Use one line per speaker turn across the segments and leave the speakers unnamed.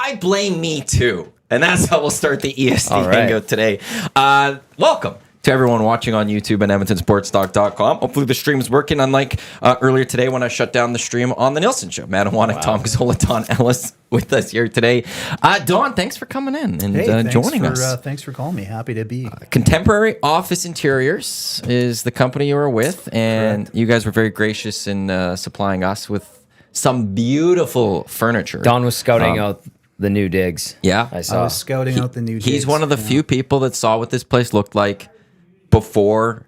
I blame me too. And that's how we'll start the EST
right.
Hangout today. Welcome to everyone watching on YouTube and EdmontonSportsTalk.com. Hopefully the stream's working, unlike earlier today when I shut down the stream on the Nielsen Show. Matt Iwanyk, Tom Gazzola, Don Ellis with us here today. Don, thanks for coming in and joining us.
Thanks for calling me. Happy to be.
Contemporary Office Interiors is the company you were with, and
Correct.
you guys were very gracious in supplying us with some beautiful furniture.
Don was scouting out the new digs.
Yeah.
I
I
saw.
was scouting out the new
He's
digs.
one of the few people that saw what this place looked like before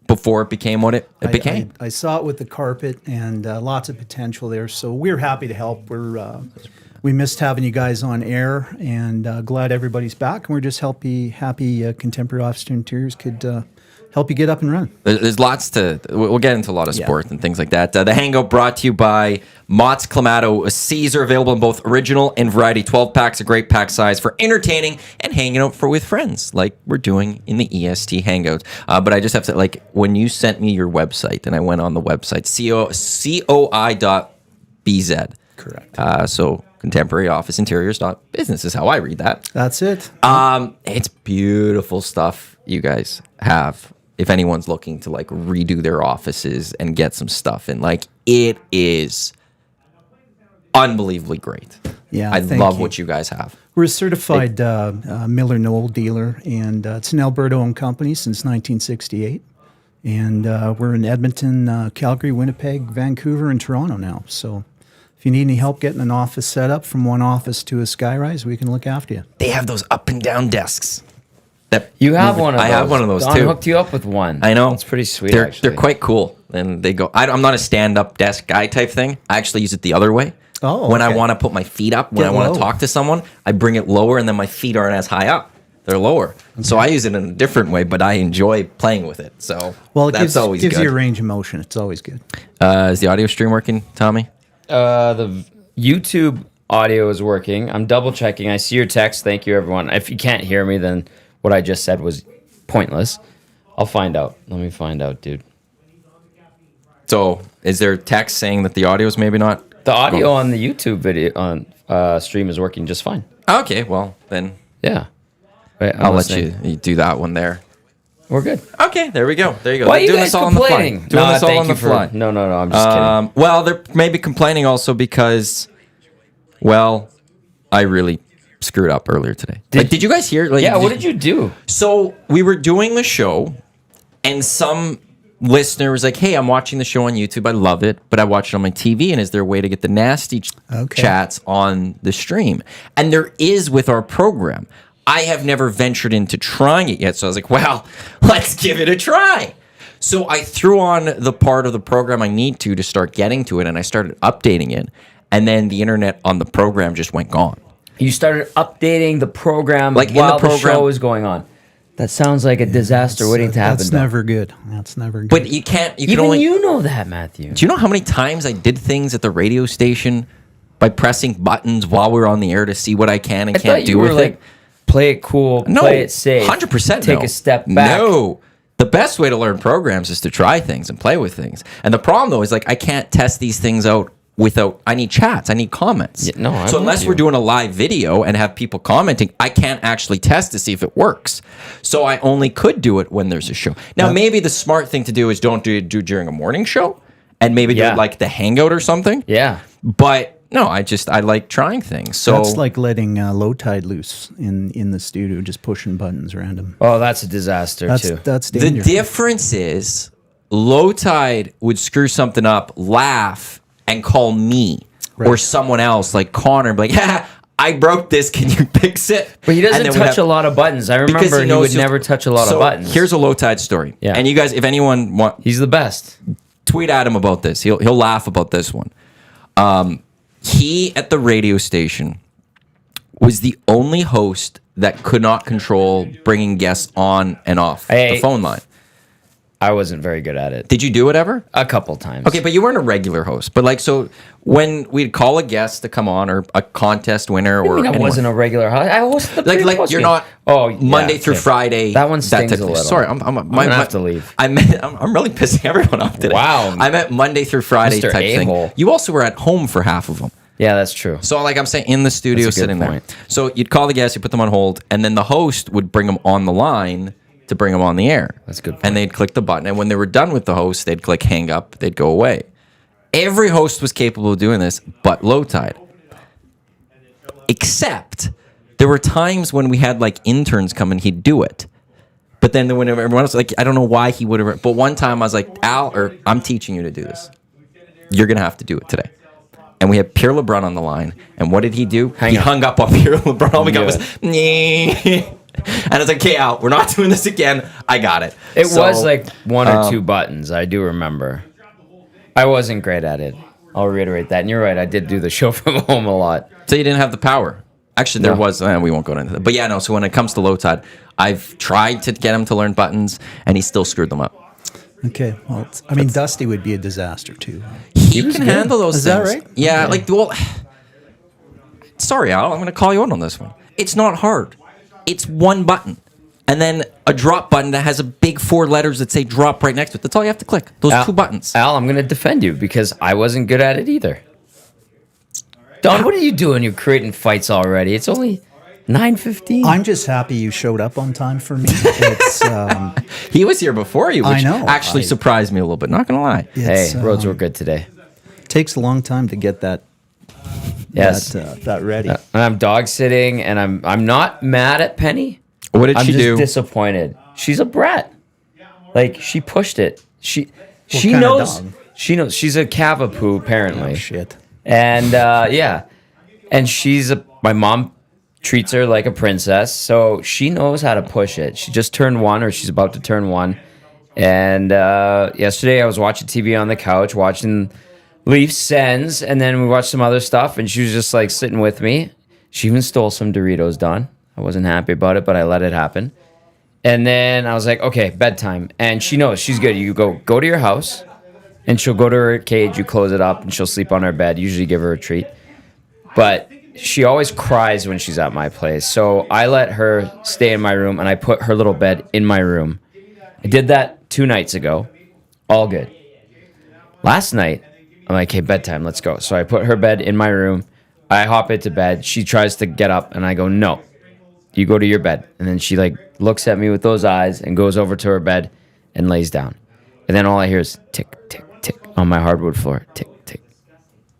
it became what it became.
I saw it with the carpet and lots of potential there. So we're happy to help. We missed having you guys on air, and glad everybody's back. And we're just happy Contemporary Office Interiors could help you get up and run.
There's lots to. We'll get into a lot of sport and things like that. The Hangout brought to you by Mott's Clamato. Caesar available in both original and variety 12 packs, a great pack size for entertaining and hanging out with friends, like we're doing in the EST Hangout. But I just have to when you sent me your website, and I went on the website coi.bz.
Correct.
So Contemporary Office Interiors.business is how I read that.
That's it.
It's beautiful stuff you guys have. If anyone's looking to redo their offices and get some stuff in, it is unbelievably great.
Yeah,
I
thank
love
you.
what you guys have.
We're a certified Miller Knoll dealer, and it's an Alberta-owned company since 1968. And we're in Edmonton, Calgary, Winnipeg, Vancouver, and Toronto now. So if you need any help getting an office set up from one office to a skyrise, we can look after you.
They have those up and down desks.
You have one of those.
I have one of those
Don
too.
hooked you up with one.
I know.
It's pretty sweet, actually.
They're quite cool. And they go, I'm not a stand-up desk guy type thing. I actually use it the other way.
Oh,
When I
okay.
want to put my feet up, when
Get
I want
low.
to talk to someone, I bring it lower, and then my feet aren't as high up. They're lower. So I use it in a different way, but I enjoy playing with it. So
Well,
that's always
gives
good.
you a range of motion. It's always good.
Is the audio stream working, Tommy?
The YouTube audio is working. I'm double checking. I see your text. Thank you, everyone. If you can't hear me, then what I just said was pointless. I'll find out. Let me find out, dude.
So is there text saying that the audio is maybe not?
The audio on the YouTube video on stream is working just fine.
Okay, well, then
Yeah. Wait, I'm
I'll let
listening.
you do that one there.
We're good.
Okay, there we go. There you go.
Why are
They're
you
doing
guys
this all on the fly.
complaining?
Doing this all
thank
on
you
the fly.
No, I'm just kidding.
Well, they're maybe complaining also because, I really screwed up earlier today. Did you guys hear?
Yeah, what did you do?
So we were doing the show, and some listener was like, "Hey, I'm watching the show on YouTube. I love it, but I watch it on my TV. And is there a way to get the nasty chats on the stream?" And there is with our program. I have never ventured into trying it yet, so I was like, "Well, let's give it a try." So I threw on the part of the program I need to start getting to it, and I started updating it, and then the internet on the program just went gone.
You started updating the program
Like in
while
the program-
show is going on. That sounds like a disaster waiting to happen.
That's
Don.
never good. That's never good.
But you can't. You can
Even
only.
you know that, Matthew.
Do you know how many times I did things at the radio station by pressing buttons while we were on the air to see what I can and
I
can't
thought
do
you were
with
like,
it?
play it cool,
No,
play it safe,
100%.
take
no.
a step back.
No, the best way to learn programs is to try things and play with things. And the problem though is I can't test these things out without. I need chats. I need comments.
Yeah, no, I'm
so
with
unless
you.
we're doing a live video and have people commenting, I can't actually test to see if it works. So I only could do it when there's a show. Now maybe the smart thing to do is don't do during a morning show, and maybe do
Yeah.
it like the Hangout or something.
Yeah.
But no, I like trying things. So
That's like letting low tide loose in the studio, just pushing buttons random.
Oh, that's a disaster too.
That's
the
dangerous.
difference is low tide would screw something up, laugh, and call me or someone else like Connor, and be like, "Yeah, I broke this. Can you fix it?"
But he doesn't
And then we'd
touch a lot of buttons. I
because
remember he
knows
would
he'll-
never touch a lot
So
of buttons.
Here's a low tide story.
Yeah.
And you guys, if anyone want,
He's the best.
tweet at him about this. He'll laugh about this one. He at the radio station was the only host that could not control bringing guests on and off
Hey.
the phone line.
I wasn't very good at it.
Did you do it ever?
A couple times.
Okay, but you weren't a regular host. But so when we'd call a guest to come on or a contest winner or
I
anyone,
wasn't a regular host. I hosted the
like you're
game.
not
yeah,
Monday through
okay.
Friday.
That one stings
type
a
of thing.
little.
Sorry, I'm
gonna have to leave.
I'm really pissing everyone off today.
Wow.
I meant Monday through Friday
Mr.
type
A-hole.
thing. You also were at home for half of them.
Yeah, that's true.
So like I'm saying, in the studio
That's a good
sitting
point.
there. So you'd call the guests, you put them on hold, and then the host would bring them on the line to bring them on the air.
That's a good point.
And they'd click the button, and when they were done with the host, they'd click hang up, they'd go away. Every host was capable of doing this, but Low Tide. Except there were times when we had like interns come and he'd do it. But then when everyone else, like, I don't know why he would have, but one time I was like, Al, or I'm teaching you to do this. You're going to have to do it today. And we had Pierre LeBrun on the line. And what did he do? He hung up on Pierre LeBrun. All we got was, "Nyeh." And I was like, okay, Al, we're not doing this again. I got it.
It was like one or two buttons. I do remember. I wasn't great at it. I'll reiterate that. And you're right. I did do the show from home a lot.
So you didn't have the power. Actually, there was. We won't go into that. But yeah, no. So when it comes to Low Tide, I've tried to get him to learn buttons, and he still screwed them up.
Okay. Well, I mean, Dusty would be a disaster too.
He can handle those
Is
things.
that right?
Yeah.
Okay.
Like, well, sorry, Al. I'm going to call you out on this one. It's not hard. It's one button. And then a drop button that has a big 4 letters that say drop right next to it. That's all you have to click. Those 2 buttons.
Al, I'm going to defend you because I wasn't good at it either. Don, what are you doing? You're creating fights already. It's only 9:15.
I'm just happy you showed up on time for me. It's,
He was here before you, which
I know.
actually surprised me a little bit. Not going to lie.
it's,
Hey, roads were good today.
takes a long time to get that
Yes.
that ready.
And I'm dog sitting, and I'm not mad at Penny.
What did
I'm
she
just
do?
disappointed. She's a brat. Like, she pushed it. She
kind of
knows.
dog?
She knows. She's a Cavapoo, apparently.
Oh, shit.
And yeah, and my mom treats her like a princess, so she knows how to push it. She just turned 1, or she's about to turn 1. And yesterday I was watching TV on the couch, watching Leafs Sens, and then we watched some other stuff, and she was just like sitting with me. She even stole some Doritos, Don. I wasn't happy about it, but I let it happen. And then I was like, okay, bedtime. And she knows she's good. You go to your house, and she'll go to her cage, you close it up, and she'll sleep on her bed. Usually give her a treat. But she always cries when she's at my place. So I let her stay in my room, and I put her little bed in my room. I did that 2 nights ago. All good. Last night, I'm like, hey, bedtime, let's go. So I put her bed in my room. I hop into bed. She tries to get up, and I go, no, you go to your bed. And then she like looks at me with those eyes and goes over to her bed and lays down. And then all I hear is tick, tick, tick on my hardwood floor. Tick, tick.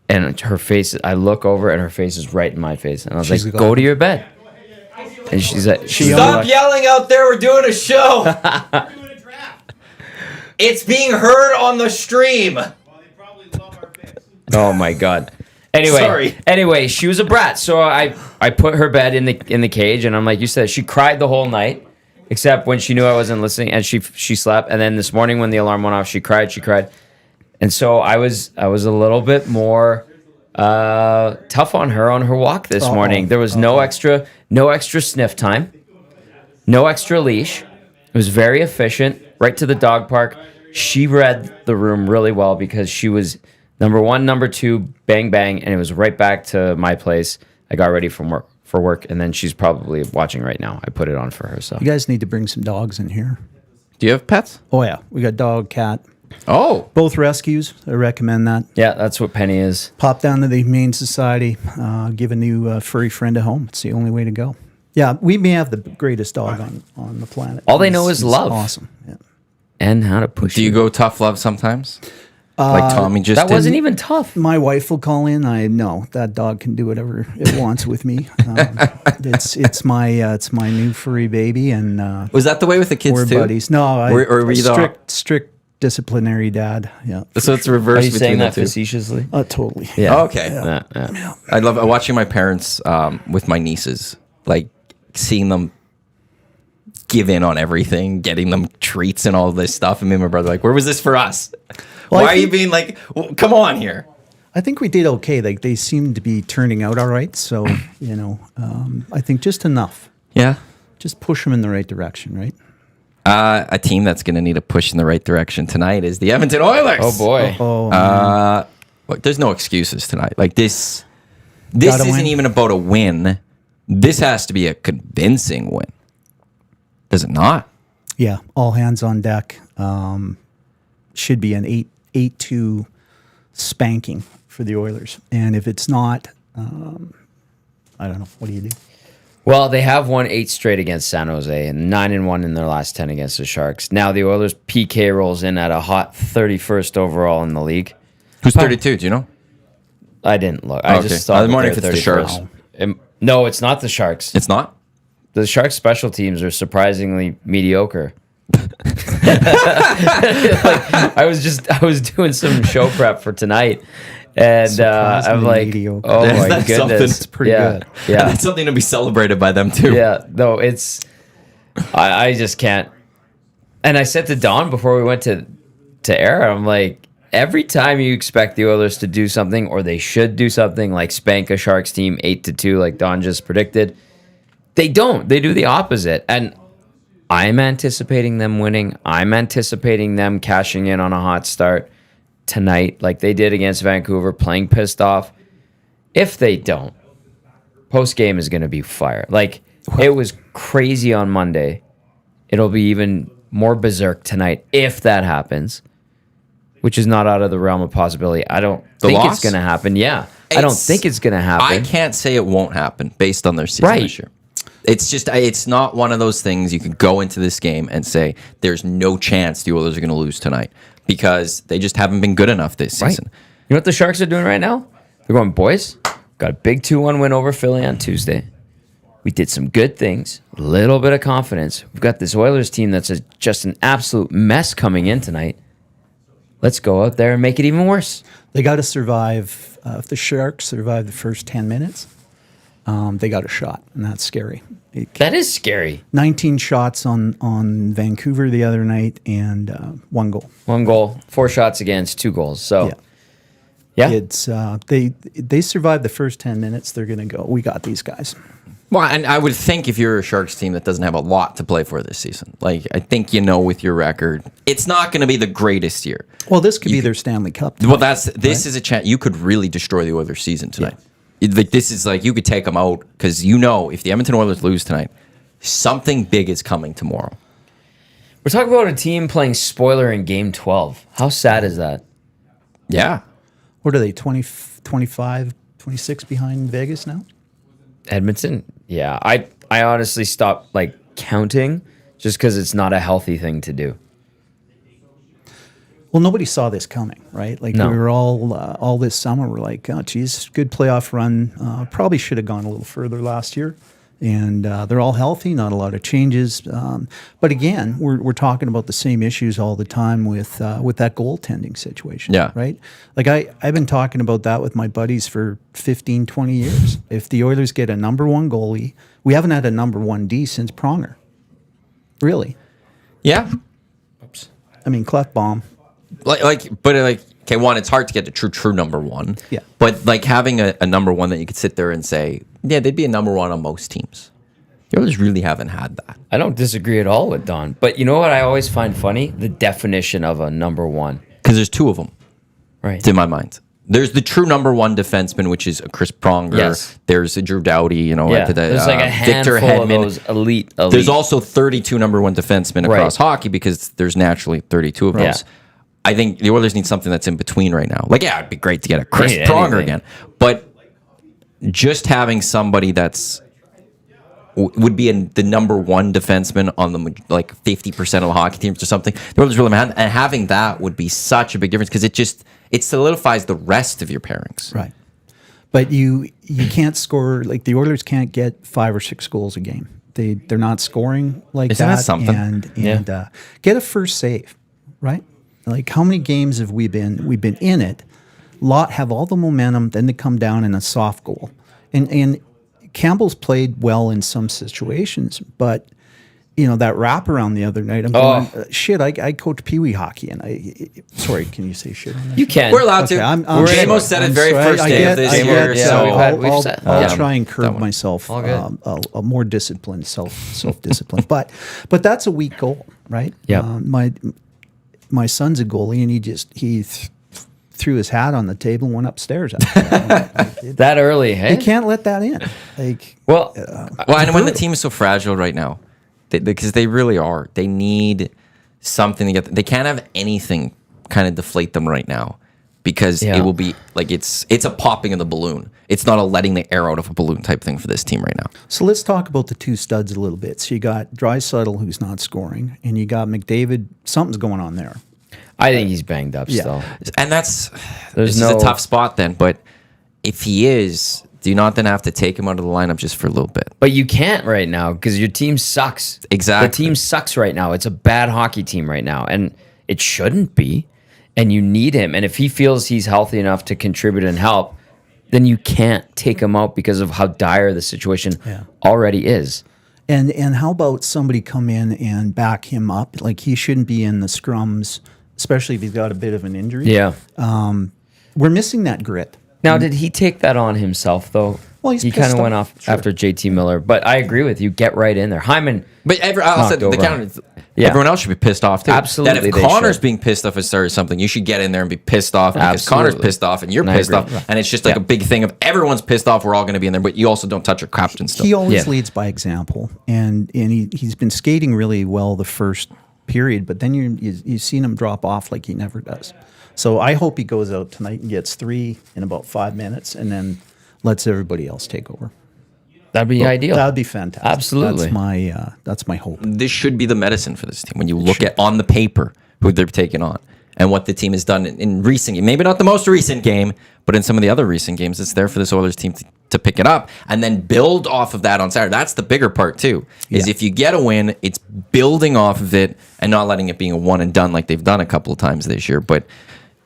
And her face, I look over, and her face is right in my face. And I was
She's
like,
gone.
go to your bed. And she's like,
Stop yelling out there. We're doing a show. It's being heard on the stream.
oh my God. Anyway, she was a brat. So I put her bed in the cage, and I'm like you said, she cried the whole night, except when she knew I wasn't listening, and she slept. And then this morning when the alarm went off, she cried. And so I was a little bit more tough on her walk this morning. There was no extra sniff time, no extra leash. It was very efficient, right to the dog park. She read the room really well because she was number 1, number 2, bang, bang, and it was right back to my place. I got ready for work, and then she's probably watching right now. I put it on for her. So
You guys need to bring some dogs in here.
Do you have pets?
Oh yeah, we got dog, cat,
Oh.
both rescues. I recommend that.
yeah, that's what Penny is.
Pop down to the Humane Society, give a new furry friend a home. It's the only way to go. Yeah, we may have the greatest dog on the planet.
All they know is
He's
love.
Awesome. Yeah.
And how to push.
Do you go tough love sometimes? Like Tommy just
That
did?
wasn't even tough.
My wife will call in. I know that dog can do whatever it wants with me. It's my new furry baby, and
Was that the way with the kids
we're
too?
buddies. No,
Or were you the-
strict disciplinary dad. Yeah,
So it's
Are
reversed
you
between
saying
the
that
two.
facetiously?
totally.
Yeah.
Oh, okay.
Yeah.
I love watching my parents with my nieces, like seeing them give in on everything, getting them treats and all this stuff. And me and my brother are like, where was this for us?
Well,
Why
I
are you
think-
being like, well, come on here?
I think we did okay. Like they seem to be turning out all right. So I think just enough.
Yeah.
Just push them in the right direction, right?
A team that's going to need a push in the right direction tonight is the Edmonton Oilers.
Oh boy.
Look, there's no excuses tonight. Like this
Gotta
isn't
win.
even about a win. This has to be a convincing win. Does it not?
Yeah, all hands on deck. Should be an 8-2 spanking for the Oilers. And if it's not, I don't know. What do you do?
Well, they have won 8 straight against San Jose and 9-1 in their last 10 against the Sharks. Now the Oilers PK rolls in at a hot 31st overall in the league.
Who's 32? Do you know?
I didn't look. I just thought
I'm wondering if
they're
it's the
31st.
Sharks.
No, it's not the Sharks.
It's not?
The Sharks' special teams are surprisingly mediocre. I was doing some show prep for tonight, and I'm
Surprisingly
like,
mediocre.
oh my
That's
goodness,
something. It's
pretty good.
Yeah,
That's something to be celebrated by them, too.
yeah. No, it's I just can't. And I said to Don before we went to air, I'm like, every time you expect the Oilers to do something, or they should do something, like spank a Sharks team 8-2, like Don just predicted, they don't. They do the opposite. And I'm anticipating them winning. I'm anticipating them cashing in on a hot start tonight, like they did against Vancouver, playing pissed off. If they don't, post game is going to be fire. Like, it was crazy on Monday. It'll be even more berserk tonight if that happens, which is not out of the realm of possibility. I don't think
loss?
it's going to happen. Yeah. I don't think it's going to happen.
I can't say it won't happen based on their season this year. It's just, it's not one of those things you can go into this game and say, there's no chance the Oilers are going to lose tonight, because they just haven't been good enough this season.
You know what the Sharks are doing right now? They're going, boys, got a big 2-1 win over Philly on Tuesday. We did some good things, a little bit of confidence. We've got this Oilers team that's just an absolute mess coming in tonight. Let's go out there and make it even worse.
They got to survive. If the Sharks survive the first 10 minutes, they got a shot, and that's scary.
That is scary.
19 shots on Vancouver the other night, and 1 goal.
1 goal, 4 shots against, 2 goals. So, yeah.
It's they survive the first 10 minutes. They're going to go, we got these guys.
Well, and I would think if you're a Sharks team that doesn't have a lot to play for this season, like, I think with your record, it's not going to be the greatest year.
Well, this could be their Stanley Cup.
Well, this is a chance. You could really destroy the Oilers season tonight. Like, this is like, you could take them out, because if the Edmonton Oilers lose tonight, something big is coming tomorrow.
We're talking about a team playing spoiler in Game 12. How sad is that?
Yeah.
What are they, 20, 25, 26 behind Vegas now?
Edmonton? Yeah. I honestly stopped, counting just because it's not a healthy thing to do.
Well, nobody saw this coming, right? Like,
No.
we were all this summer, we're like, oh, geez, good playoff run. Probably should have gone a little further last year. And they're all healthy, not a lot of changes. But again, we're talking about the same issues all the time with that goaltending situation, right? Like, I've been talking about that with my buddies for 15, 20 years. If the Oilers get a number 1 goalie, we haven't had a number 1 D since Pronger. Really?
Yeah.
I mean, Clefbaum.
Okay, one, it's hard to get the true number 1.
Yeah.
But, having a number 1 that you could sit there and say, yeah, they'd be a number 1 on most teams. The Oilers really haven't had that.
I don't disagree at all with Don. But you know what I always find funny? The definition of a number 1.
Because there's 2 of them.
Right.
In my mind. There's the true number 1 defenseman, which is a Chris Pronger.
Yes.
There's a Drew Doughty,
There's like a handful of those elite.
There's also 32 number 1 defensemen across hockey, because there's naturally 32 of those.
Yeah.
I think the Oilers need something that's in between right now. It'd be great to get a Chris Pronger again. But just having somebody would be the number 1 defenseman on the 50% of the hockey teams or something. The Oilers really and having that would be such a big difference, because it solidifies the rest of your pairings.
Right. But you can't score, the Oilers can't get 5 or 6 goals a game. They're not scoring like
Isn't
that.
that something?
And get a first save, right? Like, how many games have we've been in it? Have all the momentum, then they come down in a soft goal. And Campbell's played well in some situations, but that wraparound the other night, I'm going, shit, I coach Pee-wee hockey, and sorry, can you say shit on that?
You can.
We're allowed to. Jamo said it very first day of this year.
I'll try and curb myself, a more disciplined self-discipline. But that's a weak goal, right?
Yeah.
My son's a goalie, and he threw his hat on the table and went upstairs after that.
That early, hey?
They can't let that in.
And when the team is so fragile right now, because they really are, they need something to get. They can't have anything kind of deflate them right now. because it will be like it's a popping of the balloon. It's not a letting the air out of a balloon type thing for this team right now.
So let's talk about the two studs a little bit. So you got Draisaitl, who's not scoring, and you got McDavid. Something's going on there.
I think he's banged up still.
And this is a tough spot then. But if he is, do you not then have to take him out of the lineup just for a little bit?
But you can't right now because your team sucks.
Exactly.
The team sucks right now. It's a bad hockey team right now, and it shouldn't be. And you need him. And if he feels he's healthy enough to contribute and help, then you can't take him out because of how dire the situation already is.
And how about somebody come in and back him up? Like, he shouldn't be in the scrums, especially if he's got a bit of an injury.
Yeah.
We're missing that grit.
Now, did he take that on himself, though?
Well, he's
he kind of went off after JT Miller. But I agree with you. Get right in there. Hyman.
But I'll say the counter.
Yeah.
Everyone else should be pissed off too.
Absolutely,
That if Connor's being pissed off or something, you should get in there and be pissed off because Connor's pissed off and you're pissed off, and it's just like a big thing of everyone's pissed off. We're all going to be in there, but you also don't touch your captain still.
He always leads by example, and he's been skating really well the first period, but then you've seen him drop off like he never does. So I hope he goes out tonight and gets 3 in about 5 minutes, and then lets everybody else take over.
That'd be ideal.
That'd be fantastic.
Absolutely.
That's my hope.
This should be the medicine for this team when you look at on the paper who they're taking on and what the team has done in recent, maybe not the most recent game, but in some of the other recent games. It's there for this Oilers team to pick it up and then build off of that on Saturday. That's the bigger part too, is if you get a win, it's building off of it and not letting it being a one and done like they've done a couple of times this year. But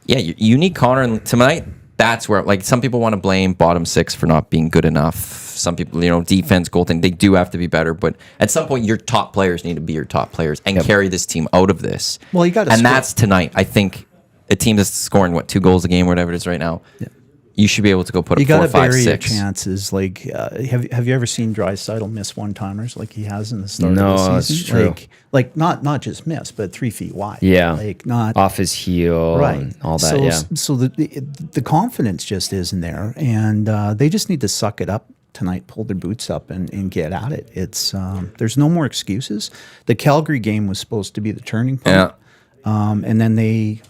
yeah, you need Connor, and tonight, that's where, like, some people want to blame bottom six for not being good enough. Some people, defense, goaltending, they do have to be better. But at some point, your top players need to be your top players and carry this team out of this.
Well, you got to,
and that's tonight. I think a team that's scoring 2 goals a game, or whatever it is right now. Yeah. You should be able to go put up 4, 5, 6. You got to bury your
chances. Like, have you ever seen Draisaitl miss one-timers like he has in the start of the season?
No, that's true.
Like not just miss, but 3 feet wide.
Yeah,
like not
off his heel, and all that.
So the confidence just isn't there, and they just need to suck it up tonight, pull their boots up, and get at it. It's there's no more excuses. The Calgary game was supposed to be the turning point, and then they,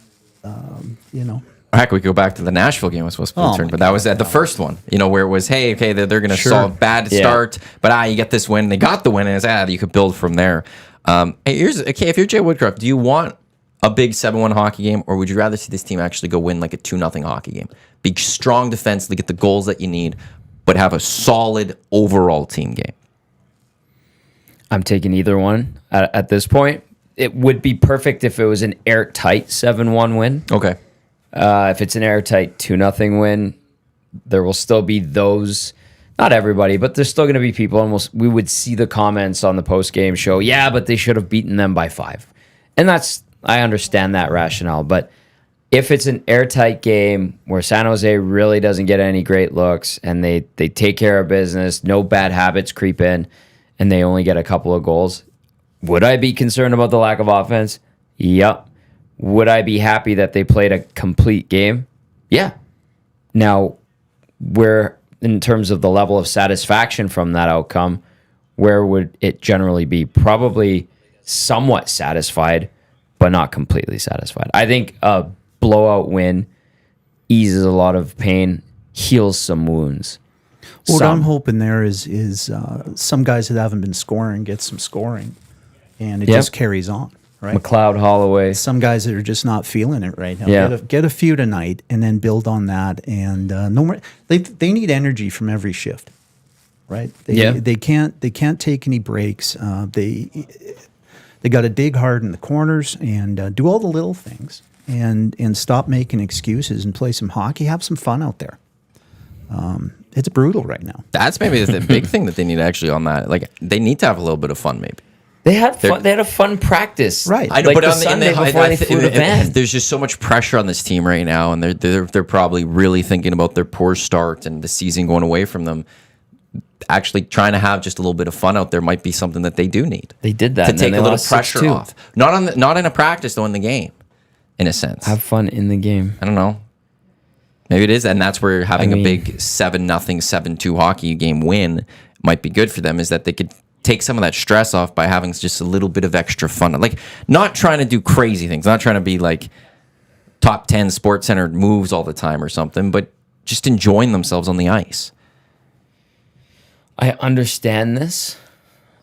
Heck, we go back to the Nashville game. Was supposed to be a turn, but that was at the first one. Where it was, hey, okay, they're going to solve bad start, but you get this win. They got the win, and it's you could build from there. If you're Jay Woodcroft, do you want a big 7-1 hockey game, or would you rather see this team actually go win like a 2-0 hockey game? Be strong defensively, get the goals that you need, but have a solid overall team game.
I'm taking either one at this point. It would be perfect if it was an airtight 7-1 win.
Okay.
If it's an airtight 2-0 win, there will still be those, not everybody, but there's still going to be people, and we would see the comments on the post-game show, but they should have beaten them by 5. And I understand that rationale, but if it's an airtight game where San Jose really doesn't get any great looks and they take care of business, no bad habits creep in, and they only get a couple of goals, would I be concerned about the lack of offense? Yep. Would I be happy that they played a complete game? Yeah. Now, where in terms of the level of satisfaction from that outcome, where would it generally be? Probably somewhat satisfied, but not completely satisfied. I think a blowout win eases a lot of pain, heals some wounds.
What I'm hoping there is some guys that haven't been scoring get some scoring, and it just carries on. Right.
McLeod, Holloway.
Some guys that are just not feeling it right now.
Yeah.
Get a few tonight and then build on that. And no more. They need energy from every shift, right? They can't take any breaks. They got to dig hard in the corners and do all the little things and stop making excuses and play some hockey. Have some fun out there. It's brutal right now.
That's maybe the big thing that they need actually on that. Like, they need to have a little bit of fun, maybe.
They had fun. They had a fun practice,
right?
I know, but on Sunday before they flew to Van.
There's just so much pressure on this team right now, and they're probably really thinking about their poor start and the season going away from them. Actually, trying to have just a little bit of fun out there might be something that they do need.
They did that
to take a little pressure off. Not in a practice though, in the game, in a sense.
Have fun in the game.
I don't know. Maybe it is, and that's where having a big 7-0, 7-2 hockey game win might be good for them. Is that they could take some of that stress off by having just a little bit of extra fun. Like, not trying to do crazy things, not trying to be like top 10 Sports Center moves all the time or something, but just enjoying themselves on the ice.
I understand this.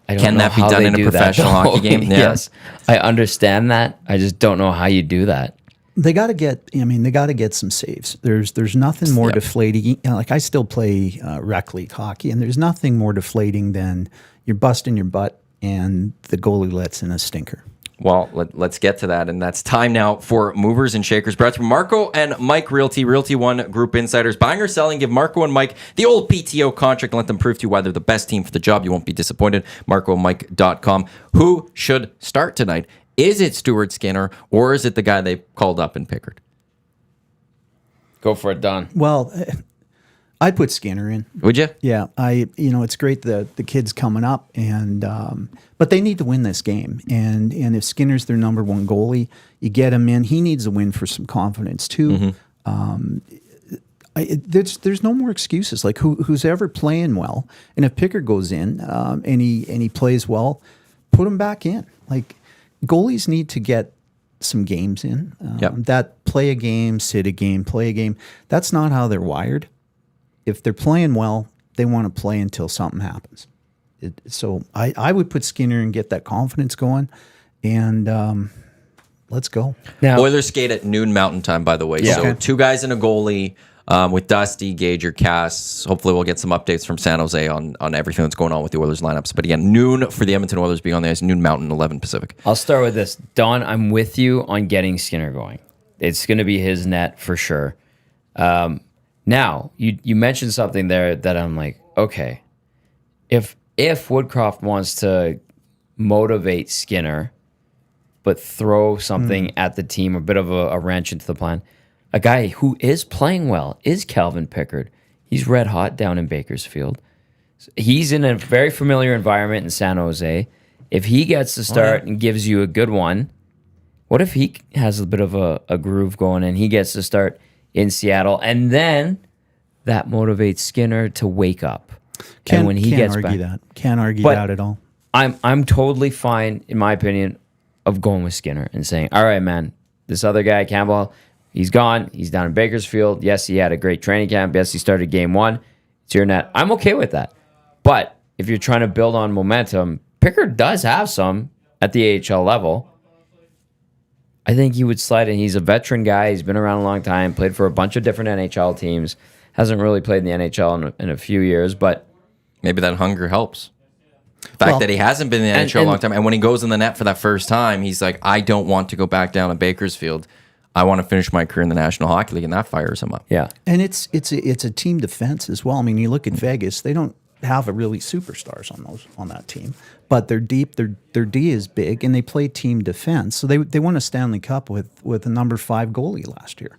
I don't
Can
know
that be
how
done
they
in a
do that,
professional
though.
hockey game? Yeah.
Yes, I understand that. I just don't know how you do that.
They got to get. I mean, they got to get some saves. There's nothing more deflating. You know, like I still play rec league hockey, and there's nothing more deflating than you're busting your butt and the goalie lets in a stinker.
Well, let's get to that, and that's time now for Movers and Shakers. Brought through Marco and Mike Realty, Realty One Group Insiders. Buying or selling, give Marco and Mike the old PTO contract and let them prove to you why they're the best team for the job. You won't be disappointed. MarcoandMike.com. Who should start tonight? Is it Stuart Skinner, or is it the guy they called up in Pickard?
Go for it, Don.
Well, I'd put Skinner in.
Would you?
Yeah, it's great that the kid's coming up, and but they need to win this game. And if Skinner's their number one goalie, you get him in. He needs a win for some confidence too. There's no more excuses. Like who's ever playing well, and if Pickard goes in and he plays well, put him back in. Like goalies need to get some games in. That play a game, sit a game, play a game. That's not how they're wired. If they're playing well, they want to play until something happens. So I would put Skinner and get that confidence going, and let's go.
Now,
Oilers skate at noon Mountain Time, by the way.
Yeah.
So
Okay.
two guys and a goalie with Dusty, Gager, Cass. Hopefully we'll get some updates from San Jose on everything that's going on with the Oilers lineups. But again, noon for the Edmonton Oilers being on the ice, noon Mountain, 11 Pacific.
I'll start with this. Don, I'm with you on getting Skinner going. It's going to be his net for sure. Now, you mentioned something there that I'm like, okay, if Woodcroft wants to motivate Skinner, but throw something at the team, a bit of a wrench into the plan, a guy who is playing well is Calvin Pickard. He's red hot down in Bakersfield. He's in a very familiar environment in San Jose. If he gets to start and gives you a good one, what if he has a bit of a groove going and he gets to start in Seattle, and then that motivates Skinner to wake up. And when he gets back,
Can't argue
But-
that at all.
I'm totally fine, in my opinion, of going with Skinner and saying, all right, man, this other guy, Campbell, he's gone. He's down in Bakersfield. Yes, he had a great training camp. Yes, he started game one. It's your net. I'm okay with that. But if you're trying to build on momentum, Pickard does have some at the AHL level. I think he would slide in. He's a veteran guy. He's been around a long time, played for a bunch of different NHL teams. Hasn't really played in the NHL in a few years, but
Maybe that hunger helps. The fact that he hasn't been in the NHL a long time, and when he goes in the net for that first time, he's like, I don't want to go back down to Bakersfield. I want to finish my career in the National Hockey League, and that fires him up.
yeah.
And it's a team defense as well. I mean, you look at Vegas; they don't have a really superstars on that team, but they're deep. Their D is big, and they play team defense. So they won a Stanley Cup with a number 5 goalie last year.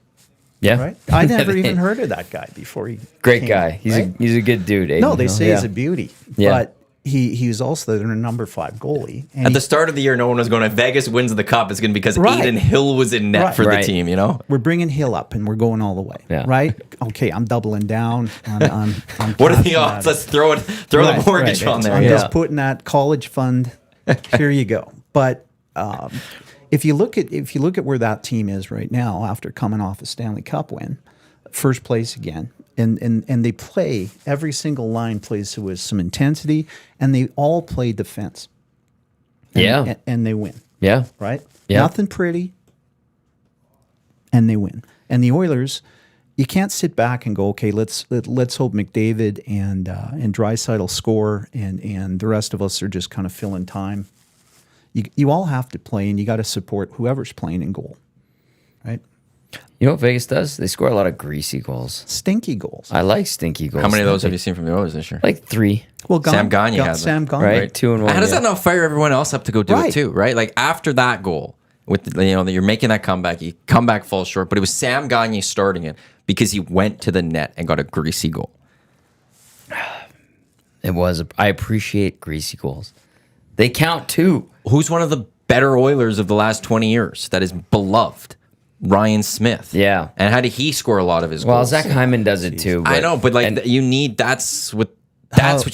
Yeah.
Right? I never even heard of that guy before he.
Great
came,
guy. He's
right?
he's a good dude. Aiden
No, they
Hill.
say
Yeah.
he's a beauty.
Yeah.
But he was also their number 5 goalie. And
At the start of the year, no one was going, if Vegas wins the Cup, it's going to be because
Right.
Aiden Hill was in net
Right.
for the
Right.
team, you know?
we're bringing Hill up, and we're going all the way.
Yeah.
Right? Okay, I'm doubling down. I'm
What are the
cashing
odds?
that.
Let's throw the mortgage on there.
I'm
Yeah.
just putting that college fund. Here you go. But if you look at where that team is right now after coming off a Stanley Cup win, first place again, and they play, every single line plays with some intensity, and they all play defense.
Yeah.
And they win.
Yeah.
Right?
Yeah.
Nothing pretty, and they win. And the Oilers, you can't sit back and go, okay, let's hope McDavid and Draisaitl score, and the rest of us are just kind of filling time. You all have to play, and you got to support whoever's playing in goal, right?
You know what Vegas does? They score a lot of greasy goals.
Stinky goals.
I like stinky goals.
How many of those have you seen from the Oilers this year?
Like 3.
Well,
Sam Gagner has
Sam
them,
Gagner,
right? 2 and 1.
How does that not fire everyone else up to go do it
Right.
too, right? Like after that goal, with that you're making that comeback, you come back falls short, but it was Sam Gagner starting it because he went to the net and got a greasy goal.
It was. I appreciate greasy goals. They count too.
Who's one of the better Oilers of the last 20 years that is beloved? Ryan Smith.
Yeah.
And how did he score a lot of his
Well,
goals?
Zach Hyman does it too.
I know, but like you need that's what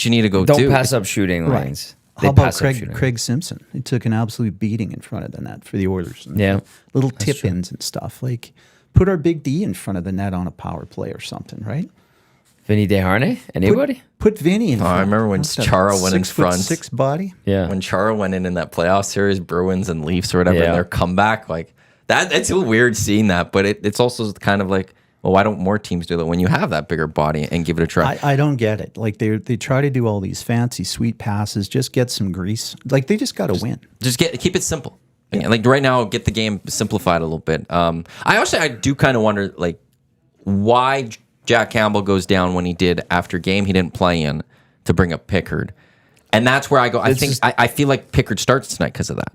you need to go
Don't
do.
pass up shooting
Right.
lanes.
How about
pass up shooting.
Craig Simpson? He took an absolute beating in front of the net for the Oilers. And
Yeah.
little tip-ins and stuff. Like Put our big D in front of the net on a power play or something, right?
Vinny DeHarnay? Anybody?
Put Vinny in front.
I remember when Chara went in front.
6'6" body.
Yeah.
When Chara went in that playoff series, Bruins and Leafs or whatever,
Yeah.
and their comeback, like that, it's a weird seeing that, but it's also kind of like, well, why don't more teams do that when you have that bigger body and give it a try?
I don't get it. Like they try to do all these fancy, sweet passes. Just get some grease. Like they just got to win.
Just keep it simple. Yeah. Like right now, get the game simplified a little bit. I do kind of wonder like why Jack Campbell goes down when he did after game he didn't play in to bring up Pickard, and that's where I go. I feel like Pickard starts tonight because of that.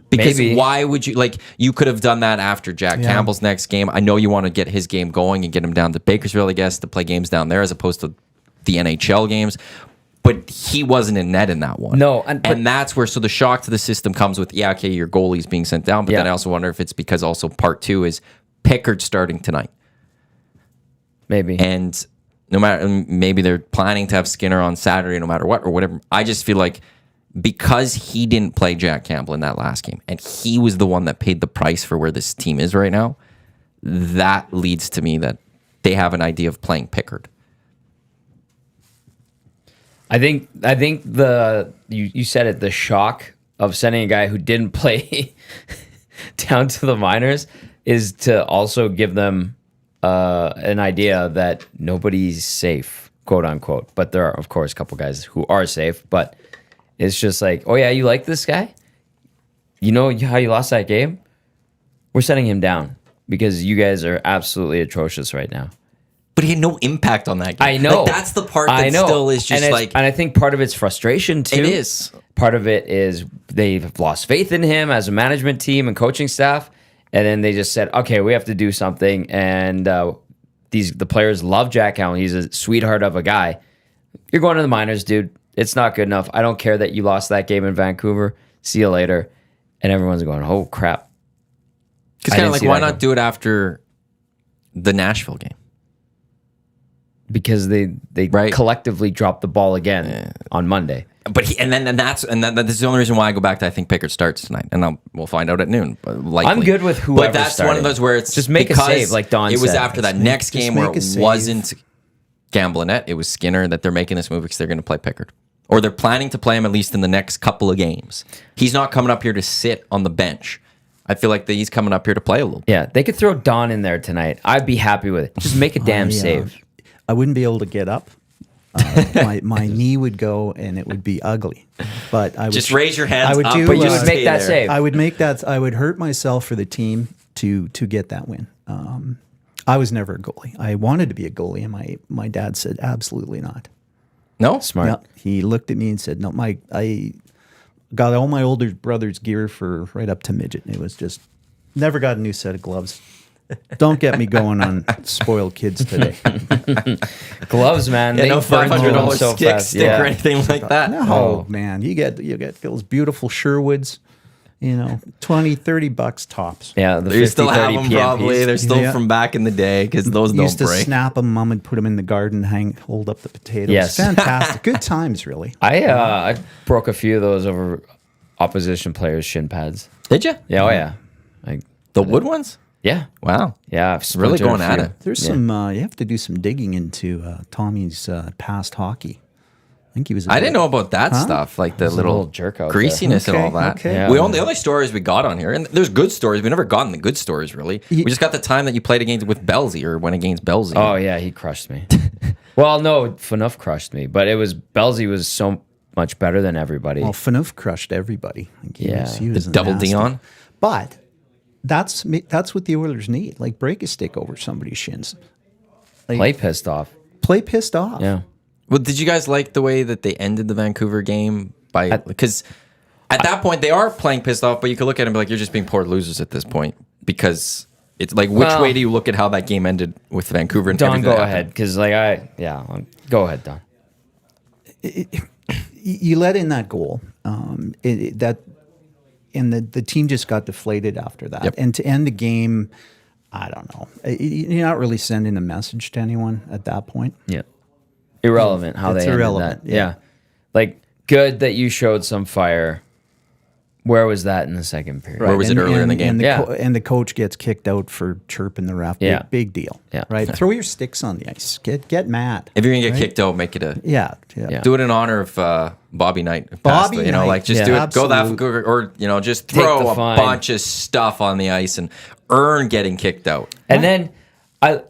Because
Maybe.
Why would you like? You could have done that after Jack Campbell's next game. I know you want to get his game going and get him down to Bakersfield, I guess, to play games down there as opposed to the NHL games. But he wasn't in net in that one.
No,
and that's where the shock to the system comes with okay, your goalie's being sent down. But then I also wonder if it's because also part two is Pickard starting tonight.
Maybe.
And no matter, maybe they're planning to have Skinner on Saturday no matter what or whatever. I just feel like because he didn't play Jack Campbell in that last game and he was the one that paid the price for where this team is right now, that leads to me that they have an idea of playing Pickard.
I think you said it, the shock of sending a guy who didn't play down to the minors is to also give them an idea that nobody's safe, quote unquote. But there are, of course, a couple guys who are safe. But it's just like, oh yeah, you like this guy? You know how you lost that game? We're setting him down because you guys are absolutely atrocious right now.
But he had no impact on that game.
I know.
Like, that's the part that still is just
and I think part of it's frustration too.
It is.
Part of it is they've lost faith in him as a management team and coaching staff. And then they just said, okay, we have to do something. And the players love Jack Allen. He's a sweetheart of a guy. You're going to the minors, dude. It's not good enough. I don't care that you lost that game in Vancouver. See you later. And everyone's going, oh, crap.
It's kind of like, why not do it after the Nashville game?
Because they collectively dropped the ball again on Monday.
But that's the only reason why I go back to I think Pickard starts tonight, and we'll find out at noon. Likely.
I'm good with whoever.
But that's
started.
one of those where it's
just make a save, like Don said.
It was after that next game where it wasn't Gamblinette, it was Skinner that they're making this move because they're going to play Pickard, or they're planning to play him at least in the next couple of games. He's not coming up here to sit on the bench. I feel like he's coming up here to play a little bit.
Yeah, they could throw Don in there tonight. I'd be happy with it. Just make a damn save.
I wouldn't be able to get up. My knee would go and it would be ugly. But I would
just raise your hands.
I would
up,
do.
But you would make that save.
I would make that. I would hurt myself for the team to get that win. I was never a goalie. I wanted to be a goalie, and my dad said absolutely not.
No,
Smart.
Yeah, he looked at me and said, "No, I got all my older brother's gear for right up to midget. And it was just never got a new set of gloves." Don't get me going on spoiled kids today.
Gloves, man.
Yeah,
They
no
burn
$500
so
stick
fast.
or anything like that.
No, man, you get those beautiful Sherwoods, $20, $30 tops.
Yeah, the
They still
50,
have
30
them
PM
probably.
piece.
They're still from back in the day because those
Used
don't
to
break.
snap them. Mom would put them in the garden, hold up the potatoes.
Yes.
Fantastic, good times, really.
I broke a few of those over opposition players' shin pads.
Did you?
Yeah, oh yeah.
The wood ones?
Yeah.
Wow.
Yeah, I've
Really
splintered
going
a
at
few.
it.
There's some. You have to do some digging into Tommy's past hockey. I think he was.
I didn't know about that stuff, like the little
little jerk out
greasiness and all that.
okay.
Yeah.
The only stories we got on here, and there's good stories. We never gotten the good stories really. We just got the time that you played against with Belzy or went against Belzy.
Oh yeah, he crushed me. Well, no, Phaneuf crushed me, but it was Belzy was so much better than everybody.
Well, Phaneuf crushed everybody. Like he was
the double
nasty.
Dion.
But that's what the Oilers need. Like break a stick over somebody's shins. Like,
Play pissed off.
Play pissed off.
Yeah.
Well, did you guys like the way that they ended the Vancouver game because at that point they are playing pissed off, but you could look at it and be like, you're just being poor losers at this point because it's like which way do you look at how that game ended with Vancouver and
Don,
everything
go
that happened?
ahead, because go ahead, Don.
You let in that goal. And the team just got deflated after that.
Yep.
And to end the game, I don't know. You're not really sending a message to anyone at that point.
Yeah. Irrelevant how
It's
they ended
irrelevant,
that.
yeah.
Like, good that you showed some fire Where was that in the second period?
Where was it earlier in the game?
And the coach gets kicked out for chirping the ref.
Yeah.
Big deal.
Yeah.
Right? Throw your sticks on the ice. Get mad.
If you're going to get kicked out, make it a...
Yeah.
Do it in honor of Bobby Knight.
Bobby
you know,
Knight.
like just
Yeah.
do it.
Absolute.
Go that, or you know, just
Take
throw
the
a
fine.
bunch of stuff on the ice and earn getting kicked out.
And then I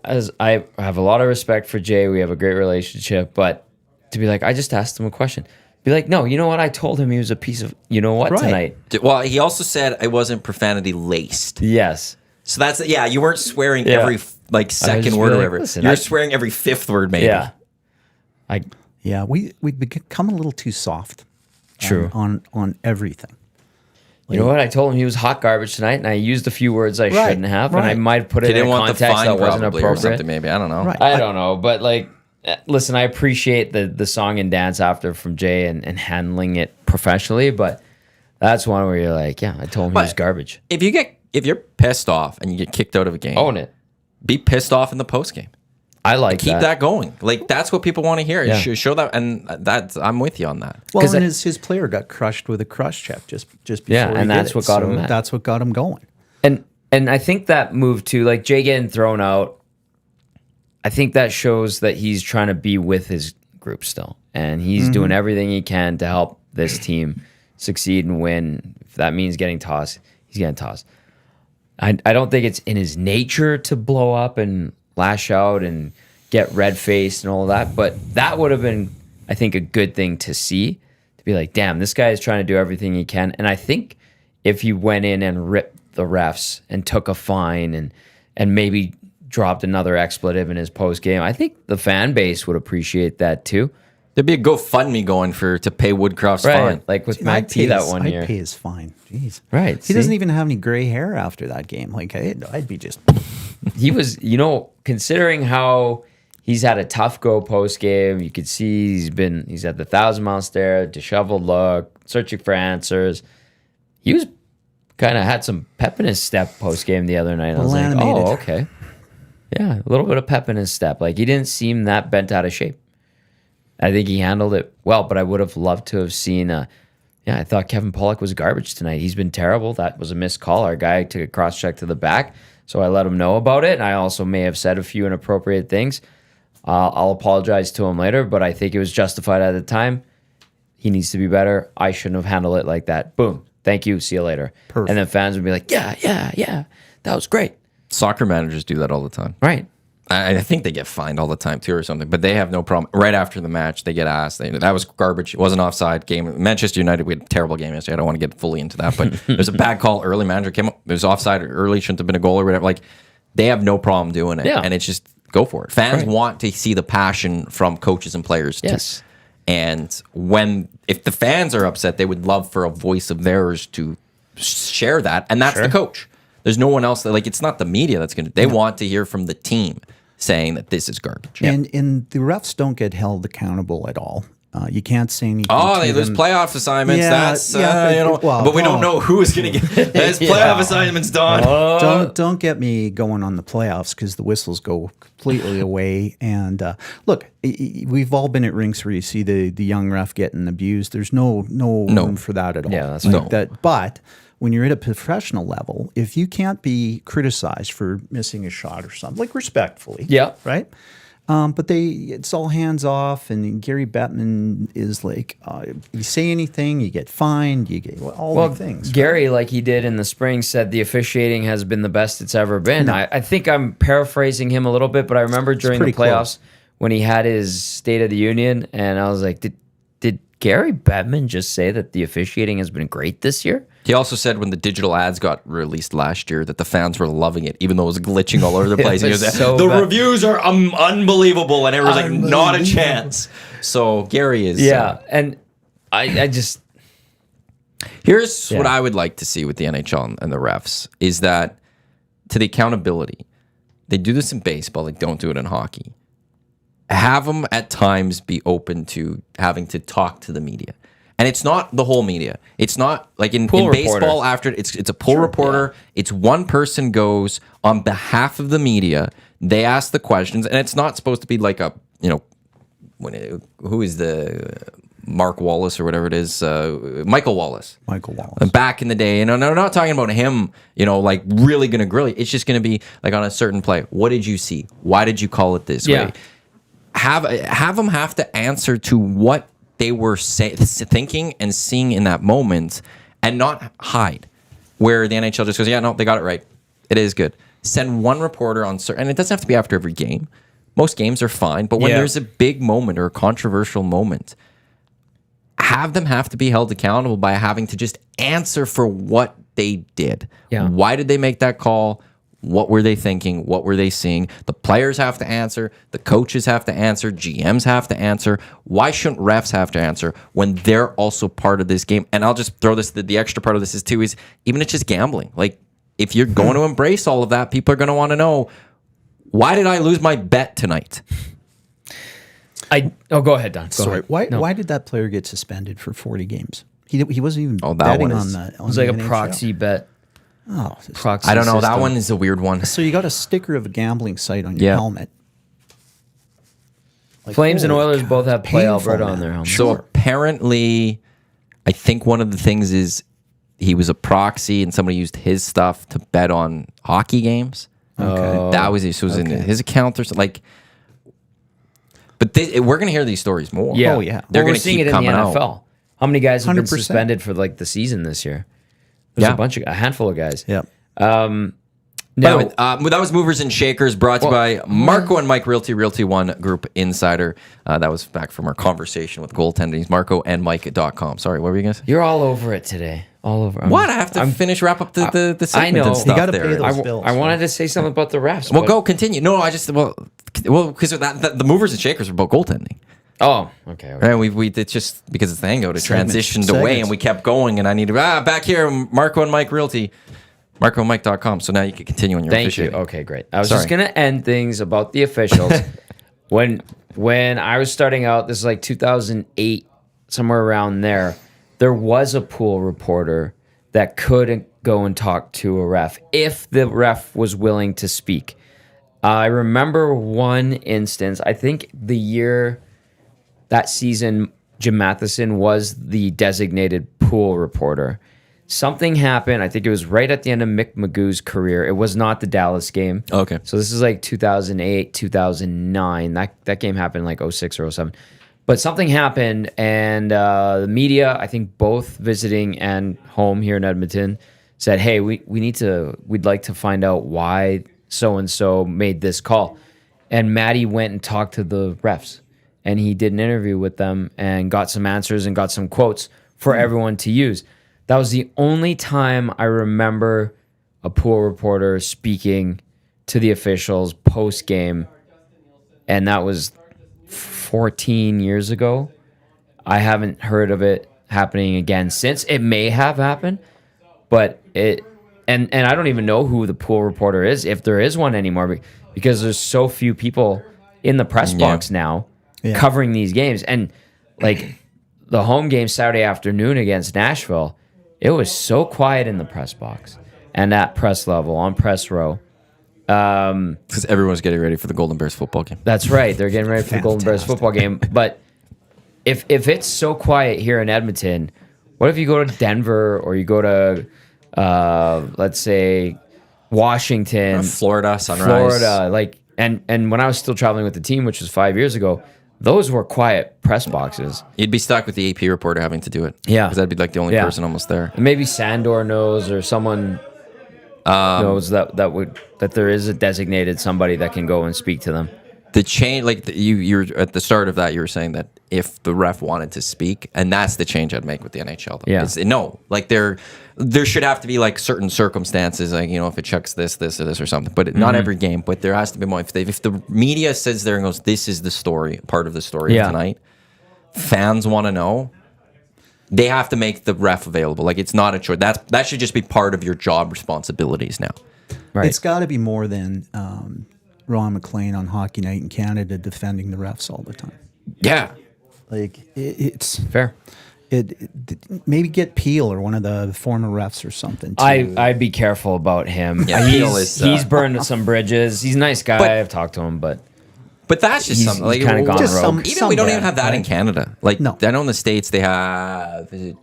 have a lot of respect for Jay. We have a great relationship, but to be like, I just asked him a question. Be like, no, you know what? I told him he was a piece of, you know what,
Right.
tonight.
Well, he also said I wasn't profanity laced.
Yes.
So that's you weren't swearing
Yeah.
every second
just
word
be
or
like,
whatever.
listen,
You're
I-
swearing every fifth word, maybe.
Yeah.
Yeah, we've become a little too soft.
True.
On everything.
You know what? I told him he was hot garbage tonight, and I used a few words I
Right,
shouldn't have, and I
right.
might have put
They
it in
didn't
a
want the
context
fine
that wasn't
probably or
appropriate.
something. Maybe I don't know.
Right.
I don't know, but like, listen, I appreciate the song and dance after from Jay and handling it professionally, but that's one where you're like, yeah, I told him he was
But-
garbage.
If you're pissed off and you get kicked out of a game,
Own it.
be pissed off in the post game.
I like
Keep that going. Like that's what people want to hear.
Yeah.
Show that, and that's I'm with you on that.
Well,
'Cause
and
I-
his player got crushed with a crush check just before
Yeah,
he
and
did
that's
it.
what got him
So
mad.
That's what got him going.
And I think that move too, like Jay getting thrown out, I think that shows that he's trying to be with his group still. And he's doing everything he can to help this team succeed and win. If that means getting tossed, he's getting tossed. I don't think it's in his nature to blow up and lash out and get red-faced and all of that. But that would have been, I think, a good thing to see. To be like, damn, this guy is trying to do everything he can. And I think if he went in and ripped the refs and took a fine and maybe dropped another expletive in his post game, I think the fan base would appreciate that too.
There'd be a GoFundMe going to pay Woodcroft's
Right,
fine.
like with
I'd
Mac T
pay
that
his-
one year.
I'd pay his fine. Jeez.
Right,
He doesn't
see?
even have any gray hair after that game. Like I'd be just.
He was, considering how he's had a tough go post game, you could see he's had the 1,000-mile stare, disheveled look, searching for answers. He was kind of had some pep in his step post game the other night. I was like,
animated.
oh, okay. Yeah, a little bit of pep in his step. Like he didn't seem that bent out of shape. I think he handled it well, but I would have loved to have seen I thought Kevin Pollock was garbage tonight. He's been terrible. That was a missed call. Our guy took a cross check to the back, so I let him know about it. And I also may have said a few inappropriate things. I'll apologize to him later, but I think it was justified at the time. He needs to be better. I shouldn't have handled it like that. Boom. Thank you. See you later.
Perfect.
And then fans would be like, yeah. That was great.
Soccer managers do that all the time.
Right.
I think they get fined all the time too or something, but they have no problem. Right after the match, they get asked. That was garbage. It wasn't offside game. Manchester United, we had a terrible game yesterday. I don't want to get fully into that, but there's a bad call early. Manager came up. It was offside early. Shouldn't have been a goal or whatever. Like, they have no problem doing it.
Yeah.
And it's just go for it. Fans
Right.
want to see the passion from coaches and players too.
Yes.
And if the fans are upset, they would love for a voice of theirs to share that. And that's the coach. There's no one else it's not the media that's going to, they want to hear from the team saying that this is garbage.
And the refs don't get held accountable at all. You can't say anything.
Oh,
to
there's
them.
playoff assignments.
Yeah,
That's
yeah,
but we don't know who's going to get. There's playoff assignments done.
Don't get me going on the playoffs because the whistles go completely away. And look, we've all been at rinks where you see the young ref getting abused. There's no room for that at all.
Yeah, that's
like
right.
that. But when you're at a professional level, if you can't be criticized for missing a shot or something, like respectfully,
Yeah.
right? But it's all hands off, and Gary Bettman is like, you say anything, you get fined, you get all the things.
Gary, like he did in the spring, said the officiating has been the best it's ever been. I think I'm paraphrasing him a little bit, but I remember during the
pretty
playoffs when he had his State of the Union, and I was like, did Gary Bettman just say that the officiating has been great this year?
He also said when the digital ads got released last year that the fans were loving it, even though it was glitching all over the place. He
was
goes,
so
the
bad.
reviews are unbelievable, and everyone's like, not a chance. So Gary is.
And I just
Here's what
Yeah.
I would like to see with the NHL and the refs is that to the accountability, they do this in baseball, they don't do it in hockey. Have them at times be open to having to talk to the media. And it's not the whole media. It's not like in
Pool reporter.
baseball after it's a pool reporter. It's one person goes on behalf of the media. They ask the questions, and it's not supposed to be like who is the Mark Wallace or whatever it is, Michael Wallace.
Michael Wallace.
And back in the day, I'm not talking about him, like really going to grill you. It's just going to be like on a certain play. What did you see? Why did you call it this way? Have them have to answer to what they were thinking and seeing in that moment, and not hide. Where the NHL just goes, yeah, no, they got it right. It is good. Send one reporter on certain, and it doesn't have to be after every game. Most games are fine, but when there's a big moment or a controversial moment, have them have to be held accountable by having to just answer for what they did.
Yeah.
Why did they make that call? What were they thinking? What were they seeing? The players have to answer. The coaches have to answer. GMs have to answer. Why shouldn't refs have to answer when they're also part of this game? And I'll just throw this, the extra part of this is too, is even it's just gambling. Like, if you're going to embrace all of that, people are going to want to know, why did I lose my bet tonight?
Go ahead, Don.
Sorry, why did that player get suspended for 40 games? He wasn't even
that
betting
one
on
is-
that.
It was like a proxy bet.
Oh,
Proxy
I don't know. That
system.
one is a weird one.
so you got a sticker of a gambling site on your helmet. Like,
Flames and
holy
Oilers
God,
both have Play
painful,
Alberta
man.
on their helmet.
So apparently, I think one of the things is he was a proxy and somebody used his stuff to bet on hockey games.
Okay.
That was it. So it was in his account or something. Like, but we're going to hear these stories more.
Yeah.
Oh, yeah.
They're
We're
going to
seeing
keep
it in the
coming out.
NFL. How many guys have been
100%.
suspended for like the season this year? There's a handful of guys.
Yeah.
Now,
That was Movers and Shakers, brought to you by Marco and Mike Realty One Group Insider. That was back from our conversation with goaltending. Marco and Mike.com. Sorry, what were you going to say?
you're all over it today. All over.
What? I have to wrap up the segment
I know.
and stuff
You gotta
there.
pay those bills.
I wanted to say something about the refs.
Well,
but-
go continue. No, because the Movers and Shakers are about goaltending.
Oh, okay.
Right, we it's just because it's the Hangout. It
Segments.
transitioned away,
Segments.
and we kept going. And I need to back here, Marco and Mike Realty, MarcoandMike.com. So now you can continue on your
Thank you.
officiating.
Okay, great. I was
Sorry.
just gonna end things about the officials. when I was starting out, this is like 2008, somewhere around there. There was a pool reporter that couldn't go and talk to a ref if the ref was willing to speak. I remember one instance. I think the year that season, Jim Matheson was the designated pool reporter. Something happened. I think it was right at the end of Mick Magoo's career. It was not the Dallas game.
Okay.
So this is like 2008, 2009. That game happened like 06 or 07. But something happened, and the media, I think both visiting and home here in Edmonton, said, hey, we'd like to find out why so-and-so made this call. And Matty went and talked to the refs. And he did an interview with them and got some answers and got some quotes for everyone to use. That was the only time I remember a pool reporter speaking to the officials post-game, and that was 14 years ago. I haven't heard of it happening again since. It may have happened, but and I don't even know who the pool reporter is, if there is one anymore, because there's so few people in the press box now covering these games. And like the home game Saturday afternoon against Nashville, it was so quiet in the press box and at press level on press row.
Because everyone's getting ready for the Golden Bears football game.
That's right. They're getting ready for the Golden Bears football game. But if it's so quiet here in Edmonton, what if you go to Denver or you go to, let's say, Washington,
Florida, Sunrise.
like, and when I was still traveling with the team, which was 5 years ago, those were quiet press boxes.
You'd be stuck with the AP reporter having to do it.
Yeah.
Because that'd be like the only person almost there.
And maybe Sandor knows, or someone knows that there is a designated somebody that can go and speak to them.
The change, like you're at the start of that, you were saying that if the ref wanted to speak, and that's the change I'd make with the NHL. Though.
Yeah.
No, like there should have to be like certain circumstances, like if it checks this or this or something, but not every game. But there has to be more. If the media sits there and goes, "This is the story, part of the story of tonight," fans want to know. They have to make the ref available. Like it's not a choice. That should just be part of your job responsibilities now.
Right.
It's got to be more than Ron McLean on Hockey Night in Canada defending the refs all the time.
Yeah.
Like it's
Fair.
maybe get Peel or one of the former refs or something.
I'd be careful about him.
Yeah, Peel is,
he's burned some bridges. He's a nice guy.
but-
I've talked to him, but
But that's just
He's
something. Like,
kinda gone
Just
rogue.
even we don't even
bad,
have that in
right?
Canada. Like,
No.
I know in the States they have, is it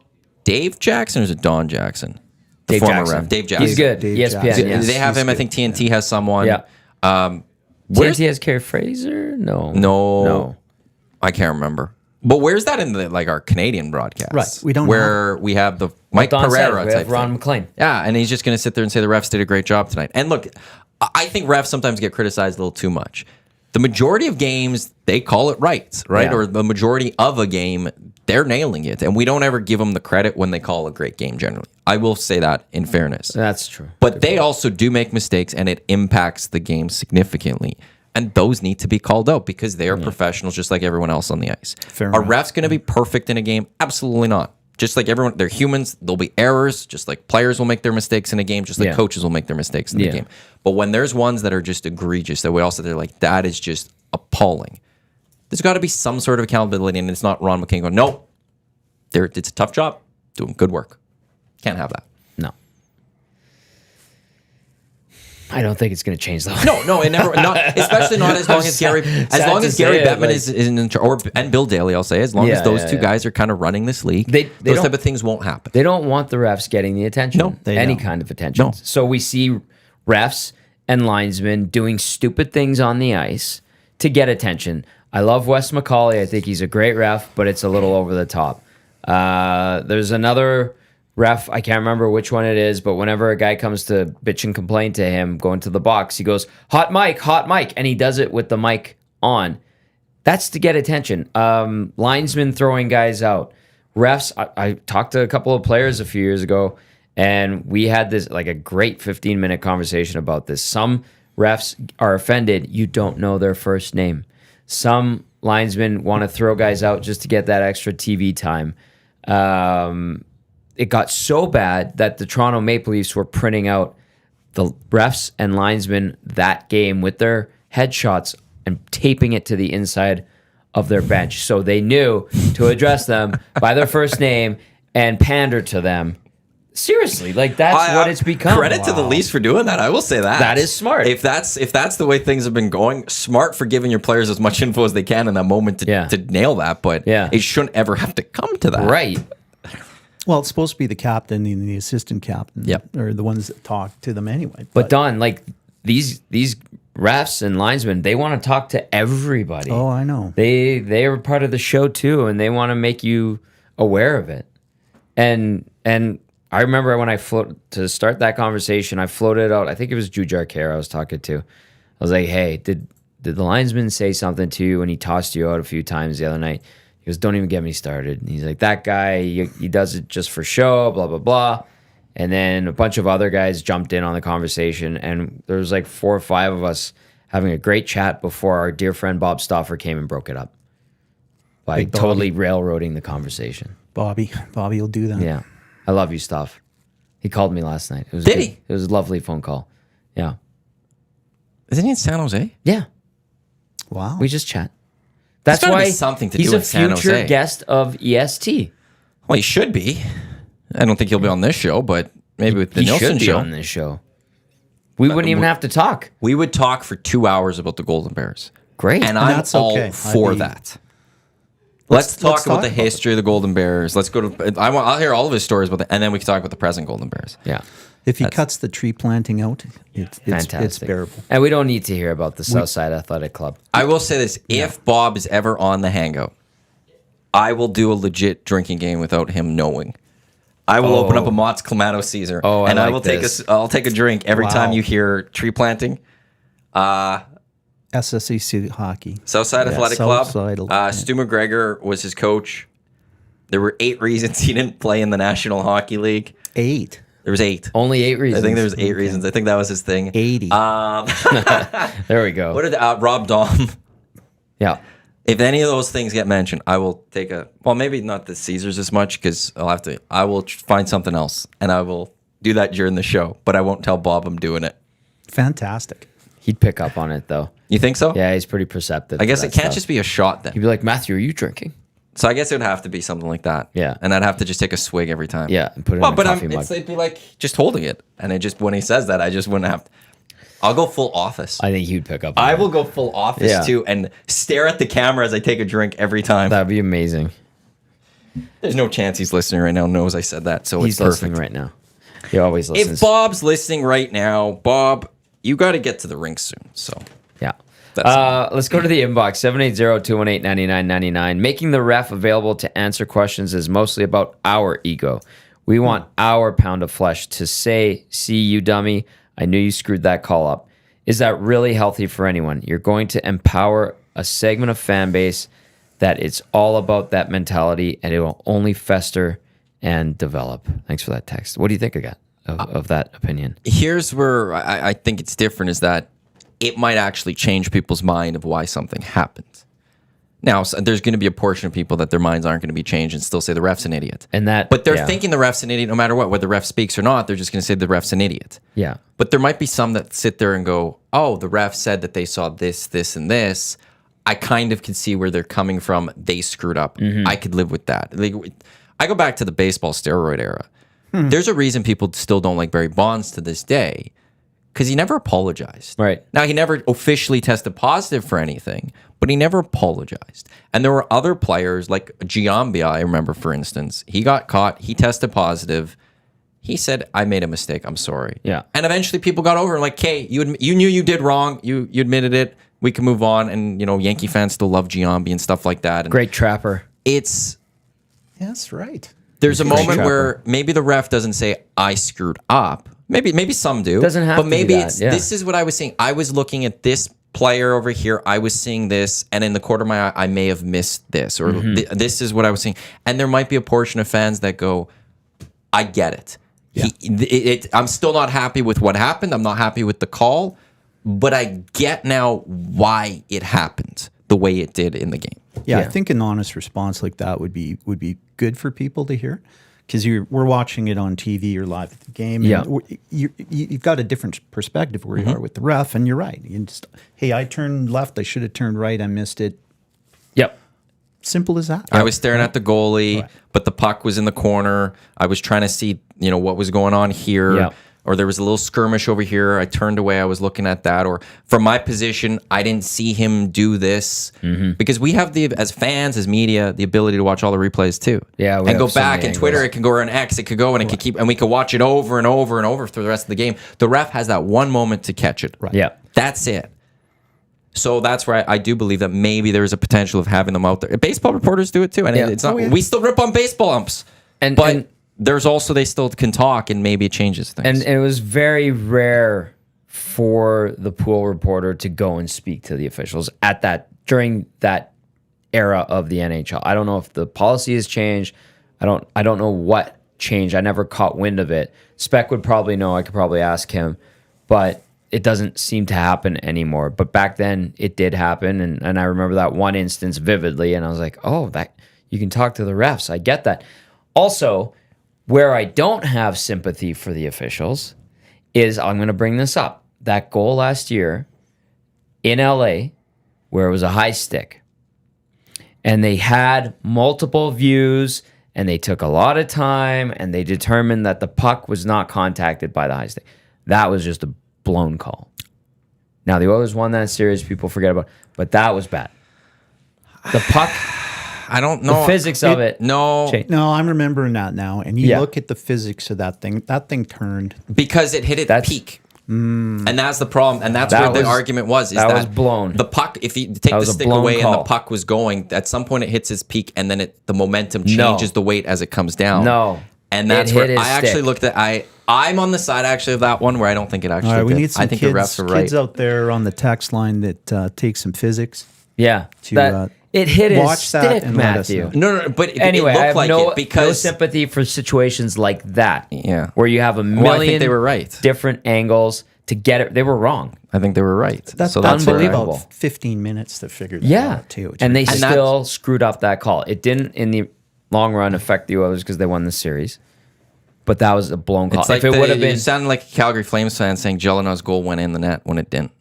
Dave Jackson or is it Don Jackson? The
Dave
former
Jackson.
ref. Dave Jackson.
He's good.
Dave
ESPN.
Jackson.
Yeah.
They have him. I think TNT has someone.
Yeah.
Where's
TNT has Carrie Fraser? No.
No. I can't remember. But where's that in the like our Canadian broadcast?
Right. We don't
where we have the Mike
Don said,
Pereira
we
type
have Ron
thing.
McLean.
Yeah, and he's just going to sit there and say the refs did a great job tonight. And look, I think refs sometimes get criticized a little too much. The majority of games, they call it right?
Yeah.
Or the majority of a game, they're nailing it. And we don't ever give them the credit when they call a great game generally. I will say that in fairness.
That's true.
But they also do make mistakes, and it impacts the game significantly. And those need to be called out because they are professionals just like everyone else on the ice.
Fair
Are
enough.
refs going to be perfect in a game? Absolutely not. Just like everyone, they're humans. There'll be errors, just like players will make their mistakes in a game, just like
Yeah.
coaches will make their mistakes in the
Yeah.
game. But when there's ones that are just egregious, that we also, they're like, that is just appalling. There's got to be some sort of accountability, and it's not Ron McLean going, nope, it's a tough job, doing good work. Can't have that.
No. I don't think it's going to change though.
No, it never. Not, especially not as long as Gary, Bettman is in charge, and Bill Daly. I'll say, as long as those two guys are kind of running this league,
They
those
don't-
type of things won't happen.
They don't want the refs getting the attention.
No,
they
any
don't.
kind of attention.
No.
So we see refs and linesmen doing stupid things on the ice to get attention. I love Wes McCauley. I think he's a great ref, but it's a little over the top. There's another ref, I can't remember which one it is, but whenever a guy comes to bitch and complain to him going to the box, he goes, hot mic, and he does it with the mic on. That's to get attention. Linesmen throwing guys out. Refs, I talked to a couple of players a few years ago, and we had this like a great 15-minute conversation about this. Some refs are offended you don't know their first name. Some linesmen want to throw guys out just to get that extra TV time. It got so bad that the Toronto Maple Leafs were printing out the refs and linesmen that game with their headshots and taping it to the inside of their bench. So they knew to address them by their first name and pander to them. Seriously, like that's what it's become.
Credit to the Leafs for doing that. I will say that.
That is smart.
If that's the way things have been going, smart for giving your players as much info as they can in that moment to nail that. But it shouldn't ever have to come to that.
Right.
Well, it's supposed to be the captain and the assistant captain,
Yep.
or the ones that talk to them anyway.
But Don, like these refs and linesmen, they want to talk to everybody.
Oh, I know.
They are part of the show too, and they want to make you aware of it. And I remember when to start that conversation, I floated out. I think it was Jujar Care I was talking to. I was like, "Hey, did the linesman say something to you when he tossed you out a few times the other night?" He goes, "Don't even get me started." And he's like, "That guy, he does it just for show, blah blah blah." And then a bunch of other guys jumped in on the conversation, and there was like 4 or 5 of us having a great chat before our dear friend Bob Stauffer came and broke it up by
Big Bobby.
totally railroading the conversation.
Bobby will do that.
Yeah. I love you, Staff. He called me last night. It was
Did
good.
he?
It was a lovely phone call. Yeah.
Isn't he in San Jose?
Yeah.
Wow.
We just chat. That's
gotta be
why
something to
he's
do
a
in San
future
Jose.
guest of EST.
Well, he should be. I don't think he'll be on this show, but maybe with the
He
Nielsen
should be
show.
on this show. We wouldn't even have to talk.
We would talk for 2 hours about the Golden Bears.
Great.
And I'm
that's
all
okay.
for
I'd be-
that. Let's talk about
talk
the
about
history of the Golden Bears. Let's go to. I'll hear all of his stories about and then we can talk about the present Golden Bears.
Yeah.
If he cuts the tree planting out, it's
Fantastic.
bearable.
And we don't need to hear about the Southside Athletic Club.
I will say this: if Bob is ever on the Hangout, I will do a legit drinking game without him knowing. I will open up a Mott's Clamato Caesar,
Oh, I
and I
like
will
this.
I'll take a drink every
Wow.
time you hear tree planting.
SSEC hockey.
Southside Athletic
Southside,
Club.
yeah.
Stu McGregor was his coach. There were 8 reasons he didn't play in the National Hockey League.
8.
There was 8.
Only 8 reasons.
I think there was 8 reasons. I think that was his thing.
80.
There we go.
What did Rob Dahm?
Yeah.
If any of those things get mentioned, I will take maybe not the Caesars as much because I will find something else and I will do that during the show, but I won't tell Bob I'm doing it.
Fantastic.
He'd pick up on it though.
You think so?
Yeah, he's pretty perceptive.
I guess
to
it
that
can't
stuff.
just be a shot then.
He'd be like, Matthew, are you drinking?
So I guess it would have to be something like that.
Yeah.
And I'd have to just take a swig every time.
Yeah, and put it
Well,
in a
but
coffee mug.
it'd be like just holding it. And it just, when he says that, I just wouldn't have. I'll go full office.
I think he'd pick up. on
I
that.
will go full office
Yeah.
too and stare at the camera as I take a drink every time.
That'd be amazing.
There's no chance he's listening right now, knows I said that, so
He's
it's perfect.
listening right now. He always listens.
If Bob's listening right now, Bob, you got to get to the rink soon. So
Yeah.
That's
Let's go to the inbox, 780-218-9999. Making the ref available to answer questions is mostly about our ego. We want our pound of flesh to say, see you dummy, I knew you screwed that call up. Is that really healthy for anyone? You're going to empower a segment of fan base that it's all about that mentality and it will only fester and develop. Thanks for that text. What do you think of that opinion?
here's where I think it's different is that it might actually change people's mind of why something happened. Now, so there's going to be a portion of people that their minds aren't going to be changed and still say the ref's an idiot.
And that,
But they're
yeah.
thinking the ref's an idiot no matter what, whether the ref speaks or not. They're just going to say the ref's an idiot.
Yeah.
But there might be some that sit there and go, oh, the ref said that they saw this, this, and this. I kind of can see where they're coming from. They screwed up. I could live with that. Like, I go back to the baseball steroid era. There's a reason people still don't like Barry Bonds to this day because he never apologized.
Right.
Now, he never officially tested positive for anything, but he never apologized. And there were other players like Giambia, I remember, for instance. He got caught. He tested positive. He said, I made a mistake. I'm sorry.
Yeah.
And eventually people got over it. Like, hey, you knew you did wrong. You admitted it. We can move on. And, Yankee fans still love Giambi and stuff like that. And
Great trapper.
it's...
That's right.
There's a moment
trapper.
where maybe the ref doesn't say, I screwed up. Maybe some do.
Doesn't have
but
to
maybe
be that,
it's
yeah.
this is what I was saying. I was looking at this player over here. I was seeing this, and in the corner of my eye, I may have missed this, or
Mm-hmm.
this is what I was seeing. And there might be a portion of fans that go, I get it. I'm still not happy with what happened. I'm not happy with the call, but I get now why it happened the way it did in the game.
Yeah, I
Yeah.
think an honest response like that would be good for people to hear, because we're watching it on TV or live at the game.
Yeah.
And you've got a different perspective where you are with the ref, and you're right. You just, hey, I turned left. I should have turned right. I missed it.
Yep.
Simple as that.
I was staring at the goalie, but the puck was in the corner. I was trying to see, what was going on here.
Yeah.
Or there was a little skirmish over here. I turned away. I was looking at that. Or from my position, I didn't see him do this. Because we have as fans, as media, the ability to watch all the replays too.
Yeah, we
and go
have so
back
many
and Twitter.
angles.
It can go on X. It could go and it could keep, and we could watch it over and over and over through the rest of the game. The ref has that one moment to catch it.
Right.
Yeah.
That's it. So that's where I do believe that maybe there is a potential of having them out there. Baseball reporters do it too, and
Yeah.
it's not.
Oh, yeah.
We still rip on baseball umps,
And-
but
and-
there's also they still can talk, and maybe it changes things.
And it was very rare for the pool reporter to go and speak to the officials during that era of the NHL. I don't know if the policy has changed. I don't know what changed. I never caught wind of it. Spec would probably know. I could probably ask him, but it doesn't seem to happen anymore. But back then it did happen, and I remember that one instance vividly, and I was like, oh, that you can talk to the refs. I get that. Also, where I don't have sympathy for the officials is, I'm going to bring this up, that goal last year in LA where it was a high stick and they had multiple views and they took a lot of time and they determined that the puck was not contacted by the high stick. That was just a blown call. Now, the Oilers won that series. People forget about it, but that was bad. The puck,
I don't know
the physics of it.
No,
changed.
No, I'm remembering that now. And you
Yeah.
look at the physics of that thing. That thing turned.
because it hit its
That's-
peak. And that's the problem. And that's
That
where the
was-
argument was. Is
that
that
was blown.
The puck, if you take the
was a
stick
blown
away and the
call.
puck was going, at some point it hits its peak, and then the momentum changes the weight as it comes down.
No.
And
It
that's
hit
where
his
I actually
stick.
looked at. I'm on the side actually of that one where I don't think it actually.
All right, we
did.
need some
I think
kids,
the refs are right.
kids out there on the text line that take some physics.
Yeah.
To,
It hit his
watch that
stick,
and let us
Matthew.
know.
No, but
Anyway,
it
I
looked
have
like
no
it because
sympathy for situations like that.
Yeah.
Where you have a million
Well, I think they were right.
different angles to get it. They were wrong.
I think they were right.
That's
where
unbelievable.
about 15 minutes to figure that
Yeah.
out too.
And they
And
still screwed up that call. It didn't, in the long run, affect the Oilers because they won the series. But that was a blown call.
It's like
If it would have been.
you sounded like a Calgary Flames fan saying Jeleno's goal went in the net when it didn't.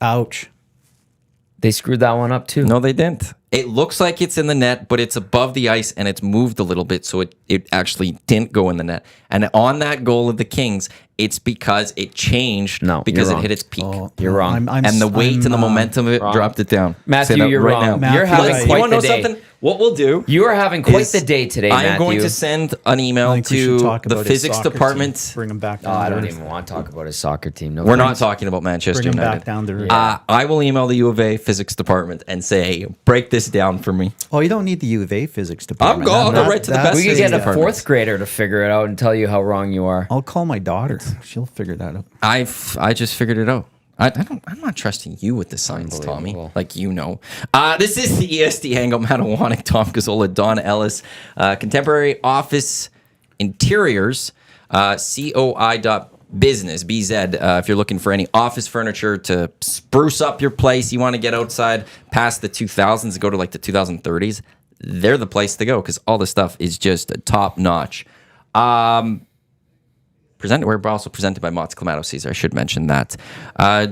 Ouch.
They screwed that one up too.
No, they didn't. It looks like it's in the net, but it's above the ice and it's moved a little bit, so it actually didn't go in the net. And on that goal of the Kings, it's because it changed because it hit its peak.
You're wrong.
And the weight and the momentum of it dropped it down.
Matthew, you're wrong.
Matthew,
You're having
you
quite
want to
the
know
day.
something? What we'll do?
You are having quite
is
the day today,
I
Matthew.
am going to send an
I
email
think we should
to
talk
the
about his
physics
soccer
department.
team. Bring him back down.
I
to
don't
earth.
even want to talk about his soccer team. No,
We're not
thanks.
talking about Manchester
Bring him
United.
back down to earth.
I will email the U of A physics department and say, break this down for me.
Oh, you don't need the U of A physics department.
I'll go right to the best
We could
physics
get a
department.
fourth grader to figure it out and tell you how wrong you are.
I'll call my daughter. She'll figure that out.
I just figured it out. I'm not trusting you with the science, Tommy.
Unbelievable.
Like you know. This is the EST Hangout. Matt Iwanyk, Tom Gazzola, Don Ellis. Contemporary office interiors. COI.business, BZ. If you're looking for any office furniture to spruce up your place, you want to get outside past the 2000s and go to like the 2030s, they're the place to go because all the stuff is just top notch. We're also presented by Mott's Clamato Caesar. I should mention that.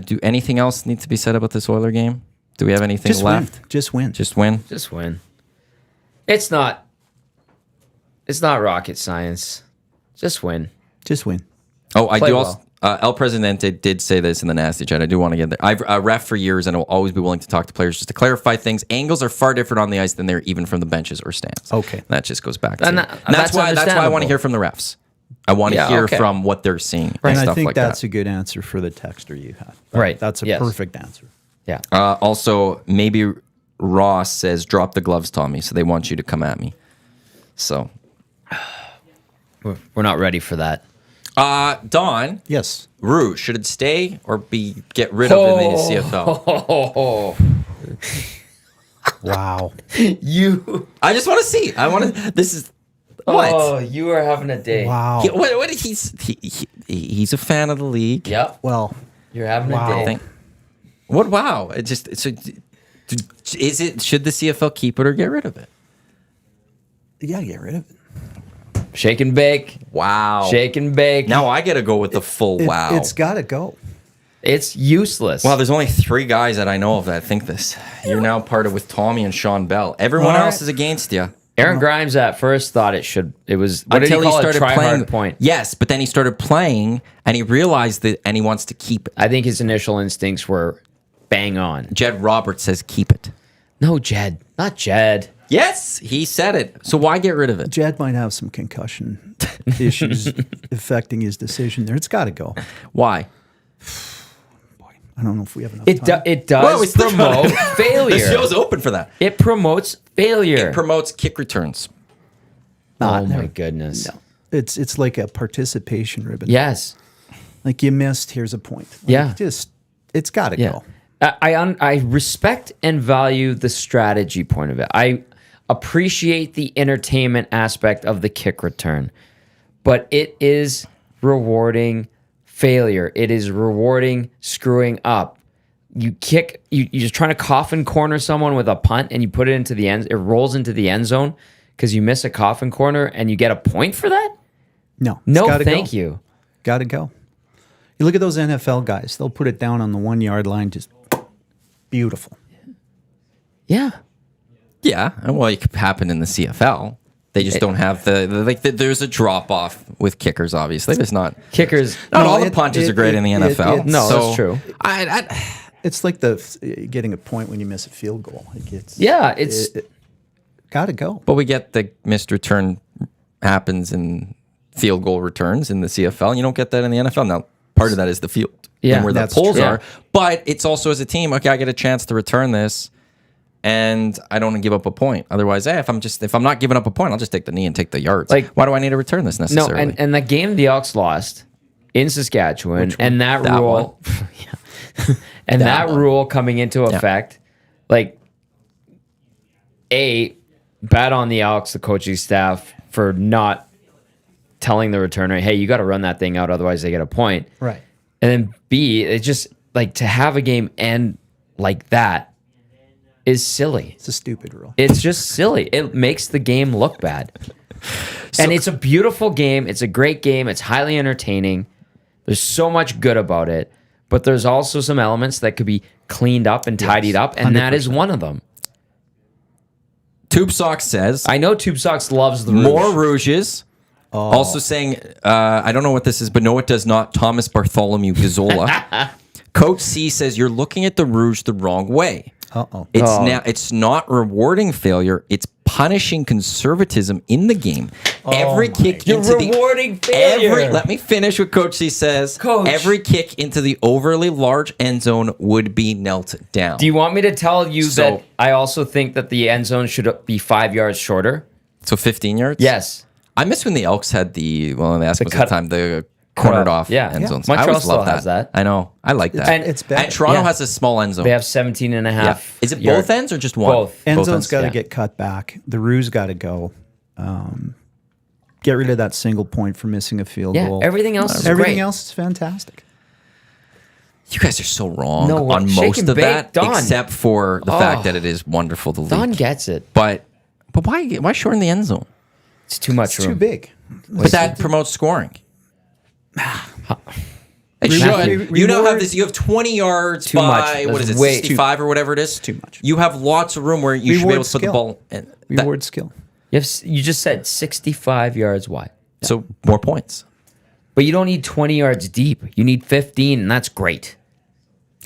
Do anything else need to be said about this Oiler game? Do we have anything
Just
left?
win. Just win.
Just win.
Just win. It's not rocket science. Just win.
Just win.
Oh, I
Play
do
well.
also. El Presidente did say this in the nasty chat. I do want to get there. I've ref for years and will always be willing to talk to players just to clarify things. Angles are far different on the ice than they're even from the benches or stands.
Okay.
That just goes back to
And
that's why I want to
understandable.
hear from the refs. I want to
Yeah,
hear
okay.
from what they're seeing and
And
stuff
I think
like
that's
that.
a good answer for the texter you had.
Right.
That's a
Yes.
perfect answer.
Yeah.
Also, maybe Ross says, drop the gloves, Tommy. So they want you to come at me. So,
We're not ready for that.
Don,
Yes.
Rouge, should it stay or be get rid of in the CFL?
Oh,
Wow.
you.
I just want to see. I want to. This is what?
Oh, you are having a day.
Wow.
He's a fan of the league.
Yep.
Well,
You're having
Wow.
a day.
Think- What? Wow! It just so. Is it? Should the CFL keep it or get rid of it?
yeah, get rid of it.
Shake and bake.
Wow!
Shake and bake.
Now I got to go with the full wow.
It's got to go.
It's useless.
Wow, there's only 3 guys that I know of that think this. You're now part of with Tommy and Sean Bell. Everyone
All right.
else is against you.
Aaron Grimes at first thought it was what did he call it? Try hard point.
Yes, but then he started playing and he realized that and he wants to keep it.
I think his initial instincts were bang on.
Jed Roberts says keep it.
No, Jed. Not Jed.
Yes, he said it. So why get rid of it?
Jed might have some concussion issues affecting his decision there. It's got to go.
Why?
I don't know if we have enough
It
time.
Well, we
does
still got
promote
it.
failure.
The show's open for that.
It promotes failure.
It promotes kick returns.
Oh
no.
my goodness.
No. It's like a participation ribbon.
Yes.
Like you missed, here's a point. Like,
Yeah.
It's got to
Yeah.
go.
I respect and value the strategy point of it. I appreciate the entertainment aspect of the kick return, but it is rewarding failure. It is rewarding screwing up. You're just trying to coffin corner someone with a punt and you put it into the end. It rolls into the end zone because you miss a coffin corner and you get a point for that?
No.
No, thank you.
Got to go. You look at those NFL guys, they'll put it down on the 1 yard line, just beautiful.
Yeah.
Yeah, well, it could happen in the CFL. They just don't have there's a drop off with kickers. Obviously, there's not.
Kickers.
Not
No,
all the
it-
punches
it-
are great in the
it-
NFL.
it-
No,
So,
that's true.
It's like getting a point when you miss a field goal. It gets,
Yeah, it's
got to go.
but we get the missed return happens in field goal returns in the CFL. You don't get that in the NFL. Now, part of that is the field
Yeah,
and where the
that's
poles
true.
are. But it's also as a team. Okay, I get a chance to return this, and I don't give up a point. Otherwise, if I'm not giving up a point, I'll just take the knee and take the yards.
Like-
Why do I need to return this
no,
necessarily?
and the game the Elks lost in Saskatchewan, and that
That
rule, yeah. and that
one.
rule coming into effect, like, bad on the Elks, the coaching staff for not telling the returner, hey, you got to run that thing out, otherwise they get a point.
Right.
And then B, it's just like to have a game end like that is silly.
It's a stupid rule.
It's just silly. It makes the game look bad. And it's a beautiful game. It's a great game. It's highly entertaining. There's so much good about it. But there's also some elements that could be cleaned up and tidied up. And that is one of them.
Tube Socks says,
I know Tube Socks loves the Rouge.
more Rouges. Also saying, I don't know what this is, but no, it does not. Thomas Bartholomew Gazzola. Coach C says, you're looking at the Rouge the wrong way. It's not rewarding failure. It's punishing conservatism in the game. Every kick
You're
into
rewarding failure.
Let me finish what Coach C says.
Coach.
Every kick into the overly large end zone would be knelt down.
Do you want me to tell you that I also think that the end zone should be 5 yards shorter?
So 15 yards?
Yes.
I miss when the Elks had the cornered off
Yeah.
end zones.
Montreal
I always
still
love
has that.
I know. I like that.
And
It's better.
And Toronto
Yeah.
has a small end zone.
They have 17 and a half.
Is it
yard-
both ends or just one?
Both.
End
Both
zone's
ends,
got to
yeah.
get cut back. The Rouge got to go. Get rid of that single point for missing a field
Yeah.
goal.
Everything else is
Everything
great.
else is fantastic.
You guys are so wrong
No,
on
shake
most
and
of
bake,
that,
Don.
except for the fact that it is wonderful to
Don
lead.
gets it.
But why shorten the end zone?
It's too much
It's
room.
too big.
But that promotes scoring. It
Reward-
should. You now have this. You have 20 yards
Too
by
much.
what is it,
That's way-
65 or whatever it is.
too much.
You have lots of room where you should be able to put the ball. In.
Reward skill.
You just said 65 yards wide.
So more points.
But you don't need 20 yards deep. You need 15, and that's great.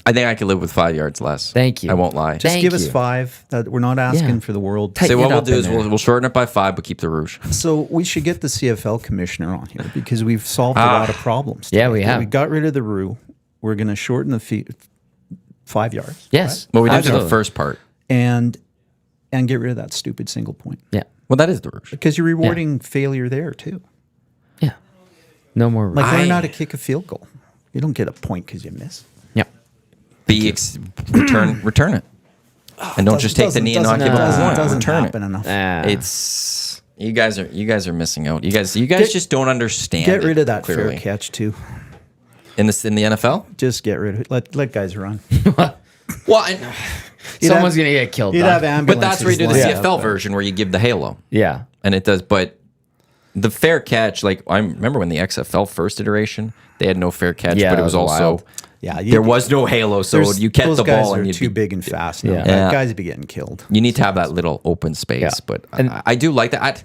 I think I could live with 5 yards less.
Thank you.
I won't lie.
Just
Thank
give us
you.
5. That we're not asking
Yeah.
for the world.
Tighten
So
it
what we'll
up
do
in
is
there.
we'll shorten it by 5, but keep the Rouge.
So we should get the CFL commissioner on here because we've solved a lot of problems.
Yeah,
today.
we have.
We got rid of the Rue. We're going to shorten the 5 yards.
Yes.
Well, we did in the
Absolutely.
first part.
And get rid of that stupid single point.
Yeah.
Well, that is the Rouge.
Because you're rewarding failure there too.
Yeah. No more room.
Like learn how to kick a field goal. You don't get a point because you miss.
Yeah.
Return it. And don't just take the knee and not give up a point.
Doesn't
Return
happen
it.
enough.
It's you guys are missing out. You guys just don't understand.
Get rid
it,
of that
clearly.
fair catch too.
in the NFL.
Just get rid of it. Let guys run.
Well,
Someone's going to get killed.
You'd
Don.
have ambulances.
but that's where you do the
lined
CFL
up.
version where you give the halo,
Yeah.
and it does. But the fair catch, like I remember when the XFL first iteration, they had no fair catch,
Yeah,
but it
that
was
was
also
wild.
Yeah,
there was no halo, so
There's-
you catch
those
the
guys
ball
are
and you'd
too
be
big and fast. Now.
Yeah.
Yeah.
Guys would be getting killed.
You need to have that little open space,
Yeah.
but
And-
I do like that.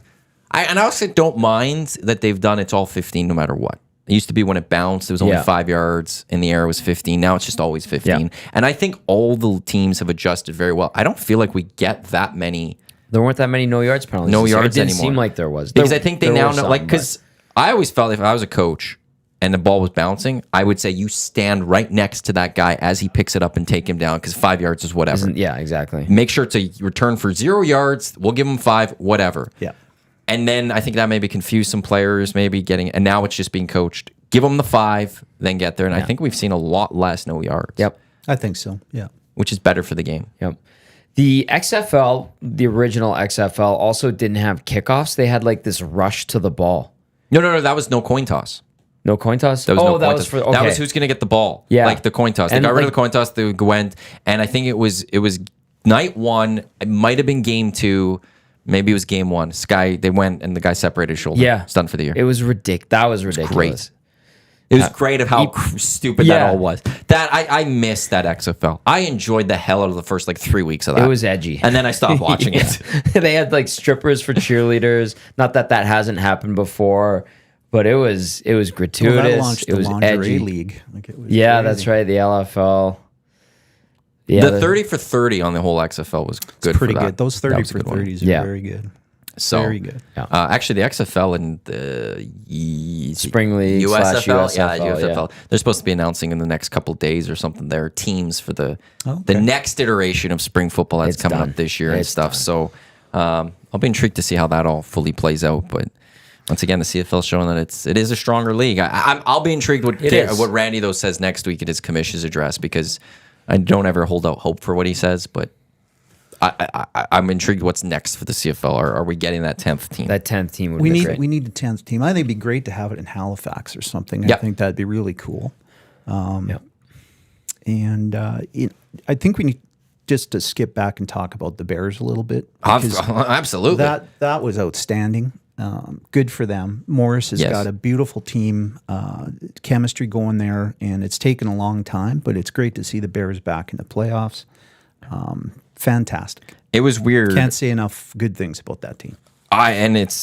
I also don't mind that they've done it's all 15 no matter what. It used to be when it bounced, it was only
Yeah.
5 yards in the air, it was 15. Now it's just always 15.
Yeah.
And I think all the teams have adjusted very well. I don't feel like we get that many
There weren't that many no yards penalties.
no
this year.
yards
It didn't
anymore.
seem like there was.
Because
There-
I think they
there
now
were
know,
some,
like, because I always felt if I was a coach and the ball was bouncing, I would say you stand right next to that guy as he picks it up and take him down because 5 yards is whatever.
yeah, exactly.
Make sure to return for 0 yards. We'll give him 5, whatever.
Yeah.
And then I think that maybe confused some players, maybe getting, and now it's just being coached. Give them the 5, then get there. And I think we've seen a lot less no yards.
Yep.
I think so. Yeah.
Which is better for the game.
Yep. The XFL, the original XFL, also didn't have kickoffs. They had like this rush to the ball.
No, that was no coin toss.
No coin toss?
That was no
that
coin
was
toss.
for okay.
That was who's going to get the ball.
Yeah.
Like the coin toss. They
And
got rid of
like-
the coin toss. They went, and I think it was night 1. It might have been game 2. Maybe it was game 1. Sky, they went and the guy separated his shoulder.
Yeah.
It's done for the year.
It was ridiculous. That was ridiculous.
great. It was great of how stupid that
Yeah.
all was. That I missed that XFL. I enjoyed the hell out of the first like 3 weeks of that.
It was edgy.
And then I stopped watching it.
They had like strippers for cheerleaders. Not that hasn't happened before, but it was gratuitous.
Well, that launched
it
the
was
lingerie
edgy.
league. Like it was
Yeah,
crazy.
that's right. The LFL. Yeah,
The 30 for 30 on the whole XFL was good.
Pretty
for that.
good. Those
That
30
was a
for
good one.
30s are
Yeah.
very good.
So,
Very good.
actually, the XFL and the
Spring League
USFL,
/
yeah,
USFL,
USFL. They're supposed to be announcing in the next couple of days or something their teams for the next iteration of spring football that's
It's
coming
done.
up this year and
It's
stuff.
done.
So I'll be intrigued to see how that all fully plays out. But once again, the CFL is showing that it is a stronger league. I'll be intrigued
is.
what Randy though says next week at his commission's address because I don't ever hold out hope for what he says, but. I'm intrigued. What's next for the CFL? Are we getting that 10th team?
That 10th team would
We
be
need
great.
we need a 10th team. I think it'd be great to have it in Halifax or something.
Yeah.
I think that'd be really cool.
Yep.
And I think we need just to skip back and talk about the Bears a little bit. because
Absolutely.
That was outstanding. Good for them. Morris has
Yes.
got a beautiful team, chemistry going there, and it's taken a long time, but it's great to see the Bears back in the playoffs. Fantastic.
It was weird.
Can't say enough good things about that team.
I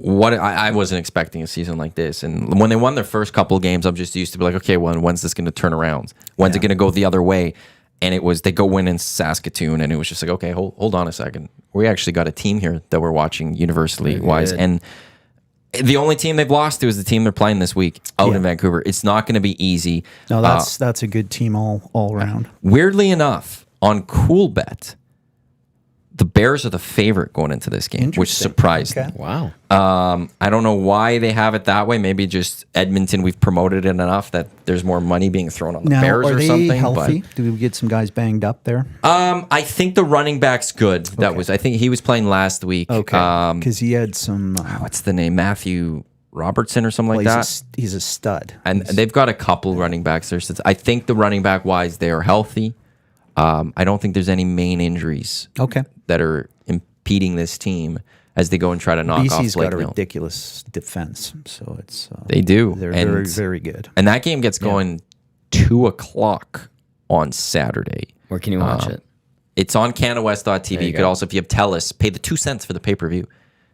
wasn't expecting a season like this. And when they won their first couple of games, I'm just used to be like, okay, well, when's this going to turn around? When's it going to go the other way? And they go win in Saskatoon, and it was just like, okay, hold on a second. We actually got a team here that we're watching universally wise. And the only team they've lost to is the team they're playing this week out in Vancouver. It's not going to be easy.
No, that's a good team all around.
Weirdly enough, on Cool Bet, the Bears are the favorite going into this game, which surprised me.
Wow.
I don't know why they have it that way. Maybe just Edmonton, we've promoted it enough that there's more money being thrown on the Bears or something.
Are they healthy? Do we get some guys banged up there?
I think the running back's good. I think he was playing last week.
Okay. Because he had some...
what's the name? Matthew Robertson or something like that?
He's a stud.
And they've got a couple running backs there. I think the running back-wise, they are healthy. I don't think there's any main injuries that are impeding this team as they go and try to knock off
BC's
Blake
got a
Neal.
ridiculous defense, so it's
they do.
They're very, very good.
And that game gets going 2:00 on Saturday.
Where can you watch it?
It's on CanadaWest.tv. You could also, if you have TELUS, pay the 2 cents for the pay-per-view.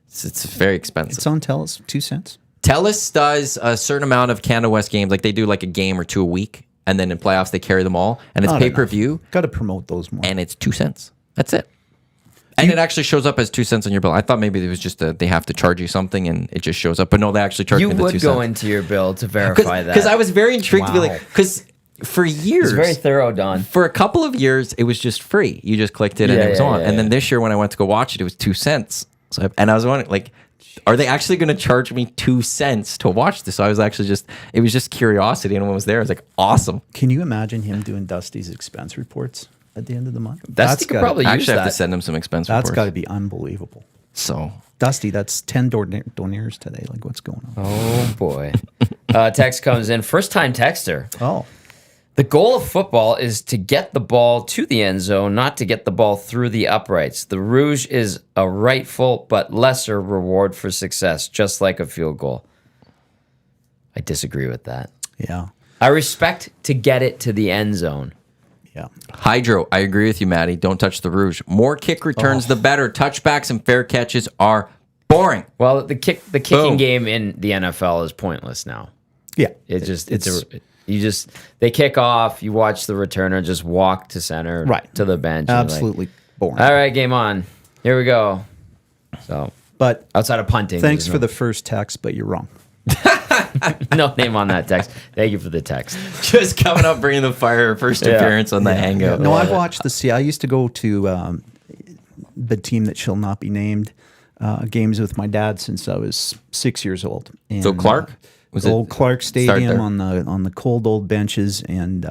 It's very expensive.
It's on TELUS, 2 cents.
TELUS does a certain amount of Canada West games. Like they do like a game or two a week. And then in playoffs, they carry them all. And it's pay-per-view.
Got to promote those more.
And it's 2 cents. That's it. And it actually shows up as 2 cents on your bill. I thought maybe it was just they have to charge you something and it just shows up. But no, they actually charge me the 2 cents.
You would go into your bill to verify that.
Because I was very intrigued to be like, because for years.
It's very thorough, Don.
For a couple of years, it was just free. You just clicked it and it was on. And then this year when I went to go watch it, it was 2 cents. So I was wondering, like, are they actually going to charge me 2 cents to watch this? So I was actually it was just curiosity. And when I was there, I was like, awesome.
Can you imagine him doing Dusty's expense reports at the end of the month?
Dusty could probably use that.
Actually, I have to send him some expense reports.
That's got to be unbelievable.
So,
Dusty, that's 10 doniers today. Like, what's going on?
Oh, boy. Text comes in. First-time texter.
Oh.
The goal of football is to get the ball to the end zone, not to get the ball through the uprights. The rouge is a rightful but lesser reward for success, just like a field goal. I disagree with that.
Yeah.
I respect to get it to the end zone.
Yeah.
Hydro, I agree with you, Maddie. Don't touch the rouge. More kick returns, the better. Touchbacks and fair catches are boring.
Well, the kicking game in the NFL is pointless now.
Yeah.
They kick off, you watch the returner just walk to center, to the bench.
Absolutely boring.
All right, game on. Here we go. So,
but
outside of punting.
Thanks for the first text, but you're wrong.
No name on that text. Thank you for the text.
Just coming up, bringing the fire, first appearance on the Hangout.
No, I've watched I used to go to the team that shall not be named games with my dad since I was 6 years old. And,
so Clark?
Was old Clark Stadium on the cold old benches, and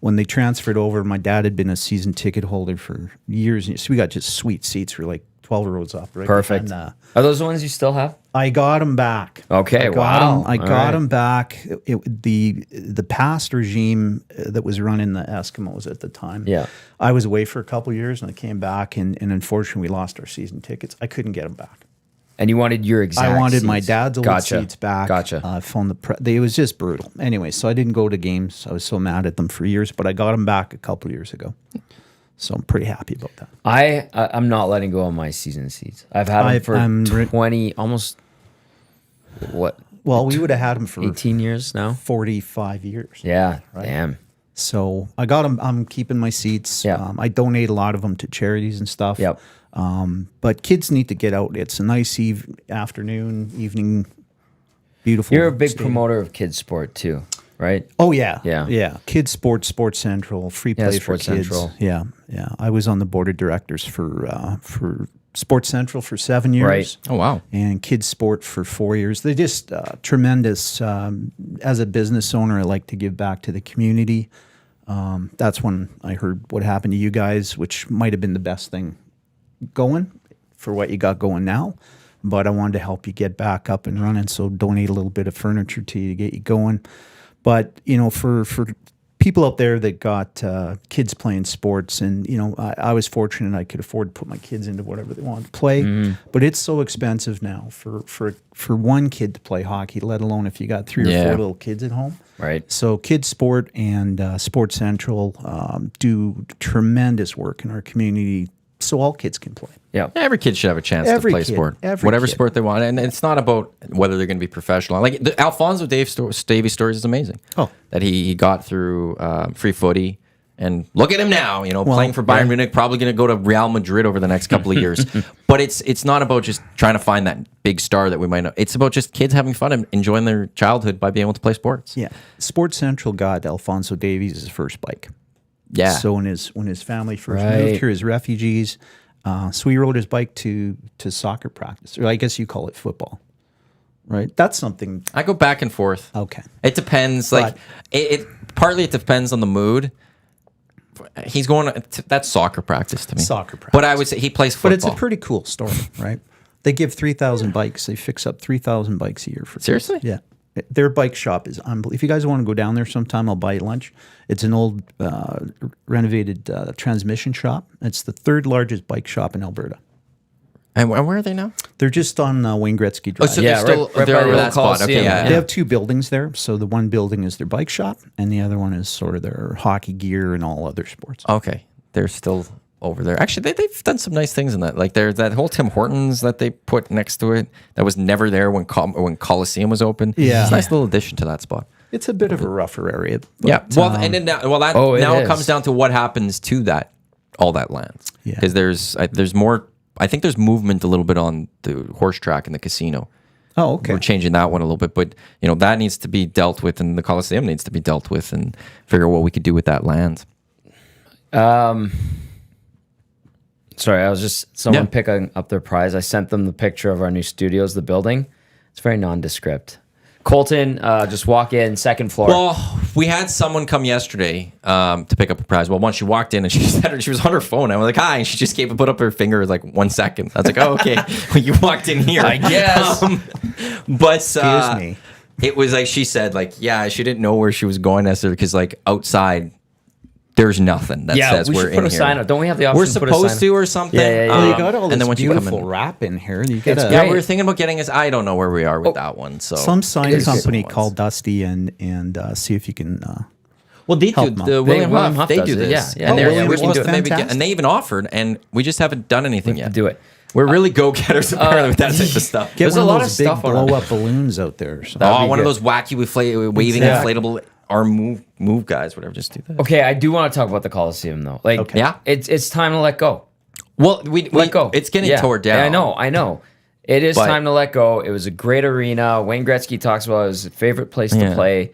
when they transferred over, my dad had been a season ticket holder for years. So we got just sweet seats. We're like 12 rows up. Right?
Perfect. And, are those the ones you still have?
I got them back.
Okay,
I got them back. The past regime that was running the Eskimos at the time.
Yeah,
I was away for a couple of years, and I came back, and unfortunately, we lost our season tickets. I couldn't get them back.
And you wanted your exact
I wanted
seats.
my dad's old seats back.
Gotcha.
I phoned it was just brutal. Anyway, so I didn't go to games. I was so mad at them for years, but I got them back a couple of years ago. So I'm pretty happy about that.
I'm not letting go of my season seats. I've had them for 20, almost, what?
Well, we would have had them for
18 years now.
45 years.
Yeah, right? Damn.
So I got them. I'm keeping my seats.
Yeah.
I donate a lot of them to charities and stuff.
Yep.
But kids need to get out. It's a nice evening, beautiful.
You're a big promoter of kids sport too, right?
Oh yeah,
yeah.
Kids sports, Sports Central, free play for
Sports
kids.
Central.
Yeah. I was on the board of directors for Sports Central for 7 years.
Right.
Oh wow.
And Kids Sport for 4 years. They just tremendous. As a business owner, I like to give back to the community. That's when I heard what happened to you guys, which might have been the best thing going for what you got going now, but I wanted to help you get back up and running, so donate a little bit of furniture to you to get you going. But for people out there that got kids playing sports, and I was fortunate I could afford to put my kids into whatever they wanted to play, but it's so expensive now for one kid to play hockey, let alone if you got 3 or 4 little kids at home.
Right.
So Kids Sport and Sports Central do tremendous work in our community, so all kids can play.
Yeah.
Every kid should have a chance
Every
to play
kid,
sport,
every
whatever
kid.
sport they want, and it's not about whether they're going to be professional. Like the Alphonso Davies stories is amazing.
Oh.
That he got through free footy, and look at him now. Playing for Bayern Munich, probably going to go to Real Madrid over the next couple of years. But it's not about just trying to find that big star that we might know. It's about just kids having fun and enjoying their childhood by being able to play sports.
Yeah, Sports Central got Alphonso Davies' first bike.
Yeah.
So when his family first
Right.
moved here as refugees, so he rode his bike to soccer practice, or I guess you call it football, right? That's something.
I go back and forth.
Okay.
It depends. Like it partly it depends on the mood. He's going to that's soccer practice to me.
Soccer practice.
But I would say he plays football.
But it's a pretty cool story, right? They give 3,000 bikes. They fix up 3,000 bikes a year for kids.
Seriously?
Yeah. Their bike shop is unbelievable. If you guys want to go down there sometime, I'll buy you lunch. It's an old renovated transmission shop. It's the third largest bike shop in Alberta.
And where are they now?
They're just on Wayne Gretzky Drive.
so
Yeah,
they're still
right
they're
by
over
the
that
old
spot. Okay,
Coliseum.
yeah.
They have two buildings there. So the one building is their bike shop, and the other one is sort of their hockey gear and all other sports.
Okay, they're still over there. Actually, they've done some nice things in that. Like there's that whole Tim Hortons that they put next to it that was never there when Coliseum was open.
Yeah.
It's a nice little addition to that spot.
It's a bit of a rougher area. But,
Yeah. Well, and then now
it
it comes
is.
down to what happens to all that land.
Yeah.
Because there's more. I think there's movement a little bit on the horse track and the casino.
Oh, okay.
We're changing that one a little bit, but that needs to be dealt with, and the Coliseum needs to be dealt with, and figure out what we could do with that land.
Sorry, I was just someone
Yeah.
picking up their prize. I sent them the picture of our new studios, the building. It's very nondescript. Colton, just walk in, second floor.
Well, we had someone come yesterday to pick up a prize. Well, once she walked in and she said she was on her phone. I was like, "Hi," and she just put up her finger like 1 second. I was like, "Oh, okay." Well, you walked in here,
I guess.
But
Excuse me.
It was like she said, like, yeah, she didn't know where she was going necessarily because like outside. There's nothing that
yeah,
says
we
we're
should
in
put a
here.
sign up. Don't we have the option
We're
to put a sign
supposed
up?
to or something.
Yeah, yeah, yeah.
Well, you got all this
and then once you come
beautiful
in,
wrap in here. You get
yeah,
great.
we were thinking about getting us. I don't know where we are with that one. So
some sign
is good.
company
Some
call
ones.
Dusty and see if you can.
Well, they do.
Help them out.
The William Huff, they
does
do
it,
this.
yeah, yeah.
And
Oh,
they're,
William
we're
Huff,
supposed to maybe get,
fantastic.
and they even offered, and we just haven't done anything yet.
Do it.
We're really go-getters apparently with that type of stuff.
Get
There's
one
a
of
lot
those
of
big
stuff on it.
blow-up balloons out there. Or something.
Oh,
be
one of
good.
those wacky waving
Exactly.
inflatable arm move guys, whatever. Just do that.
Okay, I do want to talk about the Coliseum though. Like,
Okay.
Yeah.
it's time to let go.
Well, we
Let go.
It's getting
Yeah.
tore down.
I know. It is
But-
time to let go. It was a great arena. Wayne Gretzky talks about it was his favorite place to
Yeah.
play.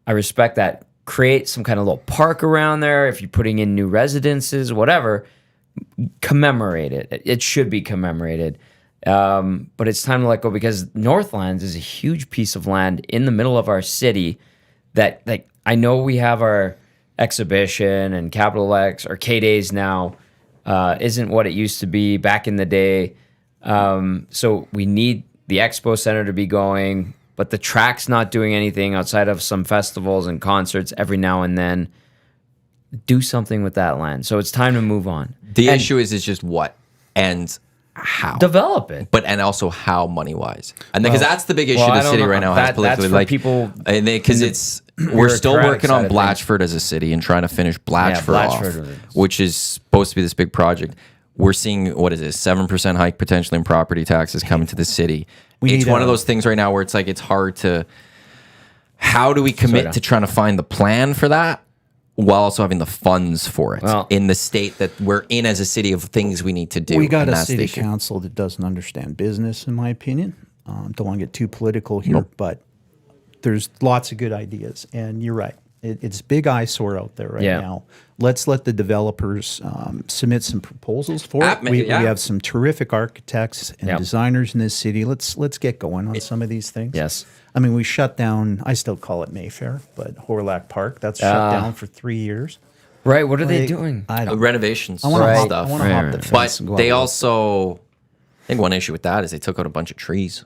I respect that. Create some kind of little park around there. If you're putting in new residences, whatever, commemorate it. It should be commemorated. But it's time to let go because Northlands is a huge piece of land in the middle of our city that, like, I know we have our exhibition and Capital X or K-Days now isn't what it used to be back in the day. So we need the Expo Center to be going, but the track's not doing anything outside of some festivals and concerts every now and then. Do something with that land. So it's time to move on.
The
And
issue is just what and how.
develop it.
But and also how money wise, and because that's the big issue
well, I
the
don't
city
know.
right now has
That's
politically.
for
Like
people
because
in the
it's we're still
bureaucratic
working
side
on
of things.
Blatchford as a city and trying to finish Blatchford,
Blatchford
off, which is supposed to be this big project. We're seeing what is it, 7% hike potentially in property taxes coming to the city. It's
need
one
a-
of those things right now where it's like it's hard to. How do we commit
Sorta.
to trying to find the plan for that? While also having the funds for it
Well-
in the state that we're in as a city of things we need to do.
We got
and
a
that's the
city
issue.
council that doesn't understand business, in my opinion. Don't want to get too political here, but there's lots of good ideas. And you're right. It's a big eyesore out there right
Yeah.
now. Let's let the developers submit some proposals for it. We
yeah.
have some terrific architects and
Yep.
designers in this city. Let's get going on some of these things.
Yes.
I mean, we shut down, I still call it Mayfair, but Horlack Park, that's shut down for 3 years.
Right. What are they
Like,
doing?
I don't
Renovations
I want
and
to
stuff.
I want to
Right,
hop the
right.
fence.
But
and go
they
out.
also, I think one issue with that is they took out a bunch of trees,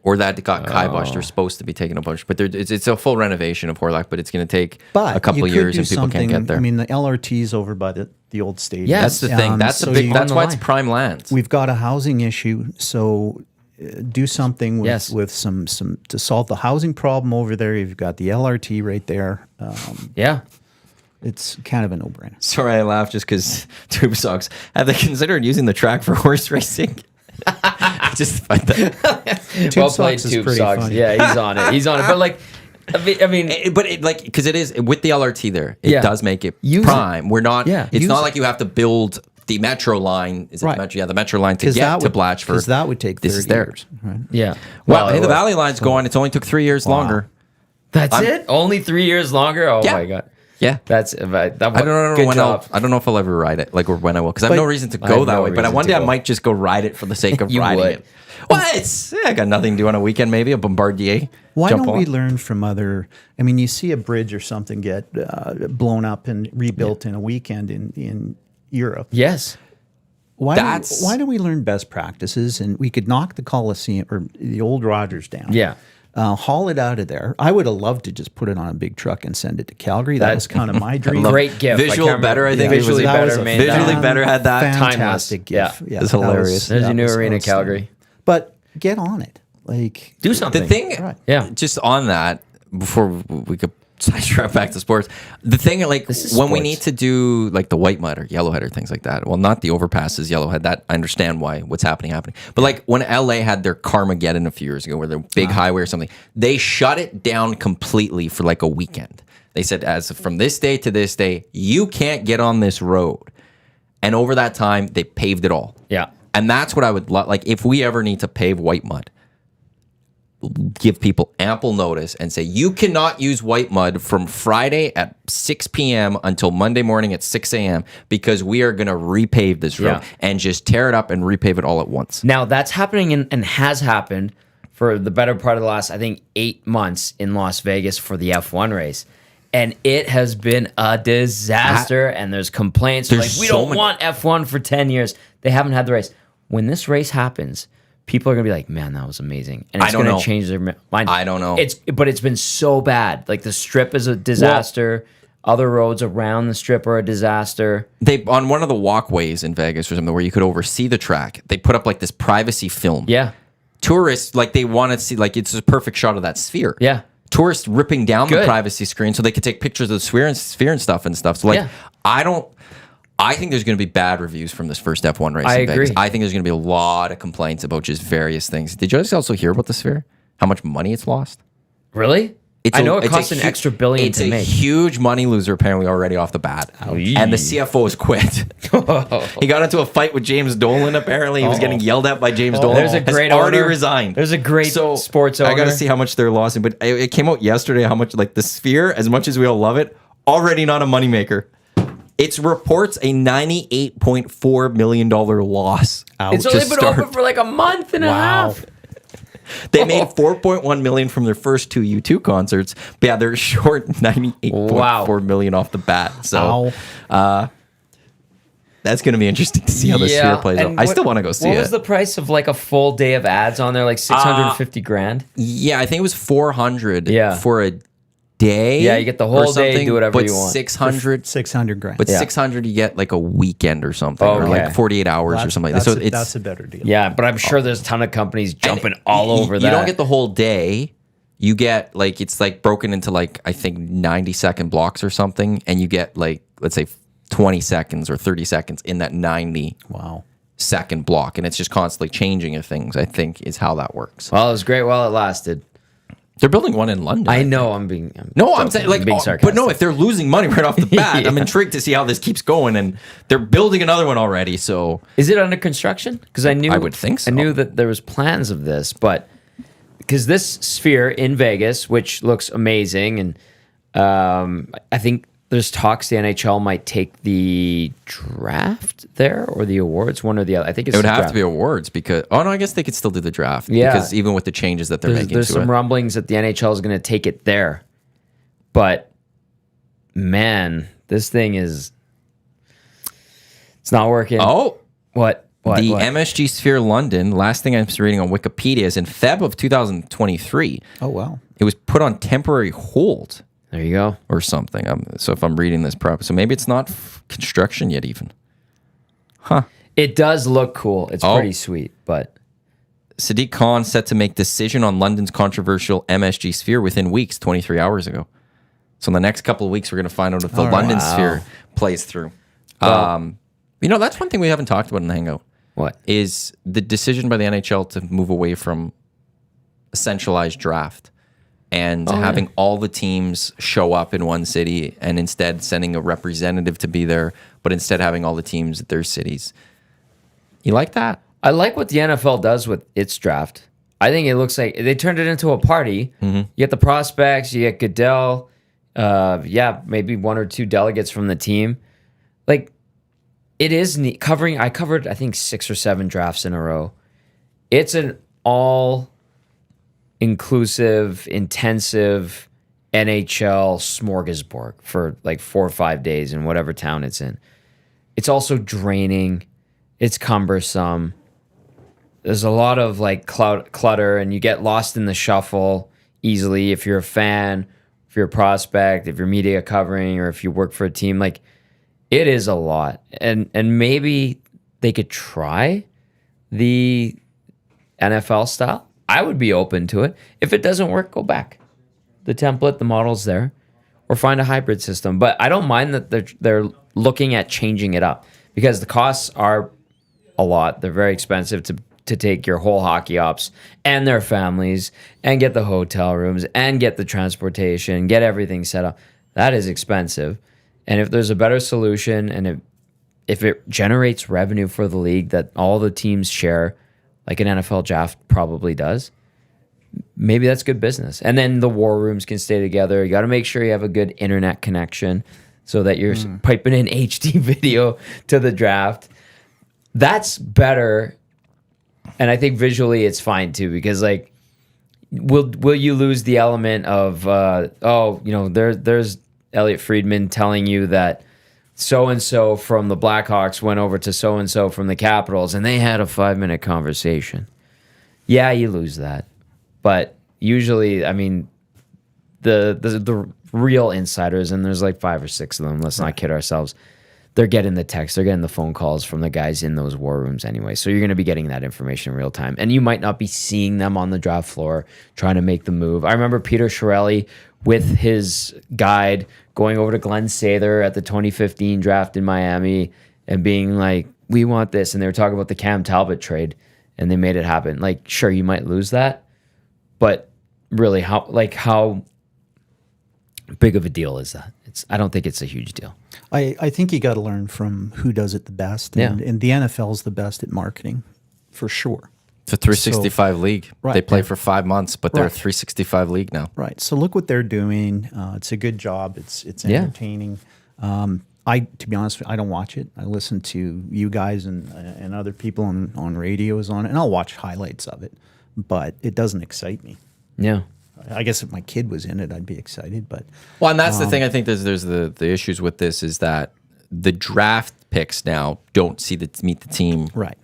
or that got kiboshed. They're supposed to be taking a bunch, but it's a full renovation of Horlack, but it's going to take
But
a couple
you
of
could
years
do
and people can't
something-
get there.
I mean, the LRT's over by the old stadium.
Yeah,
that's the thing. That's
so
a big.
you-
That's
On
why
the
it's
line.
prime land.
We've got a housing issue, so do something with,
Yes.
with some to solve the housing problem over there. You've got the LRT right there.
Yeah.
it's kind of a no-brainer.
Sorry, I laughed just because Tube Socks. Have they considered using the track for horse racing? I just find that.
Well played,
Socks is
Tube
pretty
Socks.
funny.
Yeah, he's on it. He's on it. But like, I mean,
But it, like, because it is with the LRT there, it
Yeah.
does make it
Use
prime. We're not.
Yeah.
It's
Use
not
it.
like you have to build the metro line. Is it
Right.
the metro? Yeah, the metro line to get to Blatchford.
Because that would take 30
This is theirs.
years. Right?
yeah.
Well, hey,
it
the
was.
Valley Line's going. It's only took 3 years longer.
That's it? Only 3 years longer? Oh
Yeah.
my God.
Yeah.
That's that.
I don't know
Good
when
job.
I don't know if I'll ever ride it, like or when I will, because I have
But-
no reason to
I
go
have
that
no
way. But
reason
one
to
day I
go.
might just go ride it for the sake of
You
riding
would.
it. Well, I got nothing to do on a weekend. Maybe a Bombardier.
Why
Jump
don't
on.
we learn from other? I mean, you see a bridge or something get blown up and rebuilt in a weekend in Europe.
Yes.
Why
That's-
why don't we learn best practices and we could knock the Coliseum or the old Rogers down?
Yeah.
Haul it out of there. I would have loved to just put it on a big truck and send it to Calgary. That was kind of my dream.
Great gift.
Visual
I can't
better,
remember-
I think it was-
Visually
That was
better.
a
Made
Visually
that.
better had that.
Fantastic
Timeless.
gift.
Yeah.
It's
that
hilarious.
was-
There's
that
your new
was
arena,
outstanding.
Calgary.
But get on it. Like
Do something.
The thing,
Right.
Yeah.
just on that, before we could sidetrack back to sports, the thing, like,
This is
when we
sports.
need to do, like, the white mud or yellowhead or things like that, well, not the overpasses, yellowhead, that I understand why, what's happening. But, like, when LA had their Carmageddon a few years ago, where their big highway or something, they shut it down completely for, like, a weekend. They said, as from this day to this day, you can't get on this road. And over that time, they paved it all.
Yeah.
And that's what I would like, if we ever need to pave white mud, give people ample notice and say, you cannot use white mud from Friday at 6 p.m. until Monday morning at 6 a.m. because we are going to repave this road
Yeah.
and just tear it up and repave it all at once.
Now that's happening and has happened for the better part of the last, I think, 8 months in Las Vegas for the F1 race. And it has been a disaster. And there's complaints like,
There's
we
so
don't
many-
want F1 for 10 years. They haven't had the race. When this race happens, people are going to be like, man, that was amazing. And it's
I don't
going
know.
to change their mind.
I don't know.
But it's been so bad. Like the strip is a disaster. Other roads around the strip are a disaster.
They, on one of the walkways in Vegas or something where you could oversee the track, they put up like this privacy film.
Yeah.
Tourists, like, they want to see, like, it's a perfect shot of that sphere.
Yeah.
Tourists ripping down the
Good.
privacy screen so they could take pictures of the sphere and stuff. So, like,
Yeah.
I think there's going to be bad reviews from this first F1 race
I
in Vegas.
agree.
I think there's going to be a lot of complaints about just various things. Did you guys also hear about the sphere? How much money it's lost?
Really? I know it costs an extra billion to
It's a
make.
huge money loser apparently already off the bat. And the CFO has quit. He got into a fight with James Dolan apparently. He was getting yelled at by James Dolan.
There's a
Has
great
already
owner.
resigned.
There's a great sports owner.
I got to see how much they're losing. But it came out yesterday how much, like, the sphere, as much as we all love it, already not a moneymaker. It reports a $98.4 million loss.
It's
to
only been
start.
open for like a month and a half.
They made $4.1 million from their first two U2 concerts. But yeah, they're short $98.4 million off the bat. So that's going to be interesting to see how the sphere plays out.
and
I still want to go see
What
it.
was the price of like a full day of ads on there? Like 650 grand?
Yeah, I think it was 400
Yeah.
for a day.
Yeah, you get the whole
or
day,
something,
do whatever
but
you want.
600
$600 grand.
But
Yeah.
600 you get like a weekend or something, or
Okay.
like 48 hours or something like that. So it's
that's a better deal.
Yeah, but I'm sure there's a ton of companies jumping all over that.
You don't get the whole day. You get like, it's like broken into like, I think 90-second blocks or something, and you get like, let's say 20 seconds or 30 seconds in that 90-second block, and it's just constantly changing of things, I think, is how that works.
Well, it was great while it lasted.
They're building one in London.
I know I'm being
I'm saying like,
being sarcastic.
but no, if they're losing money right off the bat,
Yeah.
I'm intrigued to see how this keeps going, and they're building another one already. So
Is it under construction? Because I
would think so.
I knew that there was plans of this, but because this sphere in Vegas, which looks amazing, and I think there's talks the NHL might take the draft there or the awards, one or the other. I think it's
it would
the
have
draft.
to be awards because I guess they could still do the draft.
Yeah.
Because even with the changes that they're making
There's
to
some
it.
rumblings that the NHL is going to take it there, but man, this thing is it's not working.
Oh,
What?
the
What?
MSG Sphere London, last thing I'm reading on Wikipedia is in Feb of 2023.
Oh, wow.
It was put on temporary hold
There you go.
or something. So if I'm reading this properly, so maybe it's not construction yet even.
It does look cool. It's
Oh.
pretty sweet, but
Sadiq Khan set to make decision on London's controversial MSG Sphere within weeks, 23 hours ago. So in the next couple of weeks, we're going to find out if the
All right.
London
Wow.
sphere plays through.
Well-
That's one thing we haven't talked about in the Hangout.
What?
Is the decision by the NHL to move away from a centralized draft and having all the teams show up in one city and instead sending a representative to be there, but instead having all the teams at their cities. You like that?
I like what the NFL does with its draft. I think it looks like they turned it into a party. You get the prospects, you get Goodell, maybe 1 or 2 delegates from the team. Like, it is neat. I covered, I think, 6 or 7 drafts in a row. It's an all-inclusive, intensive NHL smorgasbord for like 4 or 5 days in whatever town it's in. It's also draining. It's cumbersome. There's a lot of like clutter, and you get lost in the shuffle easily if you're a fan, if you're a prospect, if you're media covering, or if you work for a team. Like, it is a lot. And maybe they could try the NFL style. I would be open to it. If it doesn't work, go back. The template, the model's there, or find a hybrid system. But I don't mind that they're looking at changing it up, because the costs are a lot. They're very expensive to take your whole hockey ops and their families and get the hotel rooms and get the transportation, get everything set up. That is expensive. And if there's a better solution, and if it generates revenue for the league that all the teams share, like an NFL draft probably does, maybe that's good business. And then the war rooms can stay together. You got to make sure you have a good internet connection so that you're piping in HD video to the draft. That's better. And I think visually it's fine too, because like, will you lose the element of there's Elliot Friedman telling you that so-and-so from the Blackhawks went over to so-and-so from the Capitals and they had a 5-minute conversation. Yeah, you lose that. But usually, I mean, the real insiders, and there's like 5 or 6 of them, let's not kid ourselves, they're getting the texts, they're getting the phone calls from the guys in those war rooms anyway. So you're going to be getting that information in real time. And you might not be seeing them on the draft floor trying to make the move. I remember Peter Chiarelli with his guide going over to Glenn Sather at the 2015 draft in Miami and being like, we want this. And they were talking about the Cam Talbot trade, and they made it happen. Like, sure, you might lose that, but really, how big of a deal is that? I don't think it's a huge deal.
I think you got to learn from who does it the best. And the NFL is the best at marketing, for sure.
It's a 365 league.
Right.
They play for 5 months, but they're a
Right.
365 league now.
Right. So look what they're doing. It's a good job. It's entertaining. To be honest, I don't watch it. I listen to you guys and other people on radios on it, and I'll watch highlights of it, but it doesn't excite me.
Yeah.
I guess if my kid was in it, I'd be excited. But
Well, and that's the thing. I think there's the issues with this is that the draft picks now don't meet the team
right.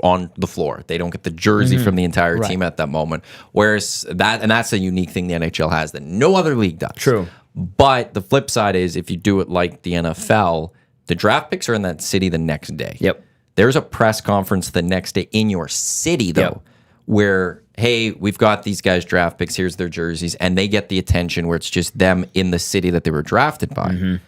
on the floor. They don't get the jersey from the entire
Right.
team at that moment. Whereas that's a unique thing the NHL has that no other league does.
True.
But the flip side is if you do it like the NFL, the draft picks are in that city the next day.
Yep.
There's a press conference the next day in your city, though,
Yep.
where, hey, we've got these guys' draft picks, here's their jerseys, and they get the attention where it's just them in the city that they were drafted by.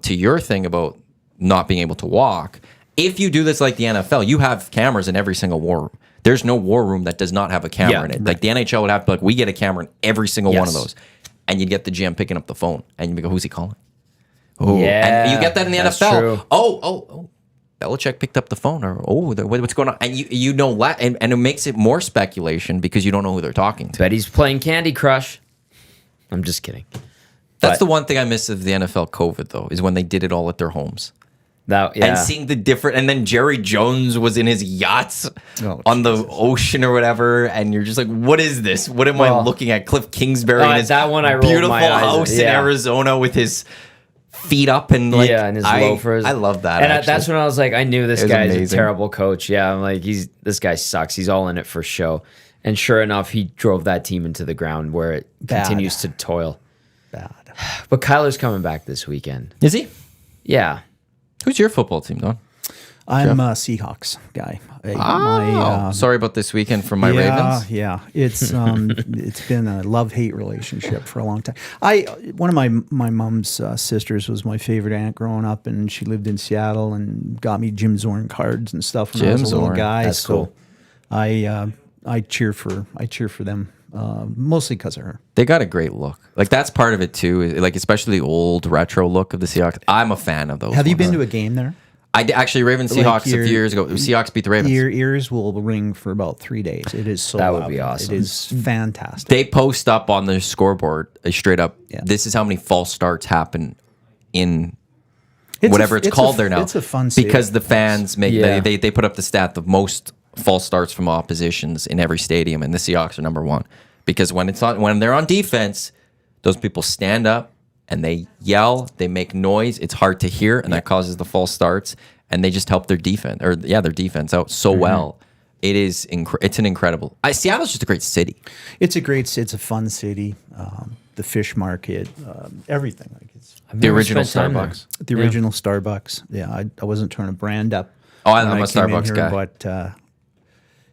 To your thing about not being able to walk, if you do this like the NFL, you have cameras in every single war room. There's no war room that does not have a camera in it. Like the NHL would have to, like, we get a camera in every single one of those. And you'd get the GM picking up the phone, and you'd go, who's he calling? Oh,
Yeah,
and you get that in the
that's
NFL.
true.
Oh, Belichick picked up the phone, or what's going on? And you know, and it makes it more speculation because you don't know who they're talking to.
Bet he's playing Candy Crush. I'm just kidding.
That's
But-
the one thing I miss of the NFL COVID, though, is when they did it all at their homes.
Yeah.
And seeing the different, and then Jerry Jones was in his yachts
Oh,
on the ocean or whatever, and you're just like, what is this? What am I
Well,
looking at? Cliff Kingsbury in his
that one I rolled
beautiful
my eyes at,
house in
yeah.
Arizona with his feet up and like,
and his loafers.
I love that.
And
actually.
that's when I was like, I knew this
It was
guy's
amazing.
a terrible coach. Yeah, I'm like, this guy sucks. He's all in it for show. And sure enough, he drove that team into the ground where it
Bad.
continues to toil.
Bad.
But Kyler's coming back this weekend.
Is he?
Yeah.
Who's your football team, Don?
I'm a Seahawks guy.
Sorry about this weekend from my Ravens.
Yeah, it's it's been a love-hate relationship for a long time. One of my mom's sisters was my favorite aunt growing up, and she lived in Seattle and got me Jim Zorn cards and stuff when I was a little guy.
That's cool.
I cheer for them mostly because of her.
They got a great look. Like that's part of it too. Like especially the old retro look of the Seahawks. I'm a fan of those.
Have you
ones.
been to a game there?
Actually Ravens Seahawks a few years ago. Seahawks beat the Ravens.
Your ears will ring for about 3 days. It is so
That would
loud.
be awesome.
It is fantastic.
They post up on their scoreboard straight up. Yeah. This is how many false starts happen in whatever it's called there now.
It's a fun
because the fans make
Yeah.
they put up the stat of most false starts from oppositions in every stadium, and the Seahawks are number one. Because when they're on defense, those people stand up and they yell, they make noise. It's hard to hear, and that causes the false starts. And they just help their defense out so well. It is it's an incredible. Seattle's just a great city.
It's a fun city. The fish market, everything. Like
The original Starbucks.
The original Starbucks. Yeah, I wasn't trying to brand up.
Oh,
when
I'm a
came in
Starbucks
here,
guy.
But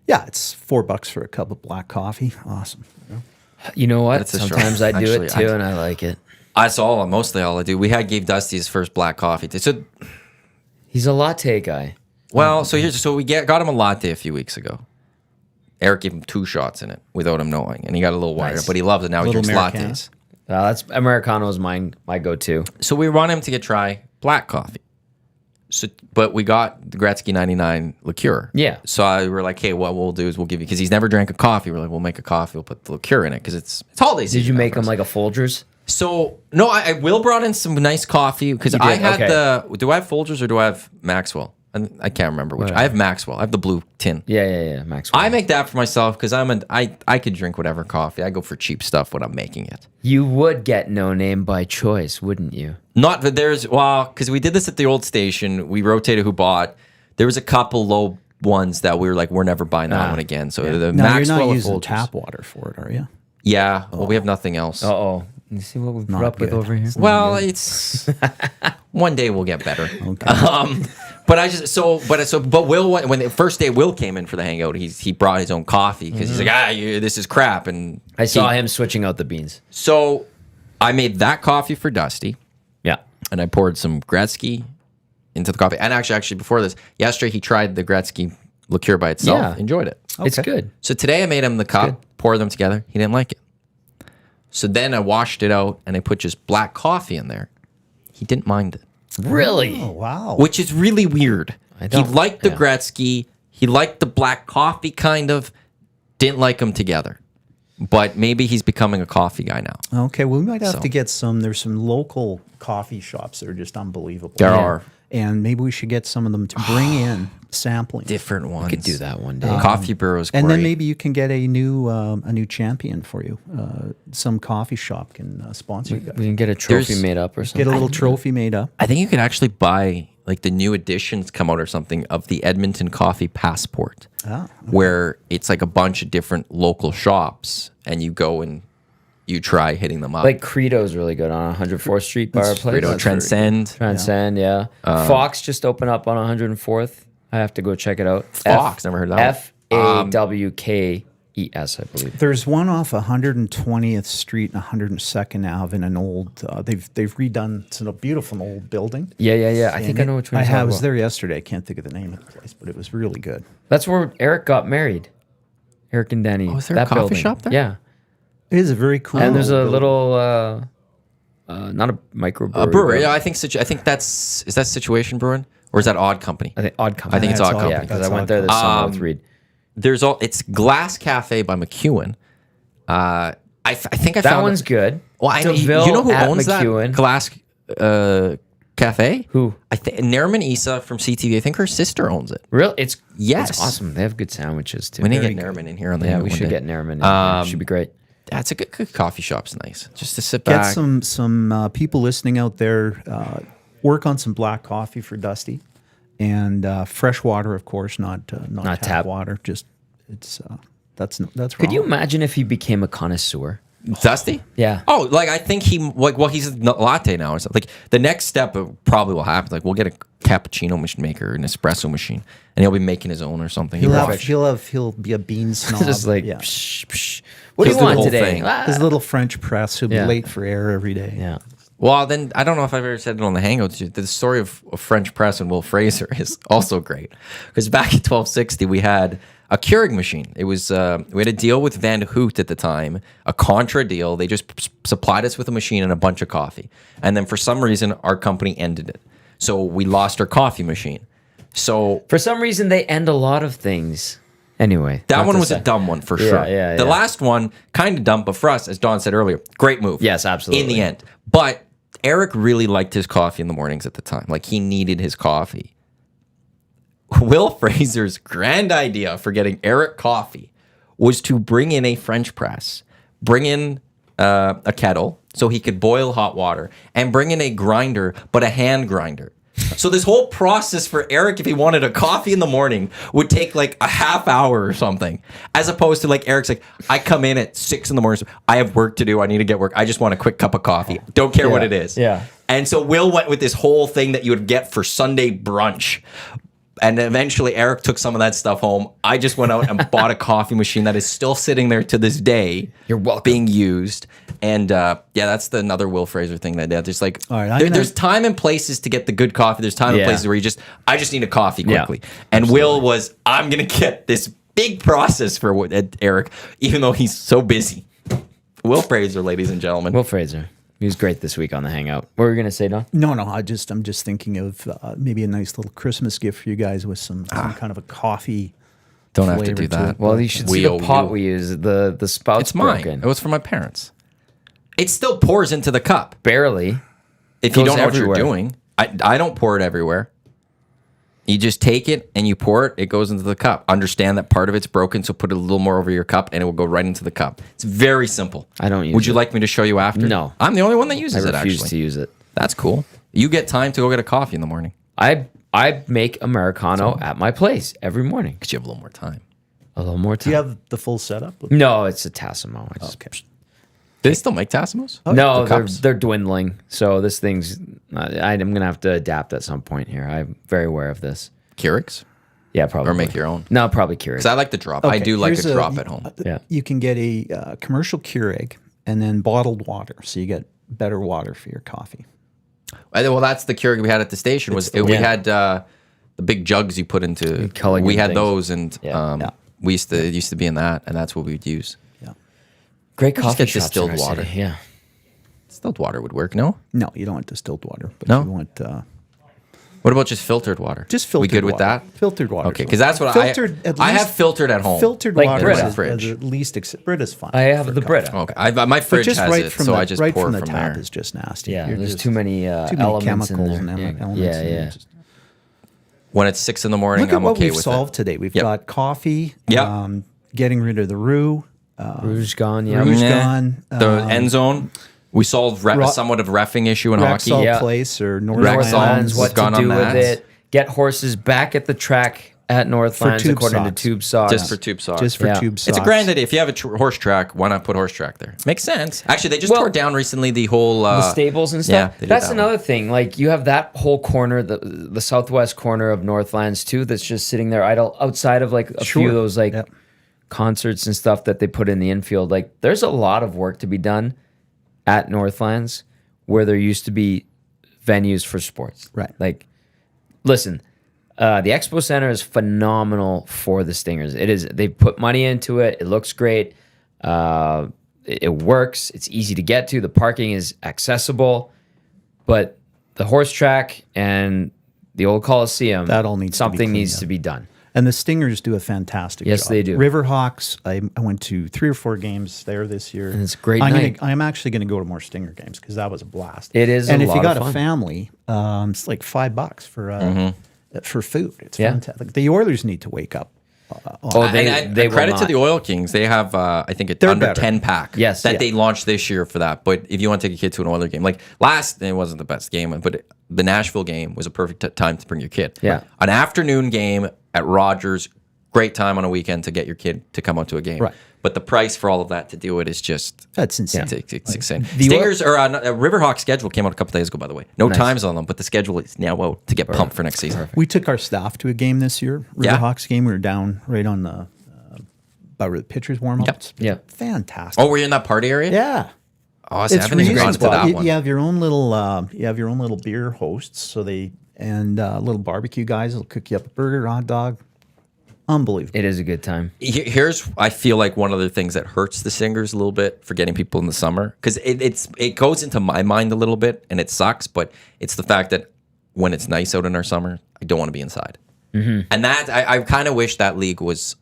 yeah, it's $4 for a cup of black coffee. Awesome.
You know what?
That's a
Sometimes
short-
I do
actually,
it too, and I like it.
That's mostly all I do. We gave Dusty his first black coffee. So,
He's a latte guy.
well, so we got him a latte a few weeks ago. Eric gave him 2 shots in it without him knowing, and he got a little wired up, but he loves it now. He
Little
drinks
Americano.
lattes.
That's Americano is my go-to.
So we want him to try black coffee. So, but we got the Gretzky 99 liqueur.
Yeah.
So we were like, hey, what we'll do is we'll give you, because he's never drank a coffee. We're like, we'll make a coffee. We'll put the liqueur in it because it's holiday season.
Did you
now
make
for
him
us.
like a Folgers?
So no, I will brought in some nice coffee because
You did?
I had
Okay.
do I have Folgers or do I have Maxwell? I can't remember which. I have Maxwell. I have the blue tin.
Yeah, Maxwell.
I make that for myself because I could drink whatever coffee. I go for cheap stuff when I'm making it.
You would get No Name by choice, wouldn't you?
Not that because we did this at the old station. We rotated who bought. There was a couple low ones that we were like, we're never buying that one again. So the
Now
Maxwell
you're not
or
using
Folgers.
tap water for it, are you?
Yeah. Well, we have nothing else.
Uh-oh. You see what we've put up with
good.
over here?
Well, it's one day we'll get better.
Okay.
But Will, when the first day Will came in for the hangout, he brought his own coffee because he's like, this is crap. And
I saw him switching out the beans.
So I made that coffee for Dusty,
Yeah.
and I poured some Gretzky into the coffee. And actually before this, yesterday he tried the Gretzky liqueur by itself,
Yeah.
enjoyed it.
It's good.
So today I made him the cup, poured them together. He didn't like it. So then I washed it out and I put just black coffee in there. He didn't mind it,
Really?
Oh, wow.
which is really weird. He
don't-
liked the
yeah.
Gretzky. He liked the black coffee kind of. Didn't like them together. But maybe he's becoming a coffee guy now.
Okay, well, we might have
So.
to get there's some local coffee shops that are just unbelievable.
There are.
And maybe we should get some of them to bring in sampling.
Different ones.
Could do that one day.
Coffee Bureau's great.
And then maybe you can get a new champion for you. Some coffee shop can sponsor you guys.
We can get a trophy
There's-
made up or
Get
something.
a little trophy made up.
I think you could actually buy like the new editions come out or something of the Edmonton Coffee Passport, where it's like a bunch of different local shops, and you go and you try hitting them up.
Like Credo's really good on 104th Street Bar Place.
Credo Transcend.
Transcend, yeah. Fox just opened up on 104th. I have to go check it out.
Fox, never heard of that one.
FAWKES, I believe.
There's one off 120th Street and 102nd Ave in an old. They've redone. It's a beautiful old building.
Yeah. I think I know which one.
I was there yesterday. I can't think of the name of the place, but it was really good.
That's where Eric got married. Eric and Denny.
Oh, is there a coffee shop there?
Yeah.
It is a very cool.
And there's a
building.
little, not a microbrewery.
A brewery.
but
Yeah, I think is that Situation Brewing or is that Odd Company?
I think Odd Company.
I think it's
That's
Odd
Odd-
Company.
Yeah, because I
That's
went
Odd
there this summer with Reed.
It's Glass Cafe by McEwen. I think I
That
found
one's good.
Well, you
DeVille
know who
at
owns
McEwen.
that Glass Cafe?
Who?
I think Nairman Issa from CTV. I think her sister owns it.
Real? It's
Yes.
awesome. They have good sandwiches too.
We need to
Very
get
good.
Nairman in here on the
Yeah,
hangout
we
one
should
day.
get Nairman in. It should be great.
That's a good coffee shop's nice. Just to sit
Get
back.
some people listening out there. Work on some black coffee for Dusty, and fresh water, of course, not tap
tap.
water. Just that's
Could you
wrong.
imagine if he became a connoisseur?
Dusty?
Yeah.
Oh, like I think he's a latte now or something. Like the next step probably will happen. Like we'll get a cappuccino machine maker, an espresso machine, and he'll be making his own or something.
He'll be a bean snob.
Just like,
yeah.
psh, psh. What do
He'll
you
do the
want
whole
today?
thing.
His little French press. He'll be
Yeah.
late for air every day.
Yeah.
Well, then I don't know if I've ever said it on the Hangouts. The story of French press and Will Fraser is also great because back in 1260 we had a Keurig machine. It was we had a deal with Van Hoot at the time, a contra deal. They just supplied us with a machine and a bunch of coffee, and then for some reason our company ended it, so we lost our coffee machine. So
For some reason, they end a lot of things. Anyway,
that
not
one
to
was
say.
a dumb one for
Yeah,
sure.
yeah,
The
yeah.
last one kind of dumb, but for us, as Don said earlier, great move.
Yes, absolutely.
In the end, but Eric really liked his coffee in the mornings at the time. Like he needed his coffee. Will Fraser's grand idea for getting Eric coffee was to bring in a French press, bring in a kettle so he could boil hot water, and bring in a grinder, but a hand grinder. So this whole process for Eric, if he wanted a coffee in the morning, would take like a half hour or something, as opposed to like Eric's like, I come in at 6 in the morning, I have work to do, I need to get work, I just want a quick cup of coffee, don't care what it is.
Yeah.
And so Will went with this whole thing that you would get for Sunday brunch. And eventually Eric took some of that stuff home. I just went out and bought a coffee machine that is still sitting there to this day.
You're welcome.
Being used. And yeah, that's another Will Fraser thing that I did. Just like,
All right,
there's time and places to get the good coffee. There's time and
Yeah.
places where I just need a coffee
Yeah,
quickly. And Will was, I'm going to get this big process for Eric, even though he's so busy. Will Fraser, ladies and gentlemen.
Will Fraser. He was great this week on the Hangout. What were you going to say, Don?
No, I'm just thinking of maybe a nice little Christmas gift for you guys with some kind of a coffee.
Don't have to
flavor
do
to
that.
it.
Well, you should see the pot we use. The spout's
It's mine.
broken.
It was for my parents. It still pours into the cup.
Barely.
If you
Goes
don't know
everywhere.
what you're doing, I don't pour it everywhere. You just take it and you pour it. It goes into the cup. Understand that part of it's broken, so put a little more over your cup, and it will go right into the cup. It's very simple.
I don't use
Would you
it.
like me to show you after?
No.
I'm the only one that
I
uses it.
refuse
Actually,
to use it.
that's cool. You get time to go get a coffee in the morning
I make Americano at my place every morning.
because you have a little more time.
A little more
Do
time.
you have the full setup?
No, it's a Tassimo. I just-
Okay.
Do they still make Tassimos?
No,
The
they're
cups?
they're dwindling. So this thing's I'm gonna have to adapt at some point here. I'm very aware of this.
Keurigs?
Yeah, probably.
Or make your own?
No, probably curious.
Because I like the drop. I
Okay,
do like
here's
a drop at home.
Yeah.
You can get a commercial Keurig and then bottled water, so you get better water for your coffee.
Well, that's the Keurig we had at the station. We
Yeah.
had the big jugs you put into.
Culligan
We had
things.
those, and
Yeah.
Yeah.
we used to be in that, and that's what we'd use.
Yeah.
Great
just
coffee
get
shops
distilled
in our
water.
city, Yeah.
Distilled water would work, no?
No, you don't want distilled water, but
No?
you want
What about just filtered water?
just filtered.
We good with
water.
that?
Filtered water.
Okay, because that's what
filtered.
I have filtered at home.
Filtered
Like
water
Brita.
is
Fridge.
at least Brita's fine.
I have
for
the
coffee.
Brita.
Okay, my
But
fridge
just
has
right
it,
from
so
the
I just
right
pour
from the
from
tap
there.
is just nasty.
Yeah,
You're
there's
just-
too many
too many
elements
chemicals
in
and
there.
elements.
Yeah,
in
yeah.
there. Just-
When it's 6 in the morning,
Look at
I'm
what
okay
we've
with
solved
it.
today. We've
Yep.
got coffee.
Yep.
Getting rid of the roux.
Rouge gone. Yeah.
Rouge
Yeah.
gone.
The end zone. We solved somewhat of reffing issue in hockey.
Rexall
Yeah.
Place or
Rexall.
Northlands.
What
gone
to
on
do with
that.
it? Get horses back at the track at Northlands
tube
according
socks.
to Tube Socks.
Just for tube socks.
Just for
Yeah.
tube
It's a
socks.
grand idea. If you have a horse track, why not put horse track there? Makes sense. Actually, they just
Well,
tore down recently the whole
the stables and stuff.
yeah, they did
That's
that
another thing. Like you have that whole corner, the southwest corner of Northlands too, that's just sitting there idle outside of like a few of those like
Yep.
concerts and stuff that they put in the infield. Like there's a lot of work to be done at Northlands where there used to be venues for sports.
Right.
Like, listen, the Expo Center is phenomenal for the Stingers. It is. They put money into it. It looks great. It works. It's easy to get to. The parking is accessible, but the horse track and the old Coliseum,
That all needs to be
something
cleaned
needs
up.
to be done.
And the Stingers do a fantastic
Yes,
job.
they do.
Riverhawks, I went to 3 or 4 games there this year.
And it's a great
I'm
night.
I'm actually going to go to more Stinger games because that was a blast.
It is
And
a
if
lot
you
of
got a
fun.
family, it's like $5 for food. It's
Yeah.
fantastic. The Oilers need to wake up.
Oh, they will
credit to
not.
the Oil Kings. They have, I think,
They're
under
better.
10 pack.
Yes,
that
yeah.
they launched this year for that. But if you want to take a kid to an Oiler game, like it wasn't the best game, but the Nashville game was a perfect time to bring your kid.
Yeah.
An afternoon game at Rogers, great time on a weekend to get your kid to come out to a game.
Right.
But the price for all of that to do it is just
That's insane.
it's insane.
The
Stingers or Riverhawk schedule came out a couple days ago, by the way. No times on them, but the schedule is now out to get pumped for next season.
We took our staff to a game this year, Riverhawks game. We were down right on the by where the pitchers warm ups.
Yep.
Fantastic.
Oh, were you in that party area?
Yeah.
Oh, see, I haven't even gone to that one.
You have your own little beer hosts, so little barbecue guys will cook you up a burger, hot dog. Unbelievable.
It is a good time.
Here's, I feel like one of the things that hurts the Stingers a little bit for getting people in the summer, because it goes into my mind a little bit, and it sucks, but it's the fact that when it's nice out in our summer, I don't want to be inside. And that, I kind of wish that league was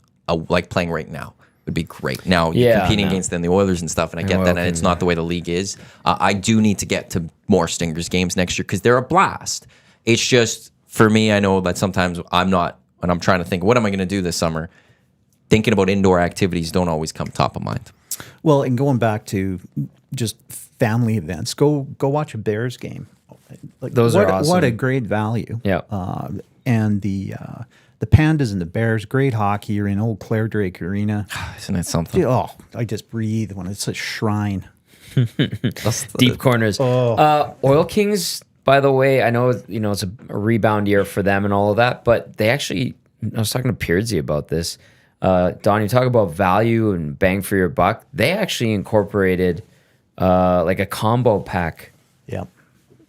like playing right now. Would be great. Now you're competing against them, the Oilers and stuff, and I get that, and it's not the way the league is. I do need to get to more Stingers games next year because they're a blast. It's just, for me, I know that sometimes I'm not, when I'm trying to think, what am I going to do this summer? Thinking about indoor activities don't always come top of mind.
Well, and going back to just family events, go watch a Bears game. Like,
Those are awesome.
What a great value.
Yeah.
And the Pandas and the Bears, great hockey. You're in old Claire Drake Arena.
Isn't that something?
Oh, I just breathe when it's a shrine.
Deep corners. Oil Kings, by the way, I know it's a rebound year for them and all of that, but they actually, I was talking to Peardsy about this. Don, you talk about value and bang for your buck. They actually incorporated like a combo pack.
Yeah.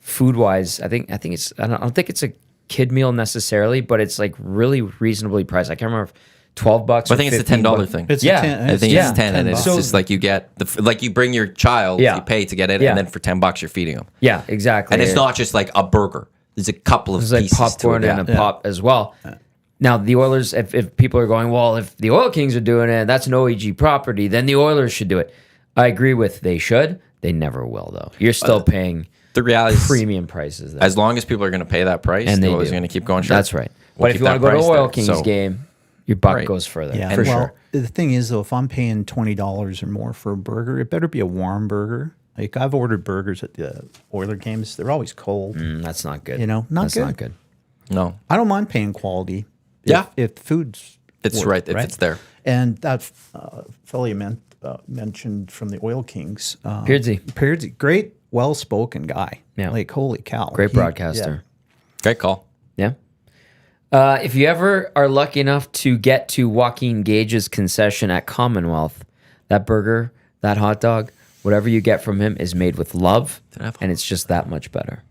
Food wise, I think it's, I don't think it's a kid meal necessarily, but it's like really reasonably priced. I can't remember if $12
But I think it's the $10 thing.
It's
Yeah.
a
I think it's 10, and it's
$10.
just like you get like you bring your child,
Yeah.
you pay to get it,
Yeah.
and then for $10 you're feeding them.
Yeah, exactly.
And it's not just like a burger. There's a couple of
There's like
pieces
popcorn
to it.
and a pop as well. Now the Oilers, if people are going, well, if the Oil Kings are doing it, that's an OEG property, then the Oilers should do it. I agree with they should. They never will though. You're still paying
The reality is,
premium prices. There.
as long as people are going to pay that price,
And
they're
they
always
do.
going to keep going. Sure.
That's right.
We'll
But if
keep
you want
that
to go to
price
Oil
there.
Kings
So-
game, your buck
Right.
goes further.
Yeah,
for
well,
sure.
the thing is, though, if I'm paying $20 or more for a burger, it better be a warm burger. Like, I've ordered burgers at the Oiler games; they're always cold.
That's not good.
Not
That's
good.
not good.
No,
I don't mind paying quality.
Yeah.
if food's
it's
worth
right
it,
if it's there.
And that fellow you mentioned from the Oil Kings,
Peardsy.
great, well-spoken guy.
Yeah.
Like, holy cow,
Great broadcaster.
Great call.
Yeah. If you ever are lucky enough to get to Joaquin Gage's concession at Commonwealth, that burger, that hot dog, whatever you get from him is made with love, and it's just that much better.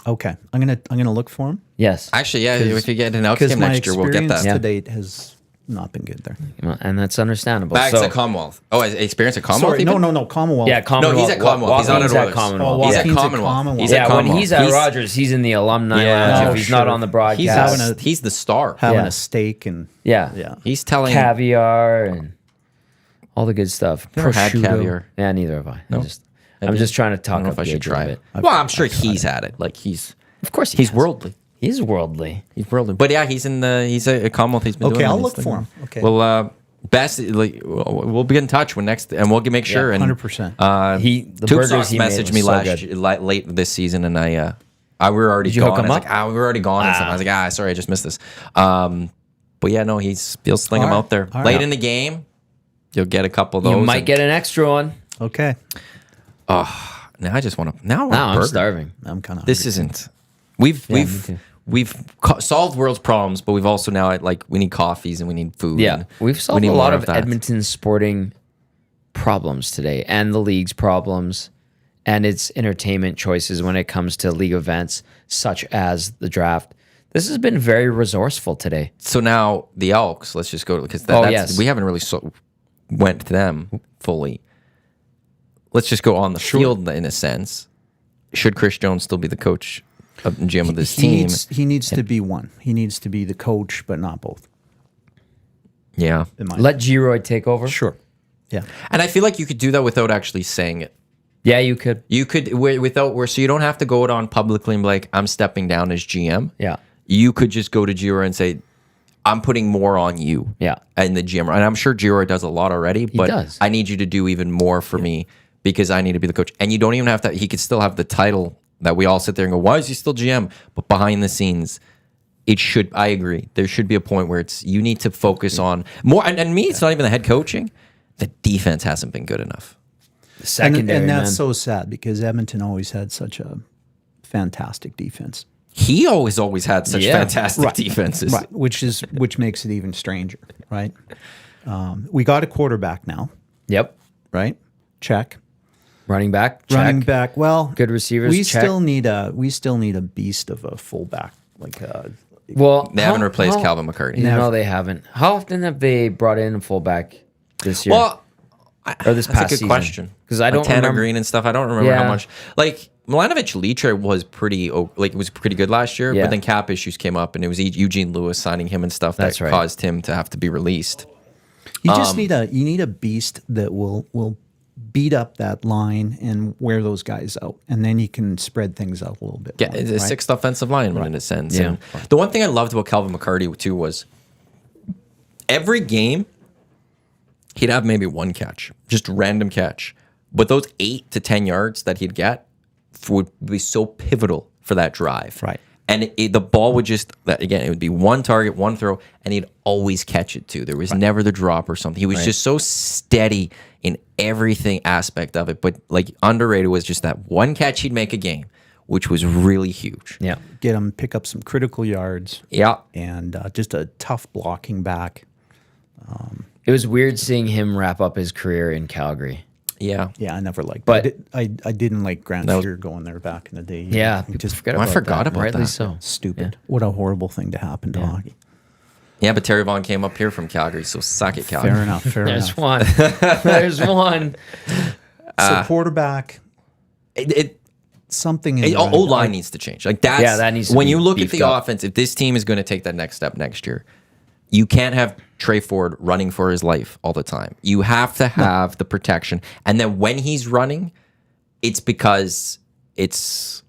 Okay, I'm gonna look for him
Yes.
Actually, yeah, if you get an Elks
because
game
my
next year, we'll get
experience
that.
to date has not been good there.
And that's understandable.
Bags
So-
at Commonwealth. Oh, experience at Commonwealth.
Sorry,
even?
no, Commonwealth.
Yeah, Commonwealth.
No, he's at Commonwealth. He's not
Joaquin's
at
at
Oilers.
Commonwealth.
Oh,
He's at
Joaquin's at
Commonwealth.
Commonwealth.
He's
Yeah,
at
when
Commonwealth.
he's at Rogers, he's in the alumni
Yeah.
lounge.
Oh,
If he's not
sure.
on the broadcast,
He's the star.
having
Yeah.
a steak and
yeah.
He's telling.
Caviar and all the good stuff.
Never had
Prosciutto.
caviar.
Yeah, neither have I. I'm just trying to
I
talk
don't know
up
if I should
Gage a
try
little
it.
bit.
Well, I'm sure he's had it. Like
Of course,
he's worldly.
He's worldly.
He's worldly. But yeah, he's at Commonwealth. He's been doing
Okay, I'll
all
look
these
for
things.
him. Okay.
Well, best like we'll be in touch when next, and we'll make sure. And
100%.
The
Tube
burgers
Socks
he made
messaged
was
me
so
late this season, and we were already
Did you
gone.
hook him
I was
up?
like, we were already gone. And stuff. I was like, sorry, I just missed this. But yeah, no, he'll sling
All
him
right.
out there
All
late
right.
in the game. You'll get a couple of those.
You might
and-
get an extra one.
okay,
Now I just want to. Now I want
Now
a
I'm
burger.
starving.
I'm kind of
This isn't. We've solved world's problems, but we've also now we need coffees and we need food.
Yeah,
and
we've
we
solved
need
a lot
more
of
that.
Edmonton's sporting problems today, and the league's problems, and its entertainment choices when it comes to league events such as the draft. This has been very resourceful today.
So now the Elks. Let's just go because
yes.
we haven't really went to them fully. Let's just go on the field in a sense. Should Chris Jones still be the coach of the GM of this team?
He needs to be one. He needs to be the coach, but not both.
Yeah,
In my
Let G-Roy take over.
sure. Yeah.
and I feel like you could do that without actually saying it.
Yeah, you could.
You could so you don't have to go it on publicly and be like, I'm stepping down as GM.
Yeah.
You could just go to Giro and say, I'm putting more on you.
Yeah.
And the GM. And I'm sure Giro does a lot already, but
does.
I need you to do even more for me because I need to be the coach. And you don't even have to, he could still have the title that we all sit there and go, why is he still GM? But behind the scenes, I agree. There should be a point where you need to focus on more. And me, it's not even the head coaching. The defense hasn't been good enough.
Secondary,
and that's
man.
so sad because Edmonton always had such a fantastic defense.
He always had such
Yeah.
fantastic defenses.
Right, which makes it even stranger, right? We got a quarterback now,
Yep.
right? Check.
Running back. Check.
Running back. Well,
Good receivers,
We
check.
still need a beast of a fullback.
Well,
They haven't replaced Calvin McCarty.
No, they haven't. How often have they brought in a fullback this year?
Well,
or this
that's
past
a good
season?
question.
Because I don't
Tanner
remember.
Green and stuff. I don't remember how
Yeah.
much. Like Milanovic Leacher was pretty good last year,
Yeah.
but then cap issues came up, and it was Eugene Lewis signing him and stuff
That's
that
right.
caused him to have to be released.
You just need a beast that will beat up that line and wear those guys out, and then you can spread things out a little bit.
Yeah,
more,
it's a
right?
sixth offensive lineman in a sense.
Yeah.
And the one thing I loved about Calvin McCarty too was every game he'd have maybe one catch, just random catch, but those 8 to 10 yards that he'd get would be so pivotal for that drive.
Right.
And the ball would just, again, it would be one target, one throw, and he'd always catch it too. There was never the drop or something. He was just so steady in everything aspect of it. But like underrated was just that one catch he'd make a game, which was really huge.
Yeah.
Get him, pick up some critical yards,
Yeah.
and just a tough blocking back.
It was weird seeing him wrap up his career in Calgary.
Yeah, I never liked.
But-
I didn't like Grant Fuhr going there back in the day.
Yeah.
It just
forget
I
about
forgot
that.
about
Rightly
that.
so.
stupid. What a horrible thing to happen to hockey.
Yeah, but Terry Vaughn came up here from Calgary, so suck it, Calgary.
Fair enough. Fair
There's
enough.
one. There's one.
So quarterback,
It
something in
O line needs to change. Like that's
Yeah, that needs to
when
be
you look at
beefed
the
up.
offense. If this team is going to take that next step next year, you can't have Trey Ford running for his life all the time. You have to have the protection, and then when he's running, it's because that's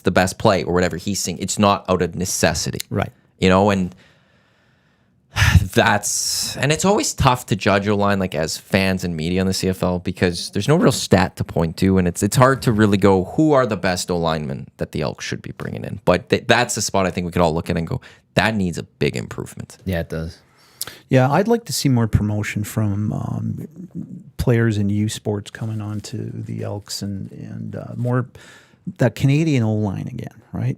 the best play or whatever he's seeing. It's not out of necessity,
Right.
You know, and it's always tough to judge O-line like as fans and media in the CFL because there's no real stat to point to, and it's hard to really go who are the best O-linemen that the Elks should be bringing in. But that's a spot I think we could all look at and go that needs a big improvement.
Yeah, it does.
Yeah, I'd like to see more promotion from players in U Sports coming on to the Elks and more that Canadian O line again, right?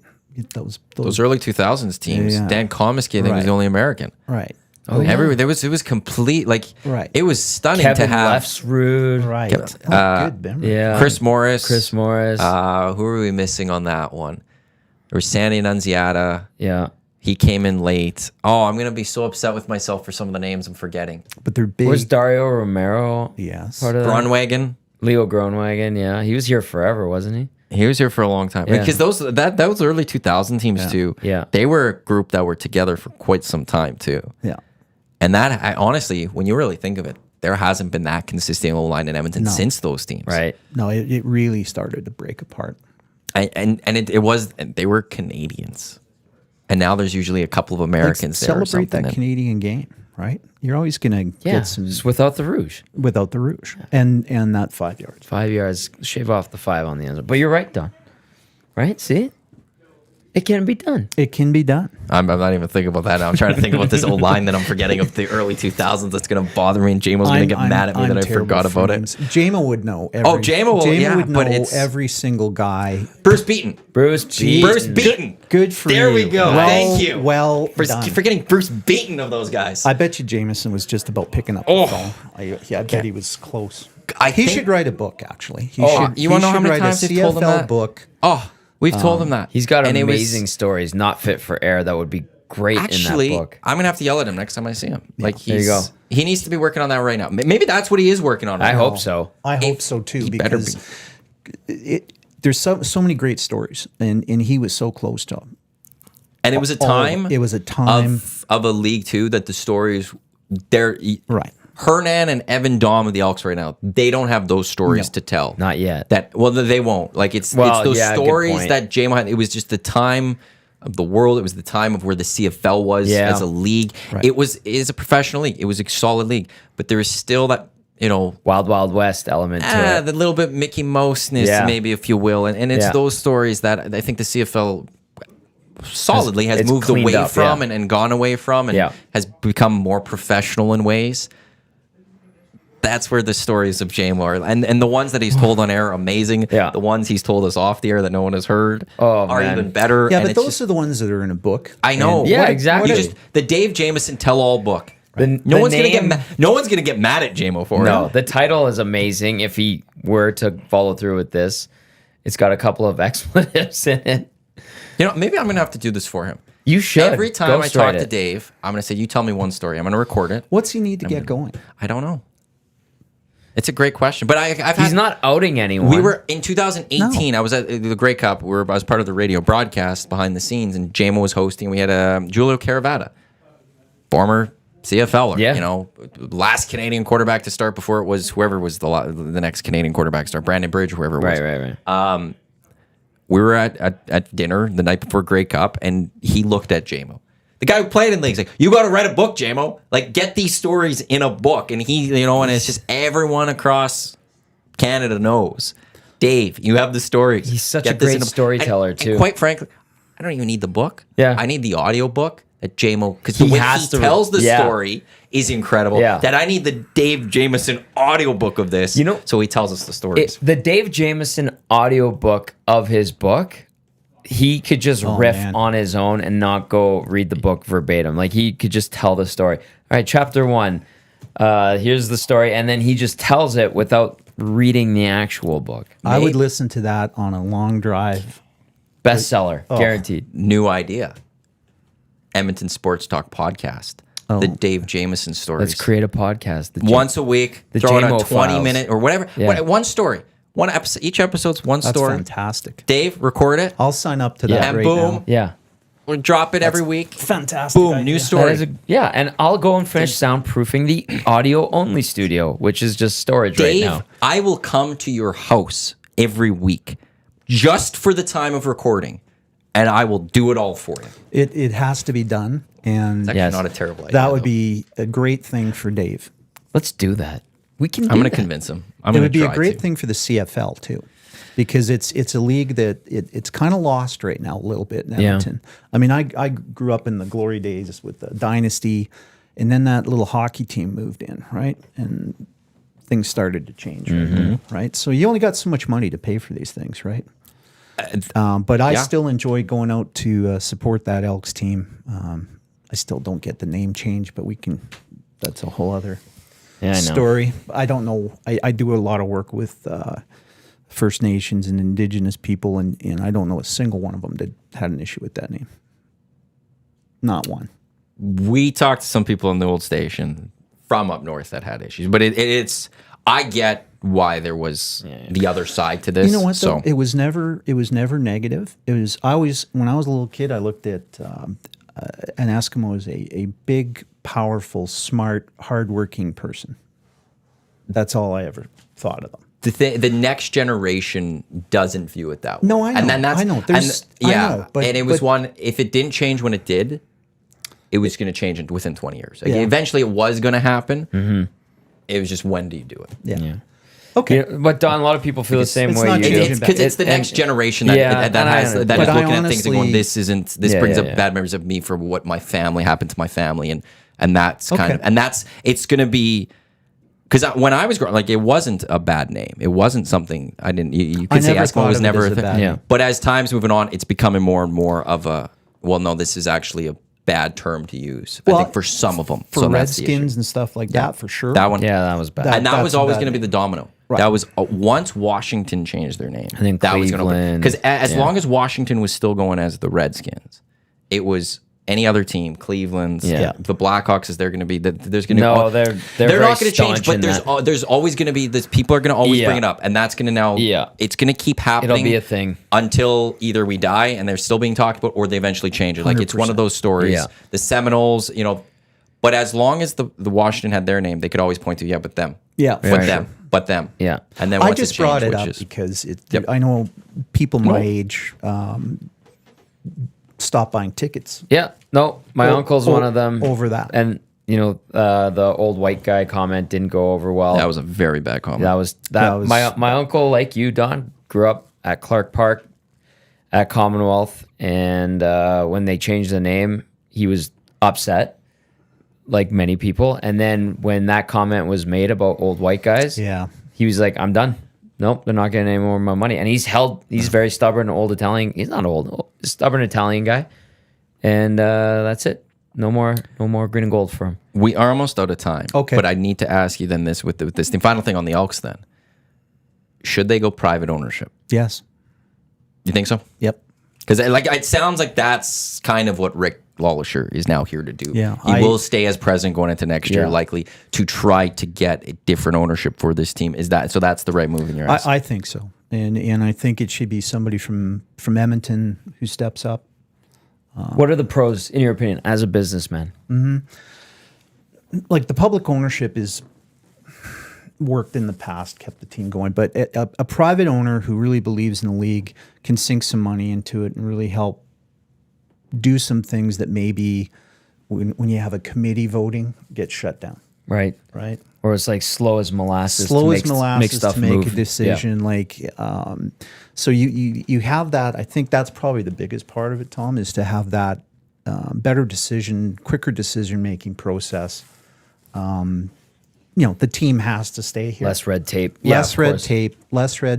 Those early 2000s teams,
Yeah.
Dan Comiskey, I think, was
Right.
the only American.
right.
Everywhere it was complete. Like
Right.
it was stunning
Kevin
to have
Lefsrud.
Right.
Kept,
Good memory.
Yeah.
Chris Morris.
Chris Morris.
Who are we missing on that one? There was Sandy Annunziata.
yeah.
He came in late. Oh, I'm gonna be so upset with myself for some of the names I'm forgetting.
But they're big.
Was Dario Romero
Yes.
part of that?
Braunwagen.
Leo Groenwagen, yeah. He was here forever, wasn't he?
He was here for a long time
Yeah.
because those early 2000 teams too.
Yeah.
They were a group that were together for quite some time too.
Yeah.
And that honestly, when you really think of it, there hasn't been that consistent O-line in Edmonton since those teams.
Right.
No, it really started to break apart.
And they were Canadians. And now there's usually a couple of Americans there. or
Celebrate
something.
that Canadian game, right? You're always going to
Yeah.
get some
Just without the rouge.
without the rouge and that 5 yards.
5 yards, shave off the 5 on the end. But you're right, Don. Right? See? It can be done.
It can be done.
I'm not even thinking about that now. I'm trying to think about this old line that I'm forgetting of the early 2000s that's going to bother me, and Jamo's going to get mad at me that I forgot about it.
JMO would know.
JMO will, yeah,
would know
but it's-
every single guy.
Bruce Beaton.
Bruce
Beaton.
Good for
There
you.
we go.
Well,
Thank you.
Well
For
done.
forgetting Bruce Beaton of those guys.
I bet you Jameson was just about picking up
Oh.
the phone. I bet he was close.
I
He
think-
should write a book, actually. He
Oh,
should,
you wanna know
he
how
should
many
write
times
a
we've told him
CFL
that?
book.
Oh, we've told him that.
He's got
And it was-
amazing stories, not fit for air, that would be great
Actually,
in that book.
I'm going to have to yell at him next time I see him. Like
there you go.
He needs to be working on that right now. Maybe that's what he is working on.
I
right now.
hope so.
I hope so too,
he better
because there's so many great stories, and he was so close to them.
And it was a
All of
time.
it. It was a time.
of a league too that the stories they're
Right.
Hernan and Evan Dom of the Elks right now, they don't have those stories
No.
to tell.
Not yet.
They won't. Like it's
Well,
those
yeah, good
stories
point.
that JMO had. It was just the time of the world. It was the time of where the CFL was
Yeah.
as a league.
Right.
It is a professional league. It was a solid league, but there is still that
Wild Wild West element to it.
the little bit Mickey Mouse-ness,
Yeah.
maybe if you will, and it's
Yeah.
those stories that I think the CFL solidly has
it's
moved
cleaned
away
up,
from
yeah.
and gone away from and
Yeah.
has become more professional in ways. That's where the stories of JMO are, and the ones that he's told on air are amazing.
Yeah.
The ones he's told us off the air that no one has heard
Oh,
are
man.
even better.
Yeah,
and
but
it's
those
just-
are the ones that are in a book.
I know.
Yeah,
What a-
exactly.
you just- the Dave Jameson tell-all book.
The
No one's
name-
gonna get mad at JMO for
No,
it.
the title is amazing. If he were to follow through with this, it's got a couple of expletives in it.
You know, maybe I'm gonna have to do this for him.
You should.
Every time I
Ghostwrite
talk to
it.
Dave, I'm gonna say, "You tell me one story." I'm gonna record it.
What's he need to get going?
I don't know. It's a great question, but I've had.
He's not outing anyone.
We were in 2018. I was at the Grey Cup. I was part of the radio broadcast behind the scenes, and JMO was hosting. We had Julio Caravata, former CFLer.
Yeah.
You know, last Canadian quarterback to start before it was whoever was the next Canadian quarterback to start, Brandon Bridge, whoever it was.
Right.
We were at dinner the night before Grey Cup, and he looked at JMO. The guy who played in leagues, like, you got to write a book, JMO. Like, get these stories in a book. And he, you know, and it's just everyone across Canada knows. Dave, you have the stories.
He's such
Get
a
this
great
in
storyteller,
and
too.
quite frankly, I don't even need the book.
Yeah.
I need the audio book that JMO, because the
He
way
has
he
to-
tells the
yeah.
story is incredible.
Yeah.
That I need the Dave Jameson audio book of this.
You know-
so he tells us the stories.
The Dave Jameson audiobook of his book, he could just riff
man.
on his own and not go read the book verbatim. Like, he could just tell the story. All right, chapter 1. Here's the story. And then he just tells it without reading the actual book.
I would listen to that on a long drive.
Bestseller, guaranteed.
New idea. Edmonton Sports Talk podcast. The Dave Jameson stories.
Let's create a podcast.
Once a week,
the
throw in a
JMO
20-minute
files.
or whatever.
Yeah.
One story. One episode. Each episode's one
That's
story.
fantastic.
Dave, record it.
I'll sign up to that
And
right
boom.
now.
Yeah.
We'll drop it every week.
Fantastic.
Boom,
idea.
new
That
story.
is yeah, and I'll go and finish soundproofing the audio only studio, which is just storage
Dave,
right now.
I will come to your house every week just for the time of recording, and I will do it all for you.
It has to be done, and
It's actually
Yes.
not a terrible idea.
that would
though.
be a great thing for Dave.
Let's do that. We can.
I'm going to convince him. I'm
It
going
would
to
be
try
a great
to.
thing for the CFL too, because it's a league that it's kind of lost right now a little bit in
Yeah.
Edmonton. I mean, I grew up in the glory days with the dynasty, and then that little hockey team moved in, right, and things started to change, right? So you only got so much money to pay for these things, right? But I
yeah.
still enjoy going out to support that Elks team. I still don't get the name change, but we can. That's a whole other
Yeah, I know.
story. I don't know. I do a lot of work with First Nations and Indigenous people, and I don't know a single one of them that had an issue with that name. Not one.
We talked to some people in the old station from up north that had issues, but it's. I get why there was the other side to this.
You know what?
So
Though? It was never negative. It was. I always, when I was a little kid, I looked at an Eskimo as a big, powerful, smart, hardworking person. That's all I ever thought of them.
the next generation doesn't view it that way.
No, I know.
And then that's
I know. There's- I know, but-
and it was
but-
one. If it didn't change when it did, it was going to change within 20 years. Like,
Yeah.
eventually, it was going to happen. It was just when do you do it?
Yeah. Okay.
Yeah, but Don, a lot of people feel the same
it's
way
not
you do.
changing
It's because it's the
And-
next generation that
Yeah,
that
and I
has that
understand.
is
But I
looking at things and going,
honestly-
this isn't. This
Yeah,
brings
yeah,
up
yeah.
bad memories of me for what my family happened to my family, and that's kind
Okay.
of and that's it's going to be. Because when I was growing, like, it wasn't a bad name. It wasn't something I didn't. You could
I
say
never
Eskimo
thought
was
of it
never
as
a
a
thing.
bad
name.
But as time's moving on, it's becoming more and more of a. Well, no, this is actually a bad term to use. I
Well,
think for some of them,
For
so that's the issue.
Redskins and stuff like that, for sure.
That one,
Yeah, that was bad.
That-
and that
that's
was
a
always
bad
going to be
name.
the domino.
Right.
That was once Washington changed their name.
I think
that was going to
Cleveland,
because as
yeah.
long as Washington was still going as the Redskins, it was any other team, Cleveland's,
Yeah.
the Blackhawks. Is there going to be there's going to
No, they're very
not going to change,
staunch
but
in
there's always going to be this. People are going to always
Yeah.
bring it up, and that's going to now.
Yeah.
it's going to keep happening.
It'll be a thing.
Until either we die and they're still being talked about, or they eventually change it. Like, it's one of those stories.
Yeah.
The Seminoles, But as long as the Washington had their name, they could always point to, but them.
Yeah,
But
for
them. But them.
Yeah.
And then
I
once
just
it
brought
changed,
it up
which is,
because
Yep.
I know people my
No.
age stop buying tickets.
Yeah, no, my
O-
uncle's
o-
one of them.
over that.
And, the old white guy comment didn't go over well.
that was a very bad comment.
That was my uncle, like you, Don, grew up at Clark Park at Commonwealth, and when they changed the name, he was upset. like many people. And then when that comment was made about old white guys,
Yeah.
he was like, I'm done. Nope, they're not getting any more of my money. And he's very stubborn, old Italian. He's not old, stubborn Italian guy. And that's it. No more green and gold for him.
We are almost out of time.
Okay.
But I need to ask you then this with this thing. Final thing on the Elks then. Should they go private ownership?
Yes.
You think so?
Yep.
Because it sounds like that's kind of what Rick Lawlisher is now here to do.
Yeah,
he will stay as president going into next year, likely to try to get a different ownership for this team. Is that so? That's the right move in your eyes?
I think so, and I think it should be somebody from Edmonton who steps up.
What are the pros, in your opinion, as a businessman?
Like the public ownership is worked in the past, kept the team going, but a private owner who really believes in the league can sink some money into it and really help do some things that maybe when you have a committee voting get shut down.
Right.
Right.
Or it's like slow as molasses.
Make
stuff
to make
move.
a decision. So you have that. I think that's probably the biggest part of it, Tom, is to have that better decision, quicker decision making process. The team has to stay here.
Less red tape.
Less red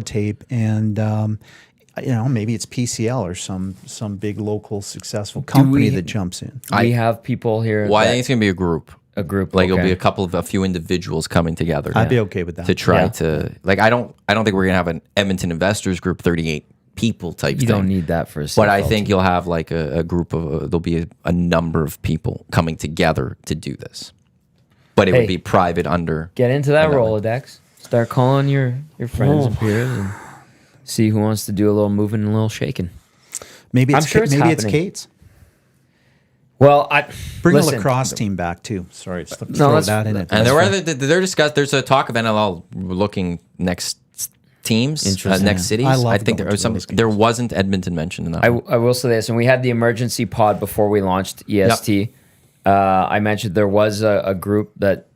tape, and maybe it's PCL or some big local successful company that jumps in.
We have people here.
Well, I think it's going to be a group.
Like
it'll be a few individuals coming together.
I'd be okay with that.
To try to I don't think we're gonna have an Edmonton investors group, 38 people type.
You don't need that for a
But I
CFL
think
team.
you'll have like a group of there'll be a number of people coming together to do this. But it would be private under.
Get into that Rolodex. Start calling your friends and peers and see who wants to do a little moving and a little shaking.
Maybe it's
I'm sure it's
maybe it's
happening.
Kate's.
Well,
Bring a lacrosse team back too. Sorry, just throw that in it.
And there's talk of NLL looking next teams, next cities. I think there was there wasn't Edmonton mentioned in that.
I will say this, and we had the emergency pod before we launched EST.
Yep.
I mentioned there was a group that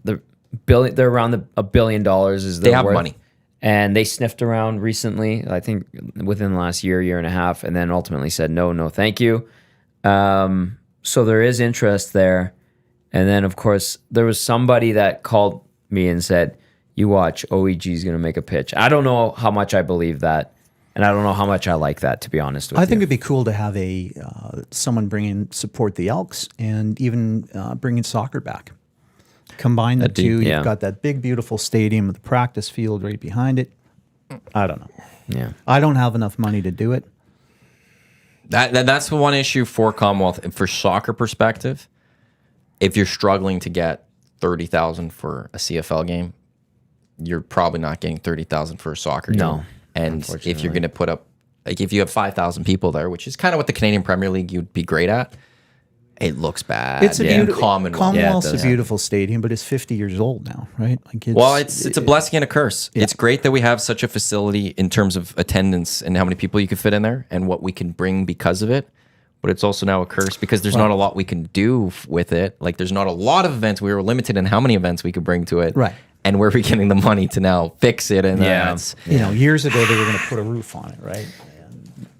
they're around $1 billion is their
They have
worth.
money.
And they sniffed around recently, I think within the last year and a half, and then ultimately said, no, thank you. So there is interest there. And then, of course, there was somebody that called me and said, you watch, OEG is going to make a pitch. I don't know how much I believe that, and I don't know how much I like that, to be honest with you.
I think it'd be cool to have someone support the Elks and even bringing soccer back. Combine the two. You've got that big, beautiful stadium with the practice field right behind it. I don't know.
Yeah,
I don't have enough money to do it.
That's the one issue for Commonwealth. For soccer perspective, if you're struggling to get 30,000 for a CFL game, you're probably not getting 30,000 for a soccer game.
No,
and if you're going to put up, like if you have 5,000 people there, which is kind of what the Canadian Premier League you'd be great at, it looks bad.
It's a beautiful
Commonwealth.
A beautiful stadium, but it's 50 years old now, right? Like
it's a blessing and a curse. Yeah. It's great that we have such a facility in terms of attendance and how many people you can fit in there and what we can bring because of it. But it's also now a curse because there's not a lot we can do with it. Like there's not a lot of events. We were limited in how many events we could bring to it.
Right.
And where are we getting the money to now fix it? And
years ago they were going to put a roof on it, right?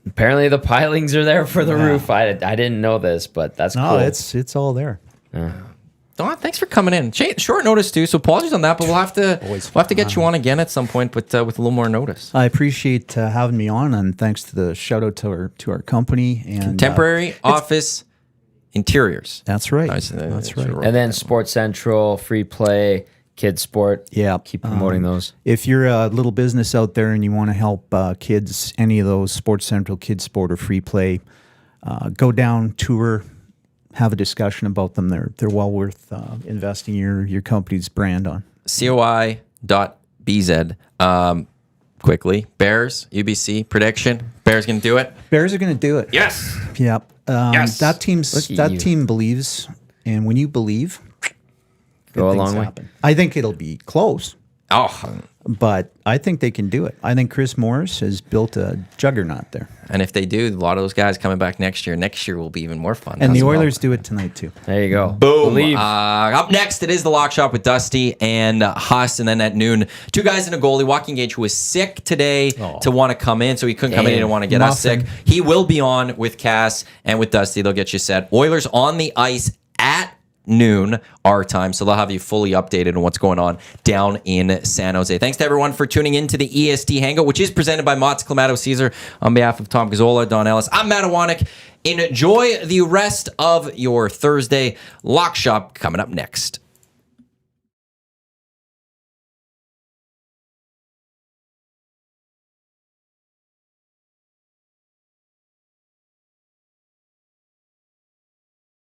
Apparently the pilings are there for the roof. I didn't know this, but that's cool.
No, it's all there.
Don, thanks for coming in. Short notice too, so apologies on that, but we'll have to get you on again at some point, but with a little more notice.
I appreciate having me on, and thanks to the shout out to our company and
Contemporary Office Interiors.
That's right.
That's right. And then Sports Central, Free Play, Kids Sport.
Yeah.
Keep promoting those.
If you're a little business out there and you want to help kids, any of those, Sports Central, Kids Sport, or Free Play, go down, tour, have a discussion about them. They're well worth investing your company's brand on.
COI.BZ. Quickly, Bears, UBC, prediction. Bears going to do it?
Bears are going to do it.
Yes.
Yep.
Yes.
That team believes, and when you believe,
go a long way.
I think it'll be close.
Oh,
but I think they can do it. I think Chris Morris has built a juggernaut there.
And if they do, a lot of those guys coming back next year will be even more fun.
And the Oilers do it tonight too.
There you go.
Boom. Up next, it is the Lock Shop with Dusty and Huss. And then at noon, two guys and a goalie. Walking Gage, who was sick today to want to come in. So he couldn't come in. He didn't want to get us sick. He will be on with Cass and with Dusty. They'll get you set. Oilers on the ice at noon our time, so they'll have you fully updated on what's going on down in San Jose. Thanks to everyone for tuning in to the EST Hangout, which is presented by Mott's Clamato Caesar. On behalf of Tom Gazzola, Don Ellis, I'm Matt Iwanyk. Enjoy the rest of your Thursday. Lock Shop coming up next.